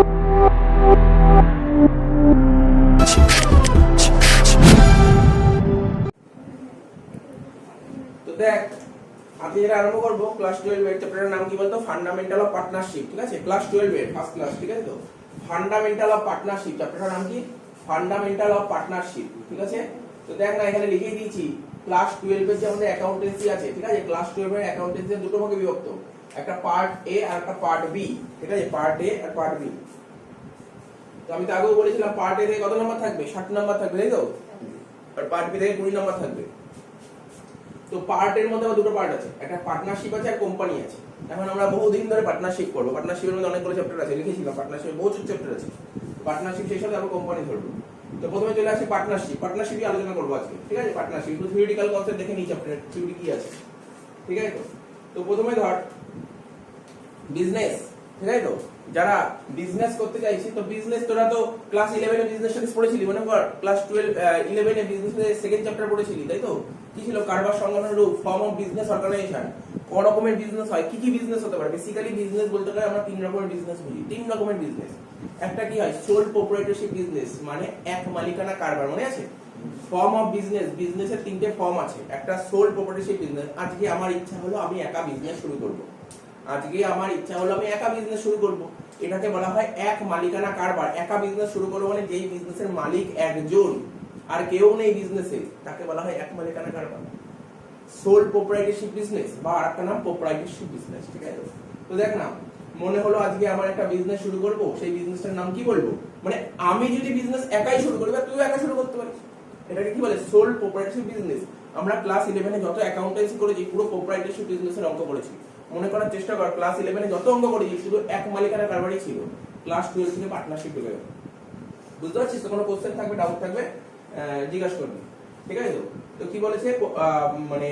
তো দেখ আজকে যেটা আরম্ভ করবো ক্লাস 12 এর চ্যাপ্টারের নাম কি বলতো ফান্ডামেন্টাল অফ পার্টনারশিপ। ঠিক আছে, ক্লাস 12 এর ফার্স্ট ক্লাস। ঠিক আছে, তো ফান্ডামেন্টাল অফ পার্টনারশিপ চ্যাপ্টারটার নাম কি ফান্ডামেন্টাল অফ পার্টনারশিপ। ঠিক আছে, তো দেখ না এখানে লিখে দিয়েছি ক্লাস 12 এর যে আমাদের অ্যাকাউন্টেন্সি আছে। ঠিক আছে, ক্লাস 12 এর অ্যাকাউন্টেন্সি দুটো ভাগে বিভক্ত, একটা পার্ট এ আর একটা পার্ট বি। ঠিক আছে, পার্ট এ আর পার্ট বি। তো আমি তো আগেও বলেছিলাম পার্ট এ থেকে কত নাম্বার থাকবে, 60 নাম্বার থাকবে, তাই তো? আর পার্ট বি থেকে 20 নাম্বার থাকবে। তো পার্টের মধ্যে দুটো পার্ট আছে, একটা পার্টনারশিপ আছে আর কোম্পানি আছে। এখন আমরা বহুদিন ধরে পার্টনারশিপ করব। পার্টনারশিপের মধ্যে অনেকগুলো চ্যাপ্টার আছে, লিখেছিলাম পার্টনারশিপের বহু চ্যাপ্টার আছে। পার্টনারশিপ শেষ হলে আমরা কোম্পানি ধরবো। তো প্রথমে চলে আসে পার্টনারশিপ। পার্টনারশিপই আলোচনা করবো আজকে। ঠিক আছে, পার্টনারশিপ একটু থিওরিটিক্যাল কনসেপ্ট দেখে নিই চ্যাপ্টারের থিওরি কি আছে। ঠিক আছে, তো প্রথমে ধর বিজনেস। ঠিক আছে, তো যারা বিজনেস করতে চাইছি, তো বিজনেস তোরা তো ক্লাস 11 এ বিজনেস স্টাডিজ পড়েছিলি, মনে কর ক্লাস 11 এ বিজনেসের সেকেন্ড চ্যাপ্টার পড়েছিলি, তাই তো? কি ছিল? কারবার সংগঠনের রূপ, ফর্ম অফ বিজনেস অর্গানাইজেশন, কোন রকমের বিজনেস হয়, কি কি বিজনেস হতে পারে। বেসিক্যালি বিজনেস বলতে গেলে আমরা তিন রকমের বিজনেস বুঝি। তিন রকমের বিজনেস। একটা কি হয় সোল প্রোপ্রাইটরশিপ বিজনেস, মানে এক মালিকানা কারবার, মনে আছে? ফর্ম অফ বিজনেস, বিজনেসের তিনটে ফর্ম আছে। একটা সোল প্রোপ্রাইটরশিপ বিজনেস, আজকে আমার ইচ্ছা হলো আমি একা বিজনেস শুরু করব। আজকে আমার ইচ্ছা হলো আমি একা বিজনেস শুরু করব, এটাকে বলা হয় এক মালিকানা কারবার। একা বিজনেস শুরু করবো মানে যেই বিজনেসের মালিক একজন আর কেউ নেই বিজনেসে, তাকে বলা হয় এক মালিকানা কারবার, সোল প্রোপ্রাইটরশিপ বিজনেস, বা আরেকটা নাম প্রোপ্রাইটরশিপ বিজনেস। ঠিক আছে, তো দেখ না মনে হলো আজকে আমার একটা বিজনেস শুরু করব, সেই বিজনেসটার নাম কি বলবো? মানে আমি যদি বিজনেস একাই শুরু করি বা তুইও একা শুরু করতে পারিস, এটাকে কি বলে? Sole proprietorship business. আমরা ক্লাস 11 এ যত অ্যাকাউন্টেন্সি করেছি পুরো প্রোপ্রাইটরশিপ বিজনেসের অঙ্ক করেছি। মনে করার চেষ্টা কর, ক্লাস 11 এ যত অঙ্ক করেছি শুধু এক মালিকানা কারবারই ছিল। ক্লাস 12 থেকে পার্টনারশিপ ঢুকে গেল। বুঝতে পারছিস তো? কোনো কোশ্চেন থাকবে, ডাউট থাকবে জিজ্ঞাসা করবি। ঠিক আছে, তো কি বলেছে মানে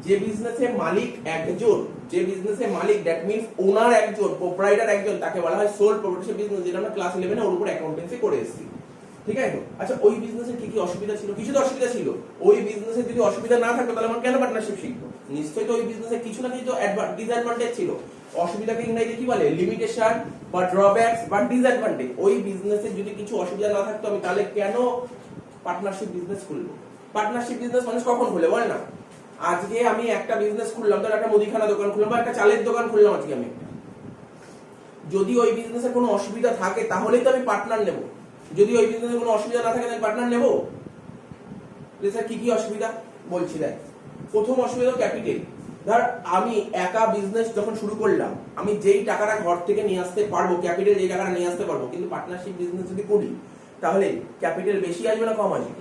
যে বিজনেসে মালিক একজন, যে বিজনেসে মালিক দ্যাট মিন্স ওনার একজন, প্রোপ্রাইটার একজন, তাকে বলা হয় সোল প্রোপ্রাইটরশিপ বিজনেস, যেটা আমরা ক্লাস 11 এ ওর উপর অ্যাকাউন্টেন্সি করে এসেছি। ঠিক আছে, তো আচ্ছা ওই বিজনেসের কি কি অসুবিধা ছিল? কিছু তো অসুবিধা ছিল। ওই বিজনেসে যদি অসুবিধা না থাকতো তাহলে আমরা কেন পার্টনারশিপ শিখবো? নিশ্চয়ই তো ওই বিজনেসে কিছু না কিছু তো ডিসঅ্যাডভান্টেজ ছিল। অসুবিধাকে ইংরেজিতে কি বলে? লিমিটেশন বা ড্রব্যাকস বা ডিসঅ্যাডভান্টেজ। ওই বিজনেসে যদি কিছু অসুবিধা না থাকতো আমি তাহলে কেন পার্টনারশিপ বিজনেস খুলবো? পার্টনারশিপ বিজনেস মানুষ কখন খুলে বল না? আজকে আমি একটা বিজনেস খুললাম, ধর একটা মুদিখানা দোকান খুললাম বা একটা চালের দোকান খুললাম আজকে আমি একটা। যদি ওই বিজনেসে কোনো অসুবিধা থাকে তাহলেই তো আমি পার্টনার নেব। যদি ওই বিজনেসে কোনো অসুবিধা না থাকে তাহলে পার্টনার নেব? স্যার কি কি অসুবিধা বলছি দেখ। প্রথম অসুবিধা ক্যাপিটাল। ধর আমি একা বিজনেস যখন শুরু করলাম, আমি যেই টাকাটা ঘর থেকে নিয়ে আসতে পারবো, ক্যাপিটাল যেই টাকাটা নিয়ে আসতে পারবো, কিন্তু পার্টনারশিপ বিজনেস যদি করি তাহলে ক্যাপিটাল বেশি আসবে না কম আসবে?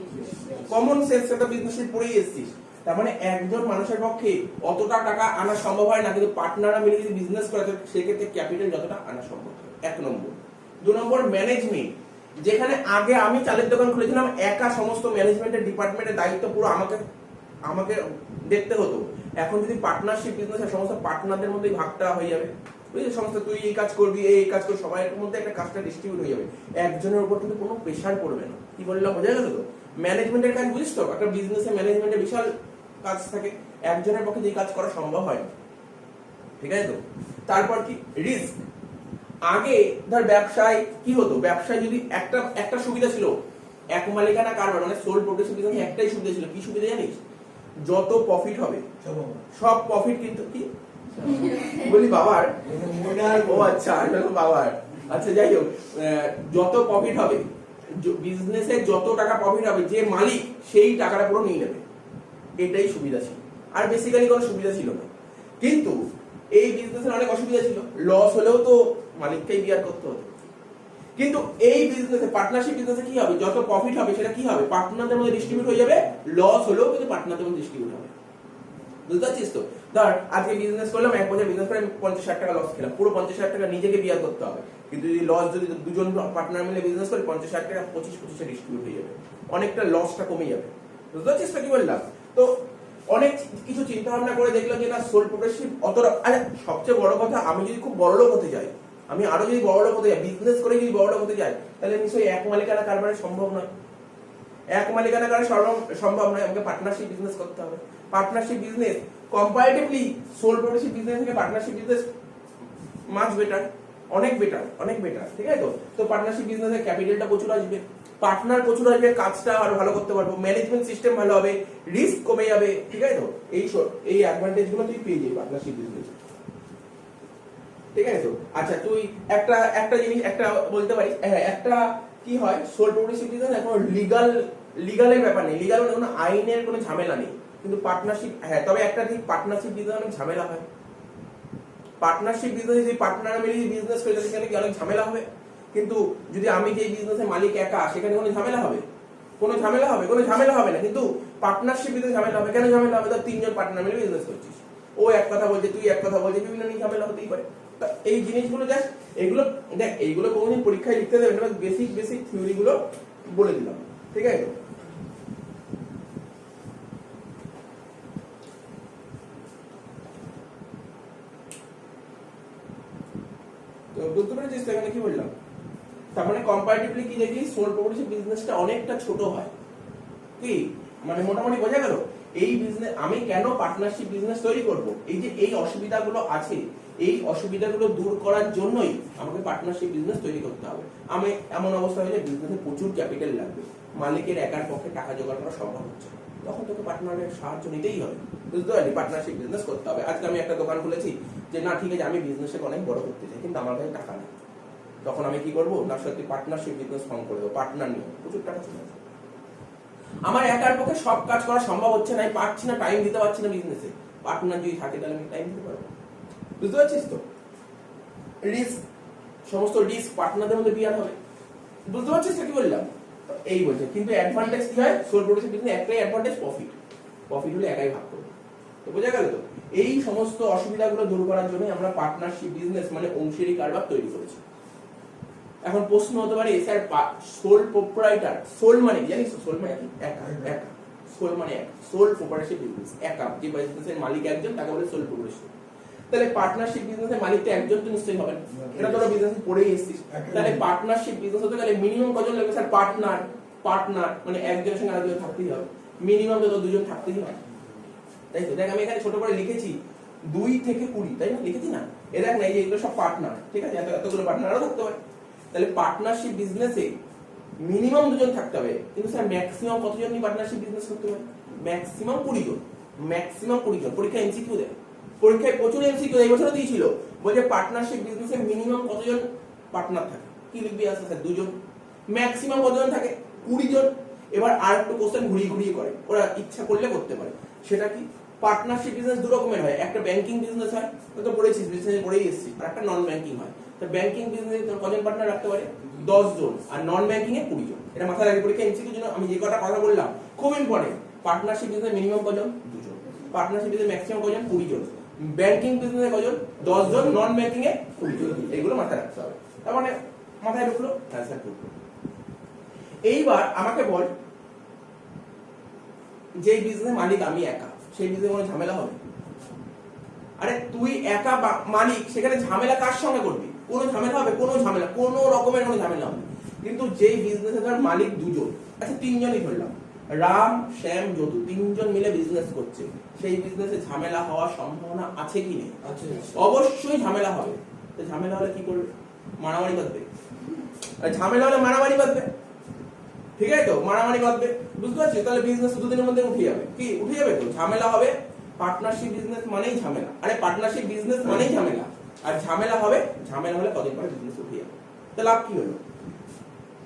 কমন সেন্স একটা বিজনেসে পড়েই এসেছিস, তার মানে একজন মানুষের পক্ষে অতটা টাকা আনা সম্ভব হয় না, কিন্তু পার্টনাররা মিলে যদি বিজনেস করে সেক্ষেত্রে ক্যাপিটাল যতটা আনা সম্ভব। এক নম্বর। দু নম্বর ম্যানেজমেন্ট। যেখানে আগে আমি চালের দোকান খুলেছিলাম, একা সমস্ত ম্যানেজমেন্টের ডিপার্টমেন্টের দায়িত্ব পুরো আমাকে দেখতে হতো। এখন যদি পার্টনারশিপ বিজনেসের সমস্ত পার্টনারদের মধ্যে ভাগটা হয়ে যাবে, বুঝলি? সমস্ত তুই এই কাজ করবি, এই কাজ করবি, সবাইয়ের মধ্যে একটা কাজটা ডিস্ট্রিবিউট হয়ে যাবে। একজনের উপর কিন্তু কোনো প্রেশার পড়বে না। কি বললাম বোঝা গেল তো? ম্যানেজমেন্টের কাজ বুঝিস তো? একটা বিজনেসে ম্যানেজমেন্টের বিশাল কাজ থাকে, একজনের পক্ষে যে কাজ করা সম্ভব হয় না। ঠিক আছে, তো তারপর কি রিস্ক। আগে ধর ব্যবসায় কি হতো, ব্যবসায় যদি একটা সুবিধা ছিল, এক মালিকানা কারবার মানে সোল প্রোপ্রাইটরশিপ বিজনেসে একটাই সুবিধা ছিল। কি সুবিধা জানিস? যত প্রফিট হবে সব প্রফিট কিন্তু কি বলি বাবার, ও আচ্ছা বাবার, আচ্ছা যাই হোক, যত প্রফিট হবে বিজনেসে, যত টাকা প্রফিট হবে, যে মালিক সেই টাকাটা পুরো নিয়ে নেবে। এটাই সুবিধা ছিল, আর বেসিক্যালি কোনো সুবিধা ছিল না। কিন্তু এই বিজনেসের অনেক অসুবিধা ছিল। লস হলেও তো মালিককেই বিয়ার করতে হতো। কিন্তু এই বিজনেসে, পার্টনারশিপ বিজনেসে কি হবে? যত প্রফিট হবে সেটা কি হবে? পার্টনারদের মধ্যে ডিস্ট্রিবিউট হয়ে যাবে। লস হলেও কিন্তু পার্টনারদের মধ্যে ডিস্ট্রিবিউট হবে। বুঝতে পারছিস তো? ধর আজকে বিজনেস করলাম, এক বছর বিজনেস করে আমি 50,000 টাকা লস খেলাম, পুরো 50,000 টাকা নিজেকে বিয়ার করতে হবে। কিন্তু যদি লস, যদি দুজন পার্টনার মিলে বিজনেস করে 50,000 টাকা 25-25 ডিস্ট্রিবিউট হয়ে যাবে, অনেকটা লসটা কমে যাবে। বুঝতে পারছিস তো কি বললাম? তো অনেক কিছু চিন্তা ভাবনা করে দেখলাম যে না, সোল প্রোপ্রাইটরশিপ অতটা, আরে সবচেয়ে বড় কথা, আমি যদি খুব বড় লোক হতে যাই, আমি আরো যদি বড় লোক হতে যাই, বিজনেস করে যদি বড় লোক হতে যাই, তাহলে নিশ্চয়ই এক মালিকানা কারবারে সম্ভব নয়। এক মালিকানা কারবারে সম্ভব নয়, আমাকে পার্টনারশিপ বিজনেস করতে হবে। Partnership business comparatively sole proprietorship business থেকে পার্টনারশিপ বিজনেস মাচ বেটার। অনেক বেটার, ঠিক আছে? তো পার্টনারশিপ বিজনেসে ক্যাপিটালটা প্রচুর আসবে, পার্টনার প্রচুর আসবে, কাজটা আরো ভালো করতে পারবো, ম্যানেজমেন্ট সিস্টেম ভালো হবে, রিস্ক কমে যাবে, ঠিক আছে? তো এই অ্যাডভান্টেজ গুলো তুই পেয়ে যাবি পার্টনারশিপ বিজনেস, ঠিক আছে? তো আচ্ছা, তুই একটা জিনিস একটা বলতে পারিস, হ্যাঁ, একটা কি হয় সোল প্রপার্টিশিপ বিজনেস এখন লিগালের ব্যাপার নেই, লিগাল মানে কোনো আইনের কোনো ঝামেলা নেই, কিন্তু পার্টনারশিপ, হ্যাঁ, তবে একটা ঠিক পার্টনারশিপ বিজনেস অনেক ঝামেলা হয়। পার্টনারশিপ বিজনেস যদি পার্টনার মিলে বিজনেস করে সেখানে কি অনেক ঝামেলা হবে, কিন্তু যদি আমি যে বিজনেসের মালিক একা, সেখানে কোনো ঝামেলা হবে? কোনো ঝামেলা হবে না। কিন্তু পার্টনারশিপ বিজনেস ঝামেলা হবে। কেন ঝামেলা হবে? তো তিনজন পার্টনার মিলে বিজনেস করছিস, ও এক কথা বলছে, তুই এক কথা বলছিস, বিভিন্ন নিয়ে ঝামেলা হতেই পারে। এই জিনিসগুলো দেখ এইগুলো কোনোদিন পরীক্ষায় লিখতে দেবে না, বেসিক থিওরি গুলো বলে দিলাম, ঠিক আছে? তো বুঝতে পেরেছিস এখানে কি বললাম? তার মানে কম্পারেটিভলি কি দেখি সোল প্রপার্টিশিপ বিজনেসটা অনেকটা ছোট হয়, কি মানে মোটামুটি বোঝা গেল? এই বিজনেস আমি কেন পার্টনারশিপ বিজনেস তৈরি করব? এই যে এই অসুবিধাগুলো আছে, এই অসুবিধাগুলো দূর করার জন্যই আমাকে পার্টনারশিপ বিজনেস তৈরি করতে হবে। আমি এমন অবস্থা হলে বিজনেসে প্রচুর ক্যাপিটাল লাগবে, মালিকের একার পক্ষে টাকা জোগাড় করা সম্ভব হচ্ছে, তখন তোকে পার্টনারের সাহায্য নিতেই হবে, বুঝতে পারলি? পার্টনারশিপ বিজনেস করতে হবে। আজকে আমি একটা দোকান খুলেছি, যে না ঠিক আছে আমি বিজনেসে অনেক বড় করতে চাই, কিন্তু আমার কাছে টাকা নেই, তখন আমি কি করবো? না সত্যি পার্টনারশিপ বিজনেস ফর্ম করে দেবো, পার্টনার নিয়ে প্রচুর টাকা চলে আসবে। আমার একার পক্ষে সব কাজ করা সম্ভব হচ্ছে না, আমি পারছি না, টাইম দিতে পারছি না বিজনেসে, পার্টনার যদি থাকে তাহলে আমি টাইম দিতে পারবো, বুঝতে পারছিস তো? রিস্ক, সমস্ত রিস্ক পার্টনারদের মধ্যে বিয়ার হবে, বুঝতে পারছিস কি বললাম? এই বলছে। কিন্তু অ্যাডভান্টেজ কি হয় সোল প্রপার্টিশিপ বিজনেস? একটাই অ্যাডভান্টেজ, প্রফিট হলে একাই ভাগ করবে, তো বোঝা গেল? তো এই সমস্ত অসুবিধাগুলো দূর করার জন্য আমরা পার্টনারশিপ বিজনেস মানে অংশীদারি কারবার তৈরি করেছি। এখন প্রশ্ন হতে পারে স্যার সোল প্রোপ্রাইটার, সোল মানে জানিস সোল মানে কি? একা, সোল মানে এক, সোল প্রপার্টনারশিপ বিজনেস একা, যে বিজনেসের মালিক একজন তাকে বলে সোল প্রপার্টনারশিপ। তাহলে পার্টনারশিপ বিজনেসের মালিক তো একজন তো নিশ্চয়ই হবেন, এটা তোরা বিজনেসে পড়েই এসেছিস। তাহলে পার্টনারশিপ বিজনেস হতে গেলে মিনিমাম কজন লাগবে স্যার? পার্টনার মানে একজনের সঙ্গে আরেকজন থাকতেই হবে, মিনিমাম তো দুজন থাকতেই হবে, তাই তো? দেখ আমি এখানে ছোট করে লিখেছি 2 থেকে 20, তাই না? লিখেছি না? এ দেখ না, এই যে এগুলো সব পার্টনার, ঠিক আছে? এতগুলো পার্টনার আরো থাকতে পারে। তাহলে পার্টনারশিপ বিজনেসে মিনিমাম 2 জন থাকতে হবে, কিন্তু স্যার ম্যাক্সিমাম কতজন নিয়ে পার্টনারশিপ বিজনেস করতে পারে? ম্যাক্সিমাম 20 জন, ম্যাক্সিমাম 20 জন। পরীক্ষা এমসিকিউ দেয়, পরীক্ষায় প্রচুর এমসিকিউ এই বছরও দিয়েছিল, বলছে পার্টনারশিপ বিজনেসে মিনিমাম কতজন পার্টনার থাকে? কি লিখবি? আছে স্যার 2 জন। ম্যাক্সিমাম কতজন থাকে? 20 জন। এবার আর একটু কোশ্চেন ঘুরিয়ে করে, ওরা ইচ্ছা করলে করতে পারে। সেটা কি? পার্টনারশিপ বিজনেস দু রকমের হয়, একটা ব্যাংকিং বিজনেস হয়, তো পড়েছিস, বিজনেসে পড়েই এসেছিস, আর একটা নন ব্যাংকিং হয়। তো ব্যাংকিং বিজনেসে কজন পার্টনার রাখতে পারে? 10 জন, আর নন ব্যাংকিং এ 20 জন। এটা মাথায় রাখবে, পরীক্ষা এমসিকিউ জন্য আমি যে কটা কথা বললাম খুব ইম্পর্টেন্ট। পার্টনারশিপ বিজনেসে মিনিমাম কজন? 2 জন। পার্টনারশিপ বিজনেসে ম্যাক্সিমাম কজন? 20 জন। ব্যাংকিং বিজনেসে কজন? 10 জন। নন ব্যাংকিং এ 20 জন। এগুলো মাথায় রাখতে হবে। তার মানে মাথায় ঢুকলো? হ্যাঁ স্যার ঢুকলো। এইবার আমাকে বল, যে বিজনেস মালিক আমি একা, সেই বিজনেসে কোনো ঝামেলা হবে? আরে তুই একা মালিক, সেখানে ঝামেলা কার সঙ্গে করবি? কোনো ঝামেলা হবে? কোনো ঝামেলা, কোনো রকমের কোনো ঝামেলা হবে। কিন্তু যেই বিজনেসে ধর মালিক 2 জন, আচ্ছা 3 জনই ধরলাম, রাম, শ্যাম, যদু 3 জন মিলে বিজনেস করছে, সেই বিজনেসে ঝামেলা হওয়ার সম্ভাবনা আছে কি নেই? অবশ্যই ঝামেলা হবে। তো ঝামেলা হলে কি করবে? মারামারি বাঁধবে। ঝামেলা হলে মারামারি বাঁধবে, ঠিক আছে? তো মারামারি বাঁধবে, বুঝতে পারছিস? তাহলে বিজনেস 2 দিনের মধ্যে উঠে যাবে। কি উঠে যাবে? তো ঝামেলা হবে। পার্টনারশিপ বিজনেস মানেই ঝামেলা। আরে পার্টনারশিপ বিজনেস মানেই ঝামেলা, আর ঝামেলা হবে, ঝামেলা হলে কদিন পরে বিজনেস উঠে যাবে। তো লাভ কি হলো?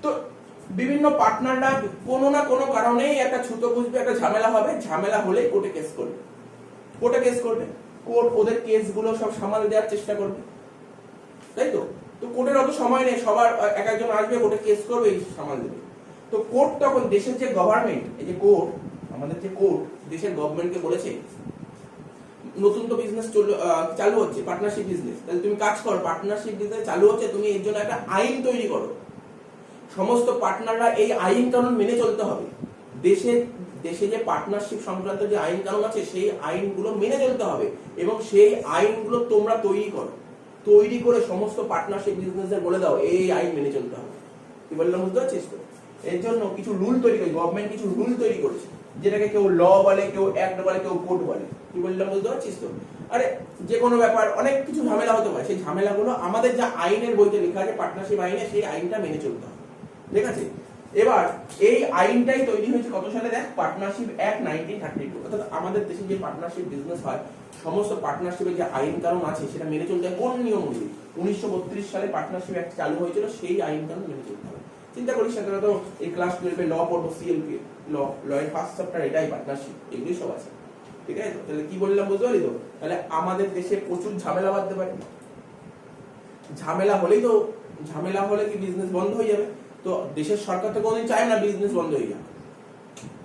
তো বিভিন্ন পার্টনাররা কোনো না কোনো কারণেই একটা ছুতো বুঝবে, একটা ঝামেলা হবে, ঝামেলা হলে কোর্টে কেস করবে, কোর্ট ওদের কেসগুলো সব সামাল দেওয়ার চেষ্টা করবে, তাই তো? তো কোর্টের অত সময় নেই, সবার এক একজন আসবে, কোর্টে কেস করবে, সামাল দেবে। তো কোর্ট তখন দেশের যে গভর্নমেন্ট, এই যে কোর্ট, আমাদের যে কোর্ট দেশের গভর্নমেন্টকে বলেছে নতুন তো বিজনেস চালু হচ্ছে, পার্টনারশিপ বিজনেস, তাহলে তুমি কাজ করো, পার্টনারশিপ বিজনেস চালু হচ্ছে, তুমি এর জন্য একটা আইন তৈরি করো, সমস্ত পার্টনাররা এই আইন কানুন মেনে চলতে হবে। দেশে যে পার্টনারশিপ সংক্রান্ত যে আইন কানুন আছে, সেই আইনগুলো মেনে চলতে হবে, এবং সেই আইনগুলো তোমরা তৈরি করে সমস্ত পার্টনারশিপ বিজনেসদের বলে দাও এই আইন মেনে চলতে হবে। কি বললাম বুঝতে পারছিস তো? এর জন্য কিছু রুল তৈরি করে গভর্নমেন্ট কিছু রুল তৈরি করেছে, যেটাকে কেউ ল বলে, কেউ অ্যাক্ট বলে, কেউ কোড বলে। কি বললাম বুঝতে পারছিস তো? আরে যে কোনো ব্যাপার অনেক কিছু ঝামেলা হতে পারে, সেই ঝামেলাগুলো আমাদের যা আইনের বইতে লেখা আছে পার্টনারশিপ আইনে, সেই আইনটা মেনে চলতে হবে, ঠিক আছে? এবার এই আইনটাই তৈরি হয়েছে কত সালে দেখ, পার্টনারশিপ অ্যাক্ট 1932। অর্থাৎ আমাদের দেশে যে পার্টনারশিপ বিজনেস হয়, সমস্ত পার্টনারশিপের যে আইন কানুন আছে সেটা মেনে চলতে হয়। কোন নিয়ম অনুযায়ী? 1932 সালে পার্টনারশিপ অ্যাক্ট চালু হয়েছিল, সেই আইন কানুন মেনে চলতে হবে। চিন্তা করিস না, তোরা তো এই ক্লাস 12 ল পড়বো, সিএলপি ল এর ফার্স্ট চ্যাপ্টার এটাই পার্টনারশিপ, এগুলোই সব আছে, ঠিক আছে? তাহলে কি বললাম বুঝতে পারলি তো? তাহলে আমাদের দেশে প্রচুর ঝামেলা বাঁধতে পারে। ঝামেলা হলে কি বিজনেস বন্ধ হয়ে যাবে? তো দেশের সরকার তো কোনোদিন চায় না বিজনেস বন্ধ হয়ে যাক,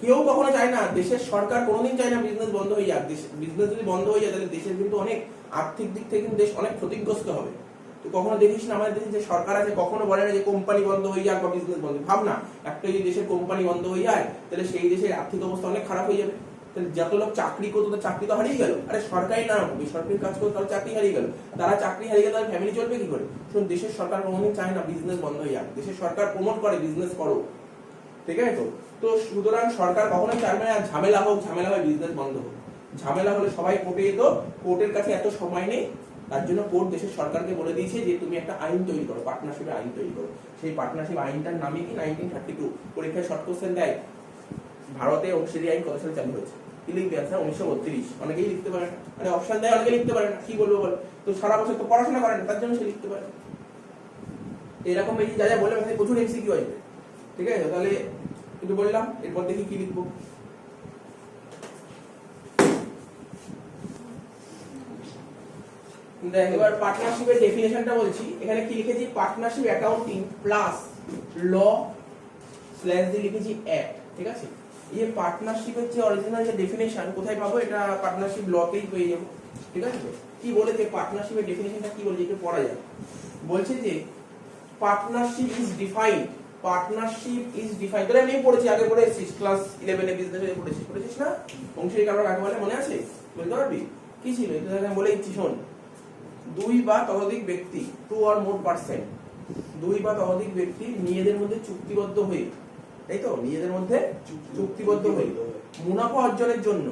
কেউ কখনো চায় না, দেশের সরকার কোনোদিন চায় না বিজনেস বন্ধ হয়ে যাক। বিজনেস যদি বন্ধ হয়ে যায় তাহলে দেশের কিন্তু অনেক আর্থিক দিক থেকে কিন্তু দেশ অনেক ক্ষতিগ্রস্ত হবে। তো কখনো দেখিস না আমাদের দেশে যে সরকার আছে কখনো বলে না যে কোম্পানি বন্ধ হয়ে যাক বা বিজনেস বন্ধ। ভাব না, একটা যদি দেশের কোম্পানি বন্ধ হয়ে যায় তাহলে সেই দেশের আর্থিক অবস্থা অনেক খারাপ হয়ে যাবে। তাহলে যত লোক চাকরি করতো তার চাকরি তো হারিয়ে গেল। আরে সরকারি না, বেসরকারি কাজ করতো তাহলে চাকরি হারিয়ে গেল। তারা চাকরি হারিয়ে গেলে তাদের ফ্যামিলি চলবে কি করে? শুন, দেশের সরকার কোনোদিন চায় না বিজনেস বন্ধ হয়ে যাক। দেশের সরকার প্রমোট করে বিজনেস করো, ঠিক আছে? তো সুতরাং সরকার কখনোই চায় না ঝামেলা হয় বিজনেস বন্ধ হোক। ঝামেলা হলে সবাই কোর্টে যেত, কোর্টের কাছে এত সময় নেই, তার জন্য কোর্ট দেশের সরকারকে বলে দিয়েছে যে তুমি একটা আইন তৈরি করো, পার্টনারশিপের আইন তৈরি করো। সেই পার্টনারশিপ আইনটার নামই কি 1932। পরীক্ষায় শর্ট কোশ্চেন দেয়, ভারতে অংশীদারি আইন কত সালে চালু হয়েছে? কি লিখবে? আচ্ছা 1932। অনেকেই লিখতে পারে না, মানে অপশন দেয়, অনেকে লিখতে পারে না, কি বলবো বল? তো সারা বছর তো পড়াশোনা করে না, তার জন্য সে লিখতে পারে। এরকম এই যা যা বলে প্রচুর এমসিকিউ আসবে, ঠিক আছে? তাহলে একটু বললাম, এরপর দেখি কি লিখবো। দেখ এবার পার্টনারশিপের ডেফিনেশনটা বলছি। এখানে কি লিখেছি? পার্টনারশিপ অ্যাকাউন্টিং প্লাস ল স্ল্যাশ দিয়ে লিখেছি অ্যাক্ট, ঠিক আছে? এই পার্টনারশিপের যে অরিজিনাল যে ডেফিনেশন কোথায় পাবো? এটা পার্টনারশিপ লতেই পেয়ে যাবো, ঠিক আছে? কি বলেছে পার্টনারশিপের ডেফিনেশনটা, কি বলছে একটু পড়া যায়। বলছে যে পার্টনারশিপ ইজ ডিফাইন্ড, তোরা আমি পড়েছি, আগে পড়ে এসেছিস ক্লাস 11 এ বিজনেস পড়েছিস না? অংশীদারি কারবার কাকে বলে মনে আছে? বলতে পারবি কি ছিল? এটা আমি বলে দিচ্ছি, শোন। দুই বা ততোধিক ব্যক্তি, টু অর মোর পারসন, দুই বা ততোধিক ব্যক্তি নিজেদের মধ্যে চুক্তিবদ্ধ হয়ে, তাই তো, নিজেদের মধ্যে চুক্তিবদ্ধ হয়ে মুনাফা অর্জনের জন্য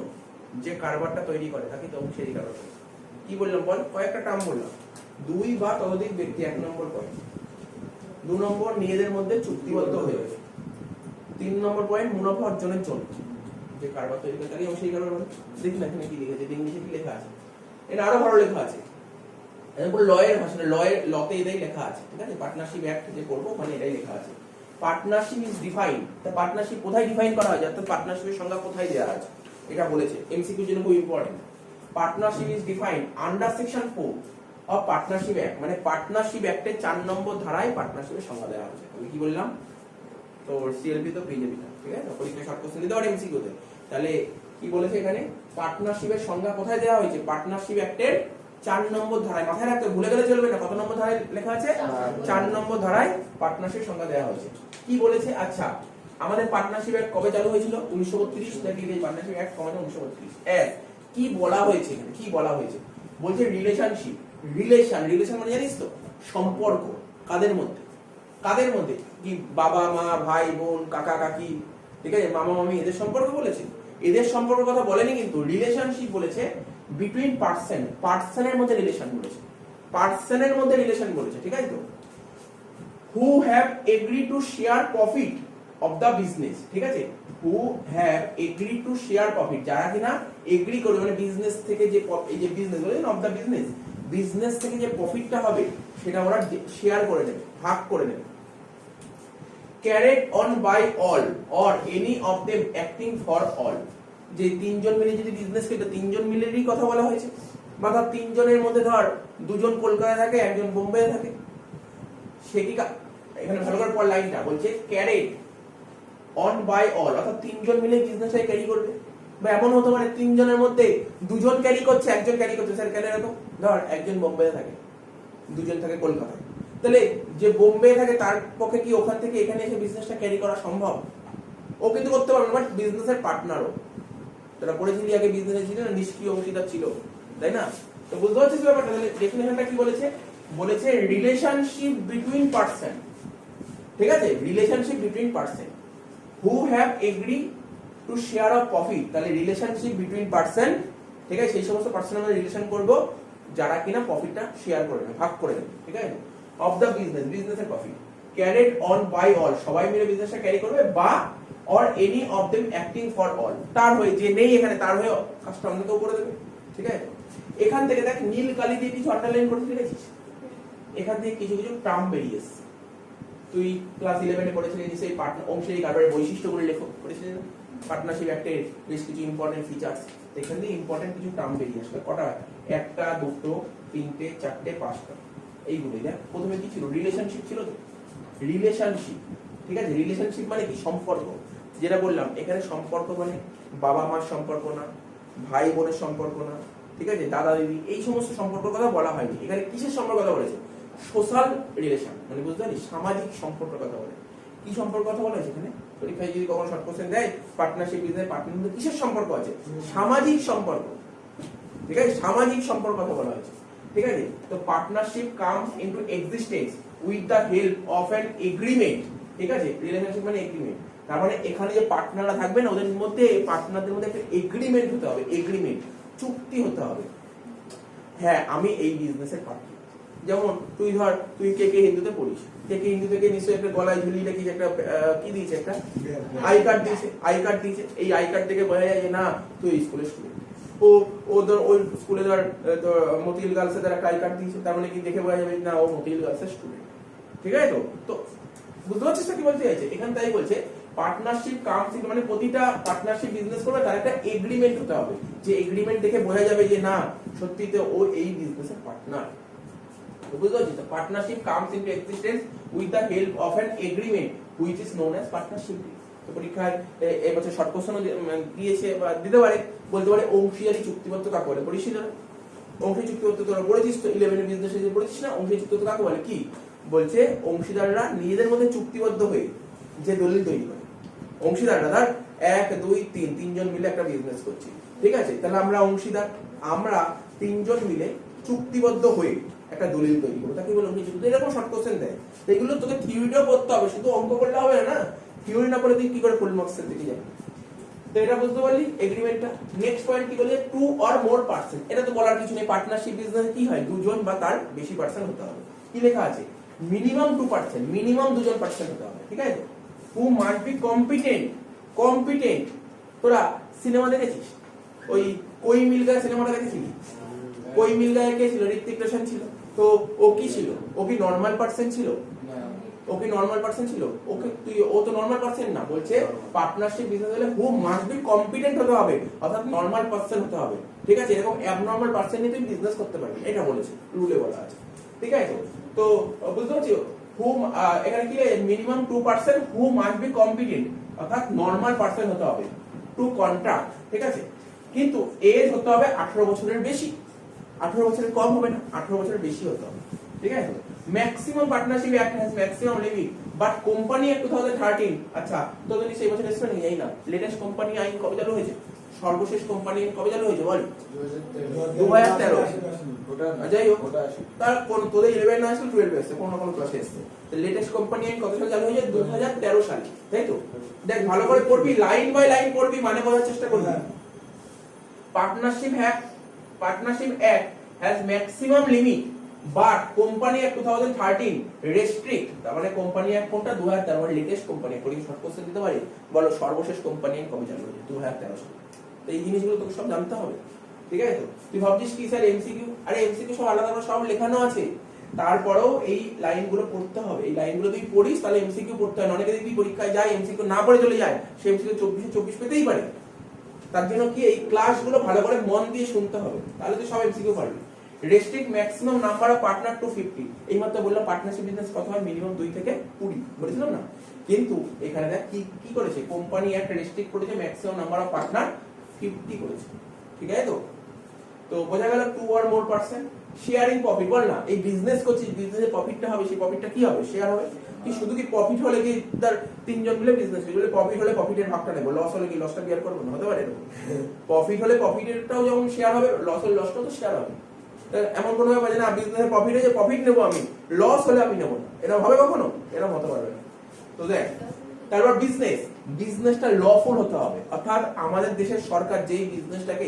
যে কারবারটা তৈরি করে তাকে তো অংশীদারি কারবার বলে। কি বললাম বল? কয়েকটা টার্ম বললাম। দুই বা ততোধিক ব্যক্তি, 1 নম্বর পয়েন্ট। 2 নম্বর নিজেদের মধ্যে চুক্তিবদ্ধ হয়ে, 3 নম্বর পয়েন্ট মুনাফা অর্জনের জন্য যে কারবার তৈরি করে তাকে অংশীদারি কারবার বলে। দেখি না এখানে কি লিখেছে, ইংলিশে কি লেখা আছে? এটা আরো ভালো লেখা আছে, লয়ের ভাষা, লতে এটাই লেখা আছে, ঠিক আছে? পার্টনারশিপ অ্যাক্ট যে করবো ওখানে এটাই লেখা আছে। পার্টনারশিপ ইজ ডিফাইন্ড, তা পার্টনারশিপ কোথায় ডিফাইন করা হয়? অর্থাৎ পার্টনারশিপের সংজ্ঞা কোথায় দেওয়া আছে এটা বলেছে, এমসিকিউ জন্য খুব important. Partnership is defined under section 4 of partnership act, মানে পার্টনারশিপ অ্যাক্টের 4 নম্বর ধারায় পার্টনারশিপের সংজ্ঞা দেওয়া হয়েছে। আমি কি বললাম? তো সিএলপি তো পেয়ে যাবি না, ঠিক আছে? পরীক্ষায় শর্ট কোশ্চেন দিতে পারে এমসিকিউতে। তাহলে কি বলেছে এখানে? পার্টনারশিপের সংজ্ঞা কোথায় দেওয়া হয়েছে? পার্টনারশিপ অ্যাক্টের 4 নম্বর ধারায়। মাথায় রাখতে, ভুলে গেলে চলবে না। কত নম্বর ধারায় লেখা আছে? 4 নম্বর ধারায় পার্টনারশিপ সংজ্ঞা দেওয়া হয়েছে। কি বলেছে? আচ্ছা, আমাদের পার্টনারশিপ অ্যাক্ট কবে চালু হয়েছিল? 1932। দেখি এই পার্টনারশিপ অ্যাক্ট কবে? 1932। কি বলা হয়েছে এখানে? কি বলা হয়েছে? বলছে রিলেশনশিপ। রিলেশন মানে জানিস তো? সম্পর্ক। কাদের মধ্যে? কি বাবা মা, ভাই বোন, কাকা কাকি, ঠিক আছে, মামা মামি, এদের সম্পর্ক বলেছে? এদের সম্পর্কের কথা বলেনি কিন্তু। রিলেশনশিপ বলেছে বিটুইন পার্সনের মধ্যে রিলেশন বলেছে, ঠিক আছে তো? Who have agree to share profit of the business, ঠিক আছে? Who have agree to share profit, যারা কিনা এগ্রি করবে, মানে বিজনেস থেকে যে এই যে বিজনেস বলেন অফ দা বিজনেস থেকে যে প্রফিটটা হবে সেটা ওরা শেয়ার করে নেবে, ভাগ করে নেবে। carried on by all or any of them acting for all, যে 3 জন মিলে যদি বিজনেস করে, 3 জন মিলেরই কথা বলা হয়েছে। বা ধর 3 জনের মধ্যে ধর 2 জন কলকাতায় থাকে, 1 জন বোম্বেতে থাকে, সে কি এখানে ভালো করে পড় লাইনটা, বলছে carried on by all, অর্থাৎ 3 জন মিলে বিজনেসটাকে ক্যারি করবে। বা এমন হতে পারে 3 জনের মধ্যে 2 জন ক্যারি করছে, 1 জন ক্যারি করছে। স্যার কেন এরকম? ধর 1 জন বোম্বেতে থাকে, 2 জন থাকে কলকাতায়, তাহলে যে বোম্বে থাকে তার পক্ষে কি ওখান থেকে এখানে এসে বিজনেসটা ক্যারি করা সম্ভব? ও কিন্তু করতে পারবে, বাট বিজনেসের পার্টনারও। তোরা পড়েছিলি আগে বিজনেসে ছিল না, নিষ্ক্রিয় অংশীদার ছিল, তাই না? তো বুঝতে পারছিস ব্যাপারটা? তাহলে ডেফিনেশনটা কি বলেছে? বলেছে রিলেশনশিপ বিটুইন পার্সন, ঠিক আছে? Relationship between person who have agree to share of profit, তাহলে রিলেশনশিপ বিটুইন পার্সন, ঠিক আছে, সেই সমস্ত পার্সন আমরা রিলেশন করব যারা কিনা প্রফিটটা শেয়ার করে নেবে, ভাগ করে নেবে, ঠিক আছে। অফ দ্য বিজনেস, বিজনেসের profit carried on by all, সবাই মিলে বিজনেসটা ক্যারি করবে, বা or any of them acting for all, তার হয়ে যে নেই এখানে তার হয়ে কাজটা অন্য কেউ করে দেবে, ঠিক আছে। এখান থেকে দেখ নীল কালি দিয়ে কিছু আন্ডারলাইন করতে দেখেছিস, এখান থেকে কিছু কিছু টার্ম বেরিয়ে এসেছে। তুই ক্লাস 11 এ পড়েছিলি যে সেই পার্টনার অংশীদারি কারবারের বৈশিষ্ট্যগুলো লেখো, পড়েছিলি না? পার্টনারশিপ অ্যাক্টের বেশ কিছু ইম্পর্টেন্ট ফিচার্স, এখান থেকে ইম্পর্টেন্ট কিছু টার্ম বেরিয়ে আসবে। কটা? একটা, দুটো, তিনটে, চারটে, পাঁচটা, এইগুলো। দেখ প্রথমে কি ছিল? রিলেশনশিপ ছিল তো, রিলেশনশিপ, ঠিক আছে। রিলেশনশিপ মানে কি? সম্পর্ক। যেটা বললাম এখানে সম্পর্ক মানে বাবা মার সম্পর্ক না, ভাই বোনের সম্পর্ক না, ঠিক আছে, দাদা দিদি, এই সমস্ত সম্পর্কের কথা বলা হয়নি। এখানে কিসের সম্পর্ক কথা বলেছে? সোশ্যাল রিলেশন, মানে বুঝতে পারলি, সামাজিক সম্পর্কের কথা বলে। কি সম্পর্ক কথা বলা হয়েছে এখানে? পরীক্ষায় যদি কখনো শর্ট কোশ্চেন দেয়, পার্টনারশিপ বিজনেস পার্টনার মধ্যে কিসের সম্পর্ক আছে? সামাজিক সম্পর্ক, ঠিক আছে, সামাজিক সম্পর্ক কথা বলা হয়েছে, ঠিক আছে। তো partnership comes into existence with the help of an agreement, ঠিক আছে। রিলেশনশিপ মানে এগ্রিমেন্ট, তার মানে এখানে যে পার্টনাররা থাকবে না, ওদের মধ্যে, পার্টনারদের মধ্যে একটা এগ্রিমেন্ট হতে হবে, এগ্রিমেন্ট, চুক্তি হতে হবে। হ্যাঁ, আমি এই বিজনেসের পার্টনার। যেমন তুই ধর, তুই কে কে হিন্দুতে পড়িস, কে কে হিন্দু থেকে নিশ্চয়ই একটা গলায় ঝুলিয়ে রেখেছিস, একটা কি দিয়েছে, একটা আই কার্ড দিয়েছে, আই কার্ড দিয়েছে। এই আই কার্ড থেকে বোঝা যায় যে না তুই স্কুলের স্টুডেন্ট। ও ধর ওই স্কুলে ধর মতিল গার্লসের দ্বারা একটা আই কার্ড দিয়েছে, তার মানে কি দেখে বোঝা যাবে না ও মতিল গার্লসের স্টুডেন্ট, ঠিক আছে। তো বুঝতে পারছিস কি বলতে চাইছে এখানে? তাই বলছে পার্টনারশিপ কামস ইন, মানে প্রতিটা পার্টনারশিপ বিজনেস করবে তার একটা এগ্রিমেন্ট হতে হবে, যে এগ্রিমেন্ট দেখে বোঝা যাবে যে না সত্যিতে ও এই বিজনেসের পার্টনার। বুঝতে পারছিস? Partnership comes into existence with the help of an agreement which is known as partnership. তো পরীক্ষায় এবছর শর্ট কোশ্চেন দিয়েছে বা দিতে পারে, বলতে পারে অংশীদারি চুক্তিপত্র কাকে বলে? পড়িস না? অংশীদারি চুক্তিপত্র তোরা পড়েছিস তো, 11 এর বিজনেসে যে পড়েছিস না, অংশীদারি চুক্তিপত্র কাকে বলে? কি বলছে? অংশীদাররা নিজেদের মধ্যে চুক্তিবদ্ধ হয়ে যে দলিল তৈরি করে। অংশীদাররা ধর 1 2 3 তিনজন মিলে একটা বিজনেস করছি, ঠিক আছে, তাহলে আমরা অংশীদার, আমরা তিনজন মিলে চুক্তিবদ্ধ হয়ে একটা দলিল তৈরি করবো, তাকে বলে অংশীদার চুক্তি। এরকম শর্ট কোশ্চেন দেয়, এগুলো তোকে থিওরিটাও পড়তে হবে, শুধু অঙ্ক করলে হবে না। থিওরি না পড়লে তুই কি করে ফুল মার্কস এর দিকে যাবি? তো এটা বুঝতে পারলি এগ্রিমেন্টটা। নেক্সট পয়েন্ট কি বলে? Two or more person. এটা তো বলার কিছু নেই, পার্টনারশিপ বিজনেস কি হয়? দুজন বা তার বেশি পার্সন হতে হবে। কি লেখা আছে? মিনিমাম 2%, মিনিমাম দুজন পার্সন হতে হবে, ঠিক আছে। হু মাস্ট বি কম্পিটেন্ট, কম্পিটেন্ট। তোরা সিনেমা দেখেছিস? ওই কোই মিল গায়ে সিনেমাটা দেখেছিলি? কোই মিল গায়ে কে ছিল? ঋত্বিক রোশন ছিল। তো ও কি ছিল? ও কি নরমাল পার্সন ছিল? ও কি নরমাল পার্সন ছিল? ওকে তুই, ও তো নরমাল পার্সন না। বলছে পার্টনারশিপ বিজনেস হলে হু মাস্ট বি কম্পিটেন্ট হতে হবে, অর্থাৎ নরমাল পার্সন হতে হবে, ঠিক আছে। এরকম অ্যাবনরমাল পার্সন নিয়ে তুই বিজনেস করতে পারবি, এটা বলেছে, রুলে বলা আছে, ঠিক আছে। তো বুঝতে পারছো? হু এখানে কি minimum 2% who must be competent, অর্থাৎ নরমাল পার্সন হতে হবে টু কন্ট্রাক্ট, ঠিক আছে। কিন্তু এজ হতে হবে 18 বছরের বেশি, 18 বছরের কম হবে না, 18 বছরের বেশি হতে হবে, ঠিক আছে। Maximum partnership act has maximum limit but company act 2013, আচ্ছা তোদের সেই বছর এসে নিয়ে যাই না, লেটেস্ট কোম্পানি আইন কবে চালু হয়েছে? সর্বশেষ কোম্পানি আইন কবে চালু হয়েছে বল? 2013। যাই হোক, তার কোন তোদের 11 না আসলে 12 এসেছে, কোন না কোন ক্লাসে এসেছে। তো লেটেস্ট কোম্পানি আইন কত সালে চালু হয়েছে? 2013 সালে, তাই তো? দেখ ভালো করে পড়বি, লাইন বাই লাইন পড়বি, মানে বোঝার চেষ্টা করবি। Partnership act has maximum limit but company act 2013 restrict, তার মানে কোম্পানি অ্যাক্ট কোনটা? 2013, মানে লেটেস্ট কোম্পানি অ্যাক্ট। পরীক্ষা শর্ট কোশ্চেন দিতে পারে, বলো সর্বশেষ কোম্পানি অ্যাক্ট কবে চালু হয়েছে? 2013 সালে। তো এই জিনিসগুলো তোকে সব জানতে হবে, ঠিক আছে। তো তুই ভাবছিস কি স্যার এমসিকিউ? আরে এমসিকিউ সব আলাদা করে সব লেখানো আছে, তারপরেও এই লাইনগুলো পড়তে হবে। এই লাইনগুলো তুই পড়িস তাহলে এমসিকিউ পড়তে হয়। অনেকে দেখবি পরীক্ষায় যায় এমসিকিউ না পড়ে চলে যায়, সে এমসিকিউ 24 পেতেই পারে। তার জন্য কি এই ক্লাসগুলো ভালো করে মন দিয়ে শুনতে হবে, তাহলে তুই সব এমসিকিউ পারবি। Restrict maximum number of partner two 50, এই মাত্র বললাম পার্টনারশিপ বিজনেস কত হয়? মিনিমাম 2 থেকে 20 বলেছিলাম না। কিন্তু এখানে দেখ কি করেছে, কোম্পানি একটা রেস্ট্রিক্ট করেছে, ম্যাক্সিমাম নাম্বার অফ পার্টনার 50 করেছে, ঠিক আছে। তো বোঝা গেল 2 or more person। Sharing profit, বল না এই বিজনেস করছিস, বিজনেসে প্রফিটটা হবে, সেই প্রফিটটা কি হবে? শেয়ার হবে। কি শুধু কি প্রফিট হলে কি তার তিনজন মিলে বিজনেস করবে? প্রফিট হলে প্রফিটের ভাগটা নেব, লস হলে কি লসটা বিয়ার করব না? হতে পারে এরকম। প্রফিট হলে প্রফিটেরটাও যেমন শেয়ার হবে, লস হলে লসটাও তো শেয়ার হবে। এমন কোনো ব্যাপার যে না বিজনেসে প্রফিট হয়েছে প্রফিট নেবো আমি, লস হলে আমি নেবো না, এরকম হবে কখনো? এরকম হতে পারবে না। তো দেখ তারপর বিজনেসটা লফুল হতে হবে, অর্থাৎ আমাদের দেশের সরকার যেই বিজনেসটাকে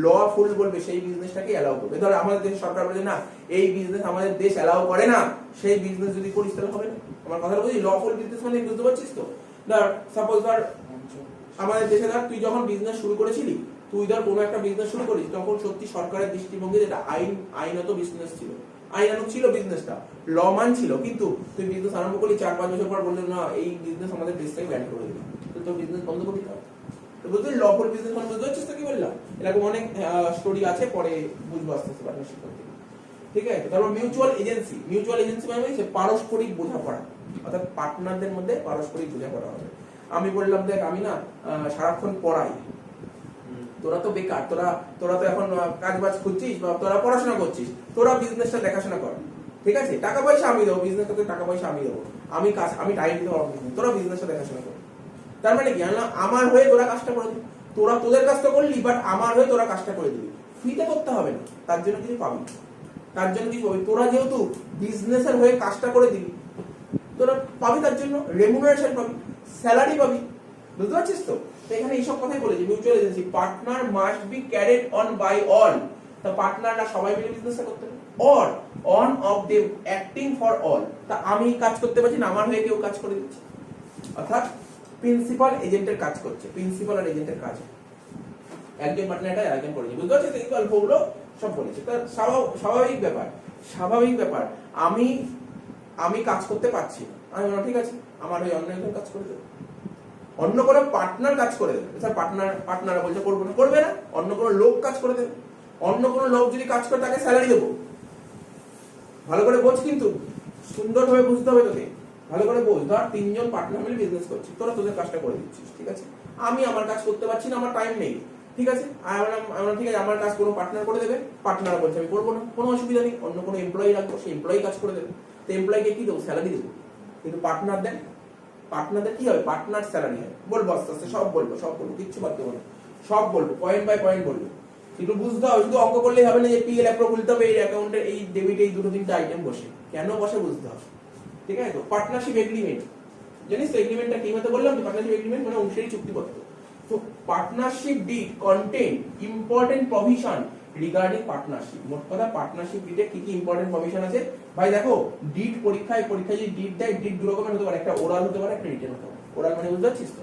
লফুল বলবে সেই বিজনেসটাকে অ্যালাউ করবে। ধর আমাদের দেশের সরকার বলে না এই বিজনেস আমাদের দেশ অ্যালাউ করে না, সেই বিজনেস যদি করিস তাহলে হবে না। আমার কথা বুঝি, লফুল বিজনেস মানে বুঝতে পারছিস তো? ধর সাপোজ ধর আমাদের দেশে ধর তুই যখন বিজনেস শুরু করেছিলি, তুই ধর কোনো একটা বিজনেস শুরু করিস, তখন সত্যি সরকারের দৃষ্টিভঙ্গি যেটা আইনত বিজনেস ছিল, আইনানুগ ছিল বিজনেসটা, ল মান ছিল, কিন্তু তুই বিজনেস আরম্ভ করলি 4-5 বছর পর বললি না এই বিজনেস আমাদের দেশ থেকে ব্যান করে দিল, তো তোর বিজনেস বন্ধ করে দিতে হবে। তো বুঝলি লফুল বিজনেস মানে বুঝতে পারছিস তো কি বললাম? এরকম অনেক স্টোরি আছে, পরে বুঝবো আস্তে আস্তে পার্টনারশিপ করতে। ঠিক আছে, তারপর মিউচুয়াল এজেন্সি মানে হচ্ছে পারস্পরিক বোঝাপড়া, অর্থাৎ পার্টনারদের মধ্যে পারস্পরিক বোঝাপড়া হবে। আমি বললাম দেখ আমি না সারাক্ষণ পড়াই, তোরা তো বেকার, তোরা তো এখন কাজ বাজ খুঁজছিস বা তোরা পড়াশোনা করছিস, তোরা বিজনেসটা দেখাশোনা কর, ঠিক আছে? টাকা পয়সা আমি দেবো, বিজনেসটাতে টাকা পয়সা আমি দেবো, আমি টাইম দিতে পারবো, তোরা বিজনেসটা দেখাশোনা কর। তার মানে কি, আমার হয়ে তোরা কাজটা করে দিবি, তোরা তোদের কাজটা করলি, বাট আমার হয়ে তোরা কাজটা করে দিবি, ফ্রিতে করতে হবে না, তার জন্য কিছু পাবি, তোরা যেহেতু বিজনেসের হয়ে কাজটা করে দিবি, তোরা পাবি, তার জন্য রেমুনারেশন পাবি, স্যালারি পাবি। বুঝতে পারছিস তো? এখানে এইসব কথাই বলেছি। Mutual agency, partner must be carried on by all, তা পার্টনাররা সবাই মিলে বিজনেসটা করতে হবে, or on of them acting for all, তা আমি কাজ করতে পারছি না, আমার হয়ে কেউ কাজ করে দিচ্ছে, অর্থাৎ প্রিন্সিপাল এজেন্টের কাজ করছে, প্রিন্সিপাল আর এজেন্টের কাজ একজন পার্টনারটা আরেকজন করেছে। বুঝতে পারছিস? এই গল্পগুলো সব বলেছে, তার স্বাভাবিক ব্যাপার। আমি কাজ করতে পারছি না, আমি বললাম ঠিক আছে আমার হয়ে অন্য একজন কাজ করে দেবে, অন্য কোনো পার্টনার কাজ করে দেবে। স্যার পার্টনার বলছে করবো না, করবে না, অন্য কোনো লোক কাজ করে দেবে, অন্য কোনো লোক যদি কাজ করে তাকে স্যালারি দেবো। ভালো করে বোঝ, কিন্তু সুন্দরভাবে বুঝতে হবে তোকে, ভালো করে বোঝ। ধর 3 জন পার্টনার মিলে বিজনেস করছি, তোরা তোদের কাজটা করে দিচ্ছিস, ঠিক আছে? আমি আমার কাজ করতে পারছি না, আমার টাইম নেই, ঠিক আছে? আমরা ঠিক আছে আমার কাজ কোনো পার্টনার করে দেবে, পার্টনার বলছে আমি করবো না, কোনো অসুবিধা নেই, অন্য কোনো এমপ্লয়ি রাখবো, সেই এমপ্লয়ি কাজ করে দেবে। তো এমপ্লয়িকে কি দেবো? স্যালারি দেবো। কিন্তু পার্টনারদের কি হবে? পার্টনার স্যালারি হয়। বলবো আস্তে আস্তে, সব বলবো কিচ্ছু বাদ দেবো না, সব বলবো, পয়েন্ট বাই পয়েন্ট বলবো। একটু বুঝতে হবে, শুধু অঙ্ক করলেই হবে না যে পিএল অ্যাপ্রো খুলতে হবে, এই অ্যাকাউন্টের এই ডেবিট এই 2-3টা আইটেম বসে, কেন বসে বুঝতে হবে, ঠিক আছে? তো পার্টনারশিপ এগ্রিমেন্ট, জানিস তো এগ্রিমেন্টটা কি মতো বললাম? পার্টনারশিপ এগ্রিমেন্ট মানে অংশীদারি চুক্তিপত্র। তো partnership did contain important provision regarding partnership. মোট কথা পার্টনারশিপ ডিডে কি কি ইম্পর্টেন্ট প্রভিশন আছে ভাই দেখো। ডিড পরীক্ষায় যদি ডিড দেয়, ডিড 2 রকমের হতে পারে, একটা ওরাল হতে পারে, একটা রিটেন হতে পারে। ওরাল মানে বুঝতে পারছিস তো?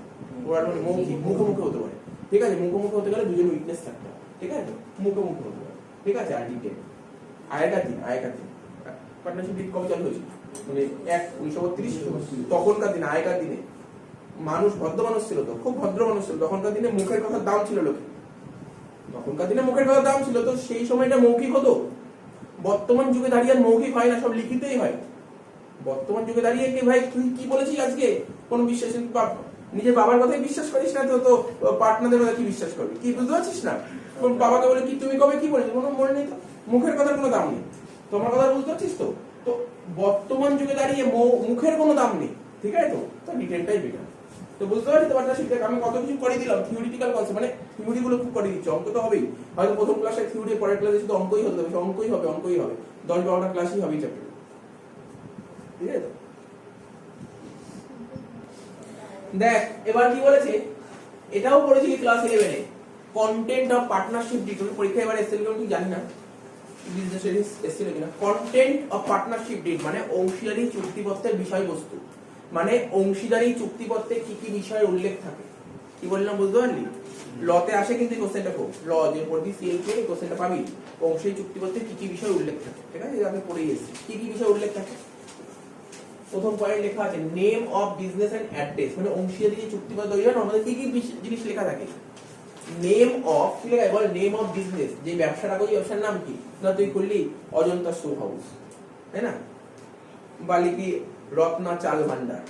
ওরাল মানে মুখোমুখি হতে পারে, ঠিক আছে? মুখোমুখি হতে গেলে দুজন উইটনেস থাকতে হবে, ঠিক আছে? মুখোমুখি হতে পারে, ঠিক আছে? আর রিটেন আয়কার দিন পার্টনারশিপ ডিড কবে চালু হয়েছিল? মানে 1932, তখনকার দিনে, আগেকার দিনে মানুষ ভদ্র মানুষ ছিল, তো খুব ভদ্র মানুষ ছিল, তখনকার দিনে মুখের কথার দাম ছিল লোকে, তখনকার দিনে মুখের কথার দাম ছিল, তো সেই সময়টা মৌখিক হতো। বর্তমান যুগে দাঁড়িয়ে মৌখিক হয় না, সব লিখিতই হয়। বর্তমান যুগে দাঁড়িয়ে কি ভাই তুই কি বলেছিস আজকে কোনো বিশ্বাস, নিজের বাবার কথাই বিশ্বাস করিস না, তো পার্টনারদের কথা কি বিশ্বাস করবি? কি বুঝতে পারছিস না? বাবাকে বলে কি তুমি কবে কি বলেছো, কোনো মনে নেই তো, মুখের কথার কোনো দাম নেই। তোমার কথা বুঝতে পারছিস তো? তো বর্তমান যুগে দাঁড়িয়ে মুখের কোনো দাম নেই, ঠিক আছে? তো রিটেনটাই বেটার। তো বুঝতে পারছি তো পার্টনারশিপ দেখ আমি কত কিছু করে দিলাম, থিওরিটিক্যাল কনসেপ্ট, মানে থিওরি গুলো খুব করে দিচ্ছি, অঙ্ক তো হবেই। হয়তো প্রথম ক্লাসে থিওরি, পরের ক্লাসে শুধু অঙ্কই হতে হবে, অঙ্কই হবে 10-12টা ক্লাসই হবে চ্যাপ্টার, ঠিক আছে? দেখ এবার কি বলেছে, এটাও পড়েছিলি ক্লাস 11 এ, কন্টেন্ট অফ পার্টনারশিপ ডিড। পরীক্ষা এবার এসেছিল কি জানি না, বিজনেস এসেছিল কিনা। কন্টেন্ট অফ পার্টনারশিপ ডিড মানে অংশীদারি চুক্তিপত্রের বিষয়বস্তু, মানে অংশীদারি চুক্তিপত্রে কি কি বিষয় উল্লেখ থাকে। কি বললাম বুঝতে পারলি? লতে আসে কিন্তু কোশ্চেনটা, খুব ল যে পড়বি সিএলকে এই কোশ্চেনটা পাবি, অংশীদারি চুক্তিপত্রে কি কি বিষয় উল্লেখ থাকে, ঠিক আছে? আমি পড়েই এসেছি কি কি বিষয় উল্লেখ থাকে। প্রথম পয়েন্ট লেখা আছে name of business and address, মানে অংশীদারি যে চুক্তিপত্র তৈরি হয় না, আমাদের কি কি জিনিস লেখা থাকে। নেম অফ, কি লেখা বল? নেম অফ বিজনেস, যে ব্যবসাটা করি ব্যবসার নাম কি, না তুই করলি অজন্তা শু হাউস, তাই না? বা লিখি রত্না চাল ভান্ডার,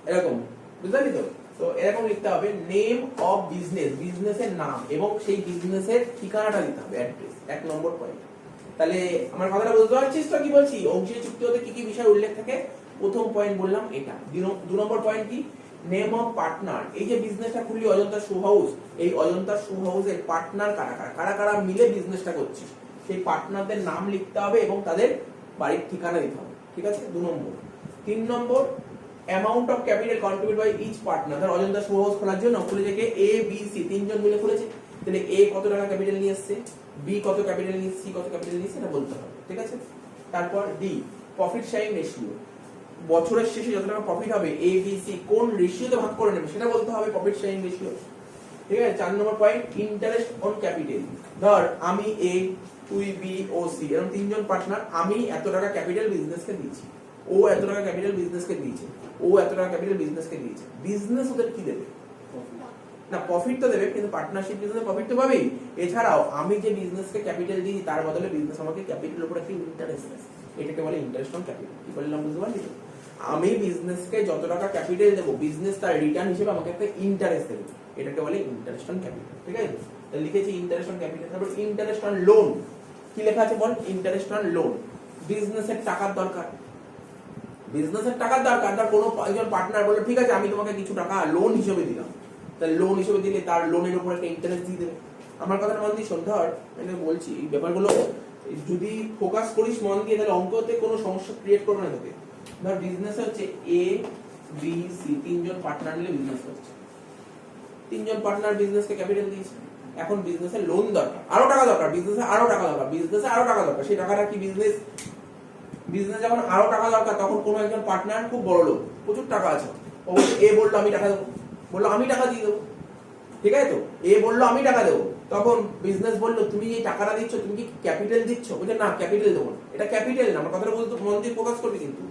এরকম, বুঝলি তো? তো এরকম লিখতে হবে নেম অফ বিজনেস, বিজনেসের নাম এবং সেই বিজনেসের ঠিকানাটা দিতে হবে, অ্যাড্রেস, 1 নম্বর পয়েন্ট। তাহলে আমার কথাটা বুঝতে পারছিস তো কি বলছি? অংশীদারি চুক্তি হতে কি কি বিষয় উল্লেখ থাকে, প্রথম পয়েন্ট বললাম এটা। 2 নম্বর পয়েন্ট কি? Name of partner. এই যে বিজনেসটা খুললি অজন্তা শু হাউস, এই অজন্তা শু হাউসের পার্টনার কারা কারা মিলে বিজনেসটা করছিস, সেই পার্টনারদের নাম লিখতে হবে এবং তাদের বাড়ির ঠিকানা দিতে হবে, ঠিক আছে? 2 নম্বর। 3 নম্বর amount of capital contribute by each partner. ধর অজন্তা শু হাউস খোলার জন্য খুলেছে কে এ বি সি, তিনজন মিলে খুলেছে, তাহলে এ কত টাকা ক্যাপিটাল নিয়ে এসেছে, বি কত ক্যাপিটাল নিয়ে সি কত ক্যাপিটাল নিয়ে এটা বলতে হবে, ঠিক আছে। তারপর ডি প্রফিট শেয়ারিং রেশিও, বছরের শেষে যত টাকা প্রফিট হবে এ বি সি কোন রেশিওতে ভাগ করে নেবে সেটা বলতে হবে, প্রফিট শেয়ারিং রেশিও, ঠিক আছে। 4 নম্বর পয়েন্ট ইন্টারেস্ট অন ক্যাপিটাল। ধর আমি এ, তুই বি ও সি, এরকম তিনজন পার্টনার, আমি এত টাকা ক্যাপিটাল বিজনেসকে দিয়েছি, ও এত টাকা ক্যাপিটাল বিজনেসকে দিয়েছে, ও এত টাকা ক্যাপিটাল বিজনেসকে দিয়েছে, বিজনেস ওদের কি দেবে না, প্রফিট তো দেবে, কিন্তু পার্টনারশিপ বিজনেসে প্রফিট তো পাবেই। এছাড়াও আমি যে বিজনেসকে ক্যাপিটাল দিই তার বদলে বিজনেস আমাকে ক্যাপিটালের উপর একটা ইন্টারেস্ট দেয়, এটাকে বলে ইন্টারেস্ট অন ক্যাপিটাল। কি বললাম বুঝতে পারলি? আমি বিজনেসকে যত টাকা ক্যাপিটাল দেব, বিজনেস তার রিটার্ন হিসেবে আমাকে একটা ইন্টারেস্ট দেবে, এটাকে বলে ইন্টারেস্ট অন ক্যাপিটাল, ঠিক আছে। তাহলে লিখেছি ইন্টারেস্ট অন ক্যাপিটাল। তারপর ইন্টারেস্ট অন লোন, কি লেখা আছে বল? Interest on loan. বিজনেসের টাকার দরকার, বিজনেসের টাকার দরকার, তার কোনো একজন পার্টনার বলে ঠিক আছে আমি তোমাকে কিছু টাকা লোন হিসেবে দিলাম, তাহলে লোন হিসেবে দিলে তার লোনের উপর একটা ইন্টারেস্ট দিয়ে দেবে। আমার কথাটা মন দিয়ে শোন, ধর আমি বলছি এই ব্যাপারগুলো যদি ফোকাস করিস মন দিয়ে, তাহলে অঙ্কতে কোনো সমস্যা ক্রিয়েট করবে না তোকে। ধর বিজনেস হচ্ছে এ বি সি, তিনজন পার্টনার মিলে বিজনেস করছে, তিনজন পার্টনার বিজনেসকে ক্যাপিটাল দিয়েছে, এখন বিজনেসের লোন দরকার, আরো টাকা দরকার, বিজনেসে আরো টাকা দরকার, বিজনেসে আরো টাকা দরকার, সেই টাকাটা কি বিজনেস যখন আরো টাকা দরকার তখন কোনো একজন পার্টনার খুব বড় লোক, প্রচুর টাকা আছে, এ বললো আমি টাকা দেবো, বললো আমি টাকা দিয়ে দেবো, ঠিক আছে। তো এ বললো আমি টাকা দেবো, তখন বিজনেস বললো তুমি এই টাকাটা দিচ্ছ তুমি কি ক্যাপিটাল দিচ্ছ, বলছে না ক্যাপিটাল দেবো না, এটা ক্যাপিটাল না, আমার কথাটা বলতে মন দিয়ে ফোকাস করবি। কিন্তু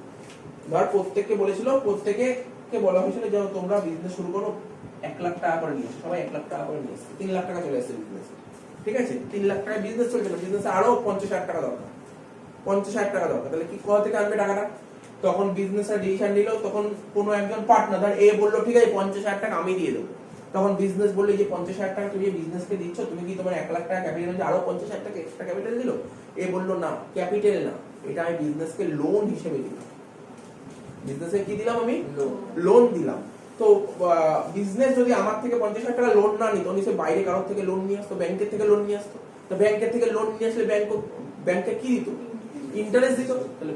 ধর প্রত্যেককে বলেছিল, প্রত্যেকে বলা হয়েছিল যে তোমরা বিজনেস শুরু করো 1 লাখ টাকা করে নিয়ে, সবাই 1 লাখ টাকা করে নিয়ে এসছে, 3 লাখ টাকা চলে আসছে বিজনেসে, ঠিক আছে। 3 লাখ টাকা বিজনেস চলছে না, বিজনেসে আরো 50,000 টাকা দরকার, 50,000 টাকা দরকার, তাহলে কি কোথা থেকে আনবে টাকাটা? তখন বিজনেসের ডিসিশন নিল, তখন কোনো একজন পার্টনার ধর এ বললো ঠিক আছে 50,000 টাকা আমি দিয়ে দেবো, তখন বিজনেস বললো যে 50,000 টাকা তুমি বিজনেসকে দিচ্ছ, তুমি কি তোমার 1 লাখ টাকা ক্যাপিটাল, আরো 50,000 টাকা এক্সট্রা ক্যাপিটাল দিল, এ বললো না ক্যাপিটাল না, এটা আমি বিজনেসকে লোন হিসেবে দিলাম, বিজনেসে কি দিলাম আমি? লোন দিলাম। তো বিজনেস যদি আমার থেকে 50,000 টাকা লোন না নিত, নিশ্চয়ই বাইরে কারোর থেকে লোন নিয়ে আসতো, ব্যাংকের থেকে লোন নিয়ে আসতো, তো ব্যাংকের থেকে লোন নিয়ে আসলে ব্যাংকে কি দিত? ইন্টারেস্ট দিত, তাহলে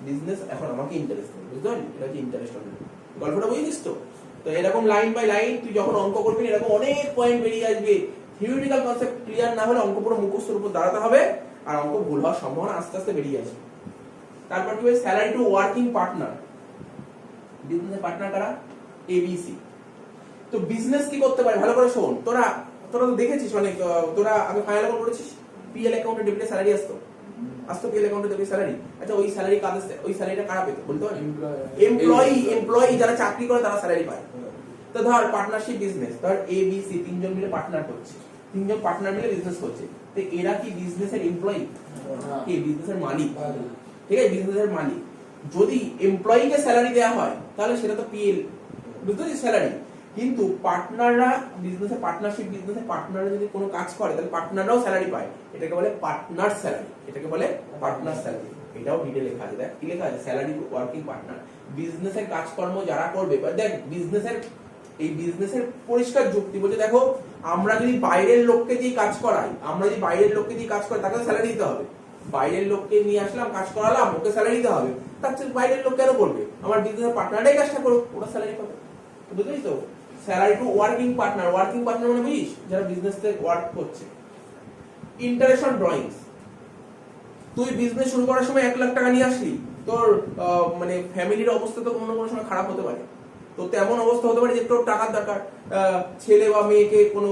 বিজনেস এখন আমাকে ইন্টারেস্ট দেবে, বুঝতে পারলি? এটা হচ্ছে ইন্টারেস্ট অন লোন। গল্পটা বুঝিস তো? তো এরকম লাইন বাই লাইন তুই যখন অঙ্ক করবি এরকম অনেক পয়েন্ট বেরিয়ে আসবে, থিওরিটিক্যাল কনসেপ্ট ক্লিয়ার না হলে অঙ্ক পুরো মুখস্থের উপর দাঁড়াতে হবে, আর অঙ্ক ভুল হওয়ার সম্ভাবনা আস্তে আস্তে বেরিয়ে আসবে। তারপর কি হবে? স্যালারি টু ওয়ার্কিং পার্টনার, বিজনেসের পার্টনার কারা? এবিসি। তো বিজনেস কি করতে পারে ভালো করে শোন, তোরা তো দেখেছিস, মানে তোরা আগে ফাইনাল অ্যাকাউন্ট করেছিস, পিএল অ্যাকাউন্টে ডেবিটে স্যালারি আসতো, পিএল অ্যাকাউন্টে ডেবিট স্যালারি, আচ্ছা ওই স্যালারি কাদের, ওই স্যালারিটা কারা পেত বলতে পারি? এমপ্লয়ি যারা চাকরি করে তারা স্যালারি পায়। তো ধর পার্টনারশিপ বিজনেস, ধর এবিসি তিনজন মিলে পার্টনার করছে, তিনজন পার্টনার মিলে বিজনেস করছে, তো এরা কি বিজনেসের এমপ্লয়ি? কি বিজনেসের মালিক, ঠিক আছে, বিজনেসের মালিক। যদি এমপ্লয়িকে স্যালারি দেওয়া হয় তাহলে সেটা তো পিএল, বুঝতে পারছিস, স্যালারি। কিন্তু পার্টনাররা বিজনেসে, পার্টনারশিপ বিজনেসে পার্টনাররা যদি কোনো কাজ করে তাহলে পার্টনাররাও স্যালারি পায়, এটাকে বলে পার্টনার স্যালারি, এটাকে বলে পার্টনার স্যালারি। এটাও ডিটেইল লেখা আছে, দেখ কি লেখা আছে, স্যালারি ওয়ার্কিং পার্টনার। বিজনেসের কাজকর্ম যারা করবে, দেখ বিজনেসের এই বিজনেসের পরিষ্কার যুক্তি বলছে, দেখো আমরা যদি বাইরের লোককে দিয়ে কাজ করাই, আমরা যদি বাইরের লোককে দিয়ে কাজ করাই তাকে স্যালারি দিতে হবে, বাইরের লোককে নিয়ে আসলাম কাজ করালাম ওকে স্যালারি দিতে হবে, তার চেয়ে বাইরের লোক কেন করবে, আমার বিজনেসের পার্টনারটাই কাজটা করুক, ওরা স্যালারি পাবে, বুঝলি তো? Salary to working partner, working partner মানে বুঝিস যারা বিজনেসে ওয়ার্ক করছে। ইন্টারেস্ট অন ড্রয়িংস, তুই বিজনেস শুরু করার সময় 1 লাখ টাকা নিয়ে আসলি, তোর মানে ফ্যামিলির অবস্থা তো কোনো কোনো সময় খারাপ হতে পারে, তো তেমন অবস্থা হতে পারে যে তোর টাকার দরকার, ছেলে বা মেয়েকে কোনো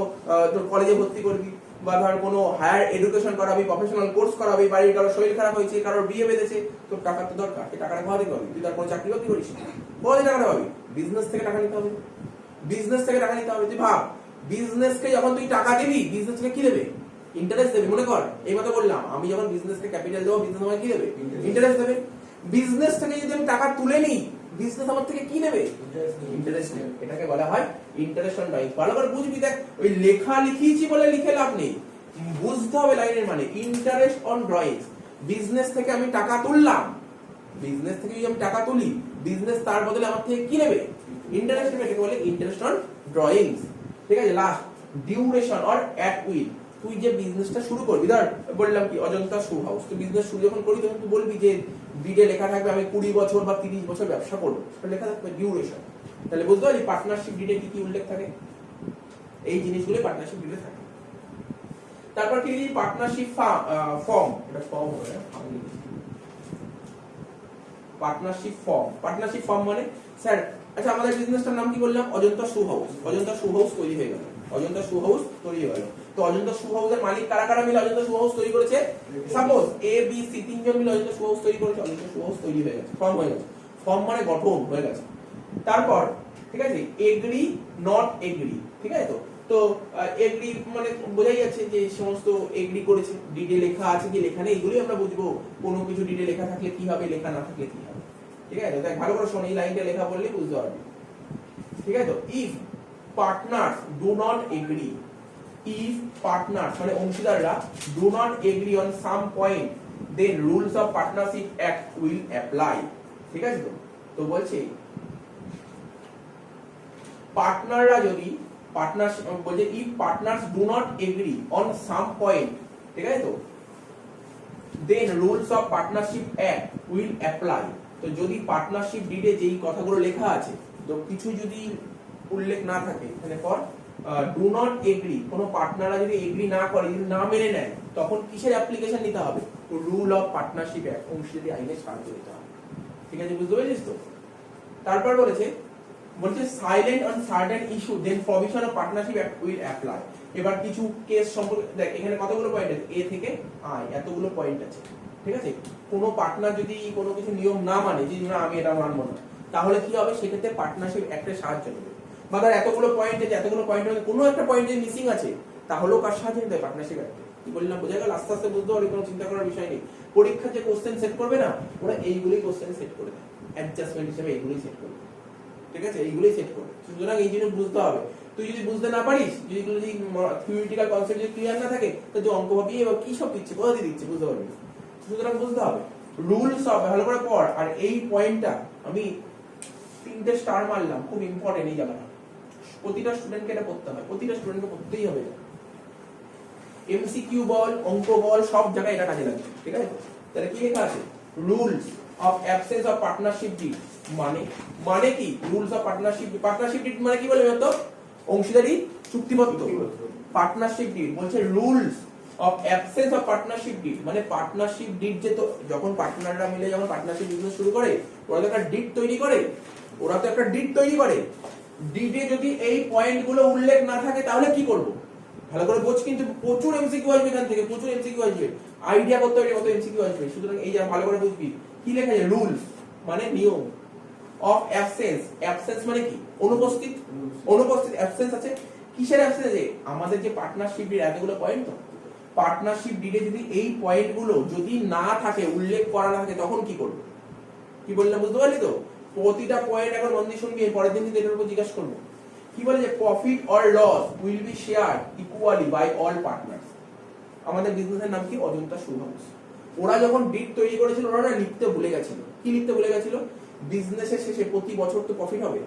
তোর কলেজে ভর্তি করবি, বা ধর কোনো হায়ার এডুকেশন করাবি, প্রফেশনাল কোর্স করাবি, বাড়ির কারোর শরীর খারাপ হয়েছে, কারোর বিয়ে বেঁধেছে, তোর টাকা তো দরকার, এই টাকাটা কোথা থেকে পাবি? তুই তার কোনো চাকরি বাকরি করিস, কোথা থেকে টাকাটা পাবি? বিজনেস থেকে টাকা নিতে হবে, বিজনেস থেকে টাকা নিতে হবে। তুই ভাব, বিজনেসকে যখন তুই টাকা দিবি, বিজনেস থেকে কি দেবে? ইন্টারেস্ট দেবে। মনে কর এই কথা বললাম, আমি যখন বিজনেসকে ক্যাপিটাল দেবো, বিজনেস আমাকে কি দেবে? ইন্টারেস্ট দেবে। বিজনেস থেকে যদি আমি টাকা তুলে নিই, বিজনেস আমার থেকে কি নেবে? ইন্টারেস্ট নেবে। এটাকে বলা হয় ইন্টারেস্ট অন ড্রয়িং। ভালো করে বুঝবি, দেখ ওই লেখা লিখিয়েছি বলে লিখে লাভ নেই, বুঝতে হবে লাইনের মানে। ইন্টারেস্ট অন ড্রয়িং, বিজনেস থেকে আমি টাকা তুললাম, বিজনেস থেকে যদি আমি টাকা তুলি, বিজনেস তার বদলে আমার থেকে কি নেবে? ইন্টারেস্ট নেবে, এটাকে বলে ইন্টারেস্ট অন ড্রয়িংস, ঠিক আছে। Last duration or at will, তুই যে বিজনেসটা শুরু করবি, ধর বললাম কি অজন্তা শু হাউস, তুই বিজনেস শুরু যখন করবি তখন তুই বলবি যে ডিডে লেখা থাকবে আমি 20 বছর বা 30 বছর ব্যবসা করবো, সেটা লেখা থাকবে ডিউরেশন। তাহলে বুঝতে পারলি পার্টনারশিপ ডিডে কি কি উল্লেখ থাকে, এই জিনিসগুলো পার্টনারশিপ ডিডে থাকে। তারপর কি পার্টনারশিপ ফর্ম, এটা ফর্ম হবে না, পার্টনারশিপ ফর্ম। পার্টনারশিপ ফর্ম মানে স্যার আচ্ছা আমাদের বিজনেসটার নাম কি বললাম, Ajanta shoe house. Ajanta shoe house তৈরি হয়ে গেল, অজন্তা শু হাউস তৈরি হয়ে গেল। তো অজন্তা শু হাউসের মালিক কারা কারা মিলে অজন্তা শু হাউস তৈরি করেছে, সাপোজ এ বি সি তিনজন মিলে অজন্তা শু হাউস তৈরি করেছে, অজন্তা শু হাউস তৈরি হয়ে গেছে, ফর্ম হয়ে গেছে। ফর্ম মানে গঠন হয়ে গেছে। তারপর ঠিক আছে এগ্রি নট এগ্রি, ঠিক আছে। তো এগ্রি মানে বোঝাই যাচ্ছে যে সমস্ত এগ্রি করেছে, ডিডে লেখা আছে কি লেখা নেই এগুলোই আমরা বুঝবো। কোনো কিছু ডিডে লেখা থাকলে কি হবে, লেখা না থাকলে কি হবে, ঠিক আছে। দেখ ভালো করে শোন, এই লাইনটা লেখা বললেই বুঝতে পারবি, ঠিক আছে। তো if partners do not agree, if partners মানে অংশীদাররা do not agree on some point then rules of partnership act will apply, ঠিক আছে। তো বলছে পার্টনাররা যদি পার্টনারশিপ বলছে if partners do not agree on some point, ঠিক আছে। তো then rules of partnership act will apply. তো যদি পার্টনারশিপ ডিডে যেই কথাগুলো লেখা আছে তো কিছু যদি উল্লেখ না থাকে এখানে পর ডু নট এগ্রি, কোনো পার্টনাররা যদি এগ্রি না করে, যদি না মেনে নেয়, তখন কিসের অ্যাপ্লিকেশন নিতে হবে, রুল অফ পার্টনারশিপ অ্যাক্ট, অংশীদারি আইনের সাহায্য নিতে হবে, ঠিক আছে। বুঝতে পেরেছিস তো। তারপর বলেছে silent on certain issue then provision of partnership act will apply. এবার কিছু কেস সম্পর্কে দেখ, এখানে কতগুলো পয়েন্ট আছে, এ থেকে আই এতগুলো পয়েন্ট আছে, ঠিক আছে। কোনো পার্টনার যদি কোনো কিছু নিয়ম না মানে, যে না আমি এটা মানবো না, তাহলে কি হবে, সেক্ষেত্রে পার্টনারশিপ অ্যাক্টের সাহায্য নেবে। বা ধর এতগুলো পয়েন্ট আছে, এতগুলো পয়েন্টের মধ্যে কোনো একটা পয়েন্ট যদি মিসিং আছে, তাহলেও কার সাহায্য নিতে, পার্টনারশিপ অ্যাক্টে। কি বললাম বোঝা গেল, আস্তে আস্তে বুঝতে পারবি, কোনো চিন্তা করার বিষয় নেই। পরীক্ষার যে কোশ্চেন সেট করবে না, ওরা এইগুলোই কোশ্চেন সেট করে দেয়, অ্যাডজাস্টমেন্ট হিসেবে এইগুলোই সেট করবে, ঠিক আছে, এইগুলোই সেট করবে। সুতরাং এই জিনিস বুঝতে হবে। তুই যদি বুঝতে না পারিস, যদি থিওরিটিক্যাল কনসেপ্ট যদি ক্লিয়ার না থাকে, তো যে অঙ্ক ভাবি এবার কি সব দিচ্ছে, কোথা দিয়ে দিচ্ছে বুঝতে পারবি। সুতরাং বুঝতে হবে রুলস অফ, ভালো করে পড়। আর এই পয়েন্টটা আমি 3টে স্টার মারলাম, খুব ইম্পর্টেন্ট এই জায়গাটা, প্রতিটা স্টুডেন্টকে এটা পড়তে হবে, প্রতিটা স্টুডেন্টকে পড়তেই হবে। এমসিকিউ বল, অঙ্ক বল, সব জায়গায় এটা কাজে লাগবে, ঠিক আছে। তাহলে কি লেখা আছে, rules of absence of partnership did, মানে কি rules of partnership, partnership did মানে কি বলে তো, অংশীদারি চুক্তিপত্র। পার্টনারশিপ ডিড বলছে rules of absence of partnership did, মানে পার্টনারশিপ ডিড যে, তো যখন পার্টনাররা মিলে যখন পার্টনারশিপ বিজনেস শুরু করে, ওরা তো একটা ডিড তৈরি করে, ডিডে যদি এই পয়েন্টগুলো উল্লেখ না থাকে তাহলে কি করব, ভালো করে বোঝ। কিন্তু প্রচুর এমসিকিউ আসবে এখান থেকে, প্রচুর এমসিকিউ আসবে, আইডিয়া করতে হবে কত এমসিকিউ আসবে। সুতরাং এই যে ভালো করে বুঝবি কি লেখা আছে, রুলস মানে নিয়ম, অফ অ্যাবসেন্স, অ্যাবসেন্স মানে কি, অনুপস্থিত, অ্যাবসেন্স আছে। কিসের অ্যাবসেন্স আছে, আমাদের যে পার্টনারশিপ ডিড এতগুলো পয়েন্ট, তো পার্টনারশিপ ডিডে যদি এই পয়েন্টগুলো যদি না থাকে, উল্লেখ করা না থাকে, তখন কি করব, কি বললাম বুঝতে পারলি তো। প্রতিটা পয়েন্ট এখন মন দিয়ে শুনবি, পরের দিন কিন্তু এটার উপর জিজ্ঞাসা করবো। কি বলে যে profit or loss will be shared equally by all partners. আমাদের বিজনেসের নাম কি, অজন্তা শু হাউস। ওরা যখন ডিড তৈরি করেছিল, ওরা লিখতে ভুলে গেছিল, কি লিখতে ভুলে গেছিল, বিজনেসের শেষে প্রতি বছর তো প্রফিট হবে,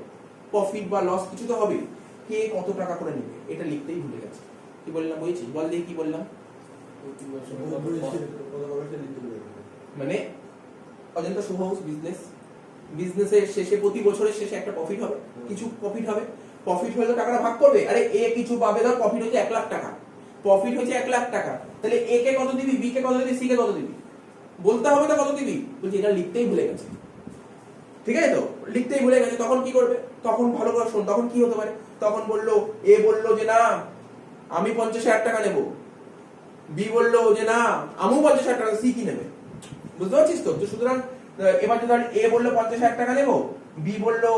প্রফিট বা লস কিছু তো হবে, কে কত টাকা করে নেবে, এটা লিখতেই ভুলে গেছে। কি বললাম বুঝেছিস, বল দেখি কি বললাম। মানে অজন্তা শু হাউস বিজনেসের শেষে প্রতি বছরের শেষে একটা প্রফিট হবে, কিছু প্রফিট হবে, প্রফিট হলে টাকাটা ভাগ করবে। আরে এ কিছু পাবে, ধর প্রফিট হচ্ছে 1 লাখ টাকা, প্রফিট হচ্ছে 1 লাখ টাকা, তাহলে এ কে কত দিবি, বি কে কত দিবি, সি কে কত দিবি, বলতে হবে তো কত দিবি। বলছি এটা লিখতেই ভুলে গেছে, ঠিক আছে। তো লিখতেই ভুলে গেছে, তখন কি করবে, তখন ভালো করে শোন, তখন কি হতে পারে, তখন বললো এ বললো যে না আমি 50,000 টাকা নেব, বি বললো যে না আমিও 50,000 টাকা, সি কি নেবে, বুঝতে পারছিস তো। সুতরাং এবার যদি এ বললো 50,000 টাকা নেবো, বি বললো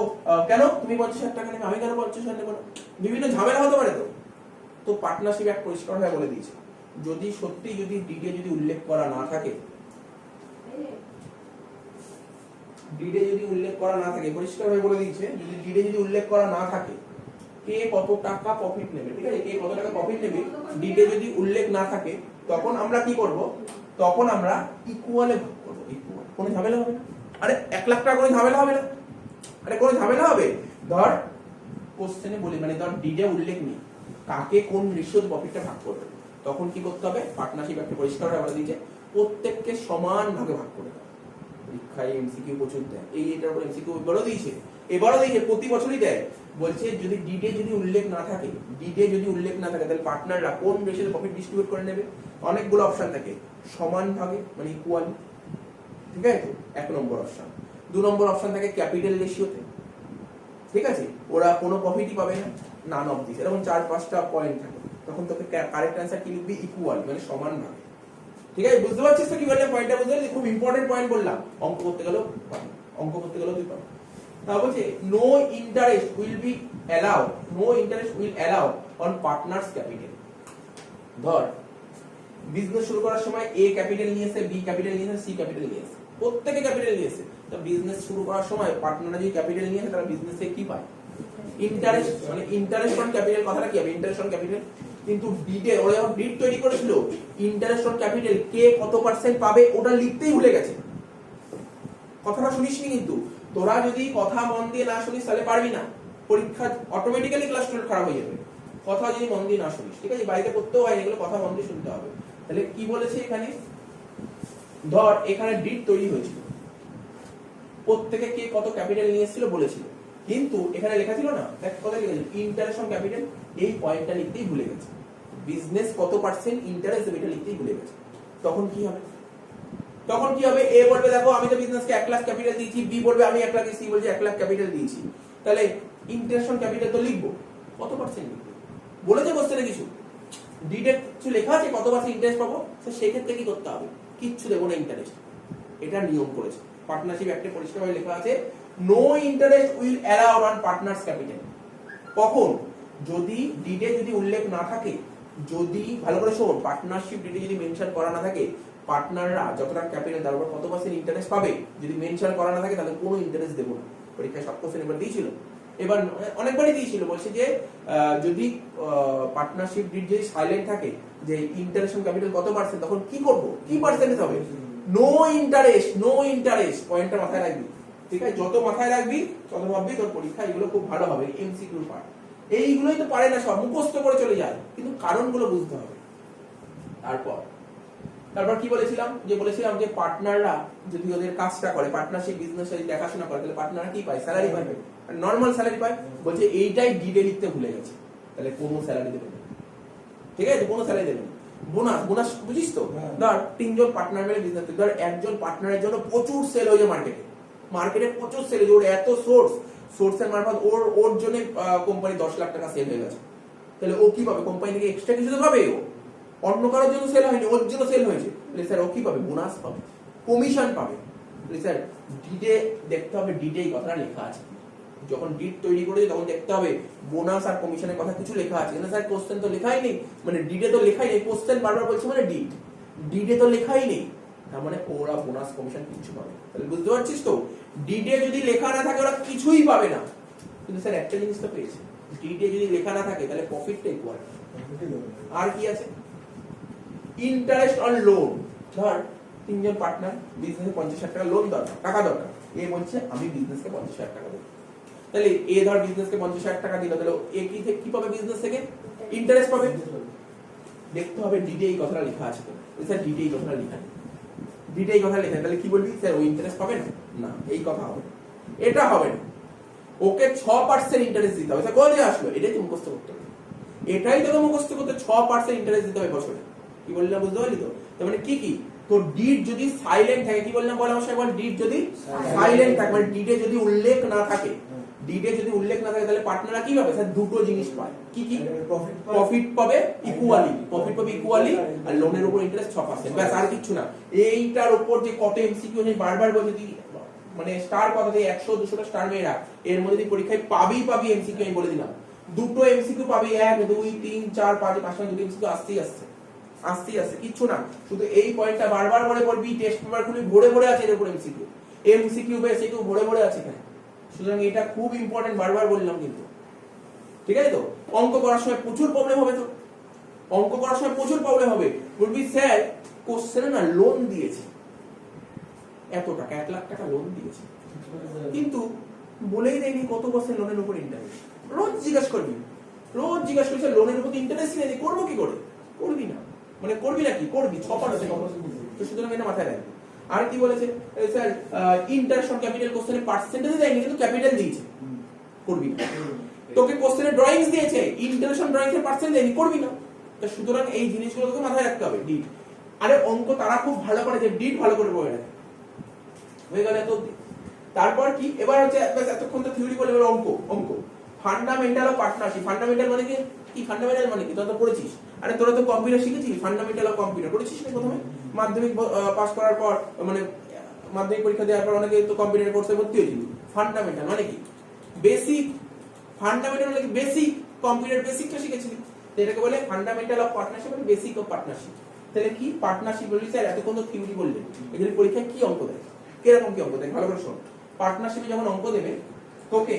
কেন তুমি 50,000 টাকা নেবে, আমি কেন 50,000 নেবো না, বিভিন্ন ঝামেলা হতে পারে। তো পার্টনারশিপ এক পরিষ্কার হয়ে বলে দিয়েছে, যদি সত্যি যদি ডিডে যদি উল্লেখ করা না থাকে, ডিডে যদি উল্লেখ করা না থাকে, পরিষ্কার হয়ে বলে দিয়েছে, যদি ডিডে যদি উল্লেখ করা না থাকে কে কত টাকা প্রফিট নেবে, ঠিক আছে, কে কত টাকা প্রফিট নেবে, ডিডে যদি উল্লেখ না থাকে, তখন আমরা কি করব, তখন আমরা ইকুয়ালে ভাগ করব, ইকুয়াল, কোনো ঝামেলা হবে না। আরে 1 লাখ টাকা কোনো ঝামেলা হবে না, আরে কোনো ঝামেলা হবে। ধর কোশ্চেনে বলি, মানে ধর ডিডে উল্লেখ নেই, কাকে কোন রেশিওতে প্রফিটটা ভাগ করবে, তখন কি করতে হবে, পার্টনারশিপ একটা পরিষ্কার হয়ে বলে দিয়েছে প্রত্যেককে সমান ভাগে ভাগ করে দেবে। পরীক্ষায় এমসিকিউ প্রচুর দেয়, এটার উপর এমসিকিউ এবারও দিয়েছে প্রতি বছরই দেয়। বলছে যদি ডিডে যদি উল্লেখ না থাকে, তাহলে পার্টনাররা কোন রেশিওতে প্রফিট ডিস্ট্রিবিউট করে নেবে? অনেকগুলো অপশন থাকে, সমান ভাগে মানে ইকুয়ালি, ঠিক আছে, 1 নম্বর অপশন। 2 নম্বর অপশন থাকে ক্যাপিটাল রেশিওতে, ঠিক আছে, ওরা কোনো প্রফিটই পাবে না, নান অফ দিস, এরকম 4-5টা পয়েন্ট থাকে। তখন তোকে কারেক্ট অ্যান্সার কি লিখবি? ইকুয়াল মানে সমান ভাগে, ঠিক আছে। বুঝতে পারছিস তো কি বললাম? পয়েন্টটা বুঝতে পারছিস? খুব ইম্পর্টেন্ট পয়েন্ট বললাম, অঙ্ক করতে গেলেও তুই পাবি। তা বলছে no interest will allow on partners capital. ধর বিজনেস শুরু করার সময় এ ক্যাপিটাল নিয়েছে, বি ক্যাপিটাল নিয়েছে, সি ক্যাপিটাল নিয়েছে, প্রত্যেকে ক্যাপিটাল নিয়েছে। তো বিজনেস শুরু করার সময় পার্টনাররা যদি ক্যাপিটাল নিয়েছে তারা বিজনেসে কি পায়? ইন্টারেস্ট, মানে ইন্টারেস্ট অন ক্যাপিটাল। কথাটা কি হবে? Interest on capital. কিন্তু ডিডে ওরা যখন ডিড তৈরি করেছিল, ইন্টারেস্ট অন ক্যাপিটাল কে কত পার্সেন্ট পাবে ওটা লিখতেই ভুলে গেছে। কথাটা শুনিসনি কিন্তু, তোরা যদি কথা মন দিয়ে না শুনিস তাহলে পারবি না, পরীক্ষা অটোমেটিক্যালি ক্লাস 12 খারাপ হয়ে যাবে। কথা যদি মন দিয়ে না শুনিস, ঠিক আছে, বাড়িতে করতেও হয়, এগুলো কথা মন দিয়ে শুনতে হবে। তাহলে কি বলেছে এখানে? ধর এখানে ডিড তৈরি হয়েছিল, প্রত্যেকে কে কত ক্যাপিটাল নিয়েছিল বলেছিল, কিন্তু এখানে লেখা ছিল না, দেখ কথা লিখেছিল ইন্টারেস্ট অন ক্যাপিটাল, এই পয়েন্টটা লিখতেই ভুলে গেছে। বিজনেস কত পার্সেন্ট ইন্টারেস্ট দেবে এটা লিখতেই ভুলে গেছে। তখন কি হবে? এ বলবে দেখো আমি তো বিজনেসকে 1 লাখ ক্যাপিটাল দিয়েছি, বি বলবে আমি 1 লাখ, সি বলছে 1 লাখ ক্যাপিটাল দিয়েছি। তাহলে ইন্টারেস্ট অন ক্যাপিটাল তো লিখবো, কত পার্সেন্ট লিখবো? বলেছে কোশ্চেনে কিছু ডিডে কিছু লেখা আছে কত পার্সেন্ট ইন্টারেস্ট পাবো, তো সেই ক্ষেত্রে কি করতে হবে? কিচ্ছু দেবো না ইন্টারেস্ট, এটা নিয়ম করেছে পার্টনারশিপ অ্যাক্টে, পরিষ্কারভাবে লেখা আছে no interest will allow on partners capital. কখন? যদি ডিডে যদি উল্লেখ না থাকে, যদি ভালো করে শোন, পার্টনারশিপ ডিডে যদি মেনশন করা না থাকে, পার্টনাররা যতটা ক্যাপিটাল তার উপর কত পার্সেন্ট ইন্টারেস্ট পাবে যদি মেনশন করা না থাকে, তাহলে কোনো ইন্টারেস্ট দেবো না। পরীক্ষায় সব কোশ্চেন এবার দিয়েছিল, এবার অনেকবারই দিয়েছিল, বলছে যে যদি পার্টনারশিপ ডিড যদি সাইলেন্ট থাকে যে ইন্টারেস্ট অন ক্যাপিটাল কত পার্সেন্ট, তখন কি করব? কি পার্সেন্টেজ হবে? No interest. পয়েন্টটা মাথায় রাখবি, ঠিক আছে, যত মাথায় রাখবি তত ভাববি তোর পরীক্ষা এগুলো খুব ভালো হবে। এমসিকিউ পার্ট এইগুলোই তো পারে না সব, মুখস্থ করে চলে যায়, কিন্তু কারণগুলো বুঝতে হবে। তারপর কি বলেছিলাম? যে পার্টনাররা যদি ওদের কাজটা করে, পার্টনারশিপ বিজনেস যদি দেখাশোনা করে, তাহলে পার্টনাররা কি পায়? স্যালারি পায়, নর্মাল স্যালারি পায়। বলছে এইটাই ডিডে লিখতে ভুলে গেছে, তাহলে কোনো স্যালারি দেবে না, ঠিক আছে, কোনো স্যালারি দেবে না। বোনাস বুঝিস তো? ধর 3 জন পার্টনার মিলে বিজনেস, ধর একজন পার্টনারের জন্য প্রচুর সেল হয়েছে মার্কেটে প্রচুর সেল হয়েছে, ওর এত সোর্সের মারফত ওর জন্য কোম্পানি 10 লাখ টাকা সেল হয়ে গেছে, তাহলে ও কি পাবে? কোম্পানি থেকে এক্সট্রা কিছু তো পাবে, ও অন্য কারোর জন্য সেল হয়নি, ওর জন্য সেল হয়েছে, তাহলে স্যার ও কি পাবে? বোনাস পাবে, কমিশন পাবে। স্যার ডিডে দেখতে হবে, ডিডে এই কথাটা লেখা আছে, যখন ডিড তৈরি করেছে তখন দেখতে হবে বোনাস আর কমিশনের কথা কিছু লেখা আছে না। স্যার কোশ্চেন তো লেখাই নেই, মানে ডিডে তো লেখাই নেই, কোশ্চেন বারবার বলছে মানে ডিডে তো লেখাই নেই, তার মানে ওরা বোনাস কমিশন কিছু পাবে। তাহলে বুঝতে পারছিস তো, ডিডে যদি লেখা না থাকে ওরা কিছুই পাবে না। কিন্তু স্যার একটা জিনিস তো পেয়েছে, ডিডে যদি লেখা না থাকে তাহলে প্রফিটটা ইকুয়াল। আর কি আছে? Interest on loan. ধর 3 জন পার্টনার, বিজনেসে 50,000 টাকা লোন দরকার, এ বলছে আমি বিজনেসকে 50,000 টাকা দেবো, তাহলে এ ধর বিজনেসকে 50,000 টাকা দিল, তাহলে এ কি পাবে? বিজনেস থেকে ইন্টারেস্ট পাবে। দেখতে হবে ডিডে এই কথাটা লেখা আছে কিনা। স্যার ডিডে এই কথাটা লেখা নেই, তাহলে কি বলবি? স্যার ও ইন্টারেস্ট পাবে না, এই কথা হবে না, এটা হবে না, ওকে 6% ইন্টারেস্ট দিতে হবে। স্যার কোথা থেকে আসলো? এটাই তো মুখস্থ করতে হবে, এটাই তোকে মুখস্থ করতে, 6% ইন্টারেস্ট দিতে হবে বছরে। কি বললাম বুঝতে পারলি তো? তার মানে কি তো ডিড যদি সাইলেন্ট থাকে, কি বললাম বল আমার সাথে, ডিড যদি সাইলেন্ট থাকে, মানে ডিডে যদি উল্লেখ না থাকে, তাহলে পার্টনাররা কি পাবে? স্যার দুটো জিনিস পায়, কি প্রফিট পাবে ইকুয়ালি, আর লোনের উপর ইন্টারেস্ট 6%, ব্যাস, আর কিছু না। এইটার উপর যে কত এমসিকিউ আছে বারবার বলছি, তুই মানে স্টার কথা দিয়ে 100-200টা স্টার মেয়ে রাখ, এর মধ্যে তুই পরীক্ষায় পাবি এমসিকিউ, আমি বলে দিলাম। দুটো এমসিকিউ পাবি, 1 2 3 4 5 5 দুটো এমসিকিউ আসতেই আসছে, কিচ্ছু না, শুধু এই পয়েন্টটা বারবার মনে করবি। টেস্ট পেপার খুবই ভরে আছে এর উপর এমসিকিউ বেসিকিউ ভরে আছে এখানে, সুতরাং এটা খুব ইম্পর্টেন্ট, বারবার বললাম কিন্তু, ঠিক আছে তো? অঙ্ক করার সময় প্রচুর প্রবলেম হবে, বলবি স্যার কোশ্চেনে না লোন দিয়েছে এত টাকা, 1 লাখ টাকা লোন দিয়েছে, কিন্তু বলেই দেয়নি কত পার্সেন্ট লোনের উপর ইন্টারেস্ট। রোজ জিজ্ঞাসা করবি লোনের উপর ইন্টারেস্ট নেই, করবো কি করে? করবি না, মানে করবি না কি করবি 6%। তো সুতরাং এটা মাথায় রাখবি। আর কি বলেছে স্যার ইন্টারেস্ট অন ক্যাপিটাল কোশ্চেনে পার্সেন্টেজ দেয়নি কিন্তু ক্যাপিটাল দিয়েছে, করবি না। তোকে কোশ্চেনে ড্রয়িংস দিয়েছে, ইন্টারেস্ট অন ড্রয়িংস এর পার্সেন্ট দেয়নি, করবি না। তো সুতরাং এই জিনিসগুলো তোকে মাথায় রাখতে হবে। ডিড, আরে অঙ্ক তারা খুব ভালো করে যে ডিড ভালো করে বলে রাখে, হয়ে গেল তো। তারপর কি এবার হচ্ছে এতক্ষণ তো থিওরি বলে, এবার অঙ্ক। অঙ্ক ফান্ডামেন্টাল অফ পার্টনারশিপ। ফান্ডামেন্টাল মানে কি? কি ফান্ডামেন্টাল মানে কি? তোরা তো পড়েছিস। আরে তোরা তো কম্পিউটার শিখেছিস, ফান্ডামেন্টাল অফ কম্পিউটার পড়েছিস না প্রথমে? মাধ্যমিক পাস করার পর মানে মাধ্যমিক পরীক্ষা দেওয়ার পর অনেকে তো কম্পিউটার কোর্সে ভর্তি হয়েছিল। ফান্ডামেন্টাল মানে কি? বেসিক। ফান্ডামেন্টাল মানে কি? বেসিক, কম্পিউটার বেসিকটা শিখেছিলি, এটাকে বলে ফান্ডামেন্টাল অফ পার্টনারশিপ, মানে বেসিক অফ পার্টনারশিপ। তাহলে কি পার্টনারশিপ বলি স্যার? এতক্ষণ তো থিওরি বললেন, এগুলি পরীক্ষায় কি অঙ্ক দেয়, কিরকম কি অঙ্ক দেয় ভালো করে শোন। পার্টনারশিপে যখন অঙ্ক দেবে তোকে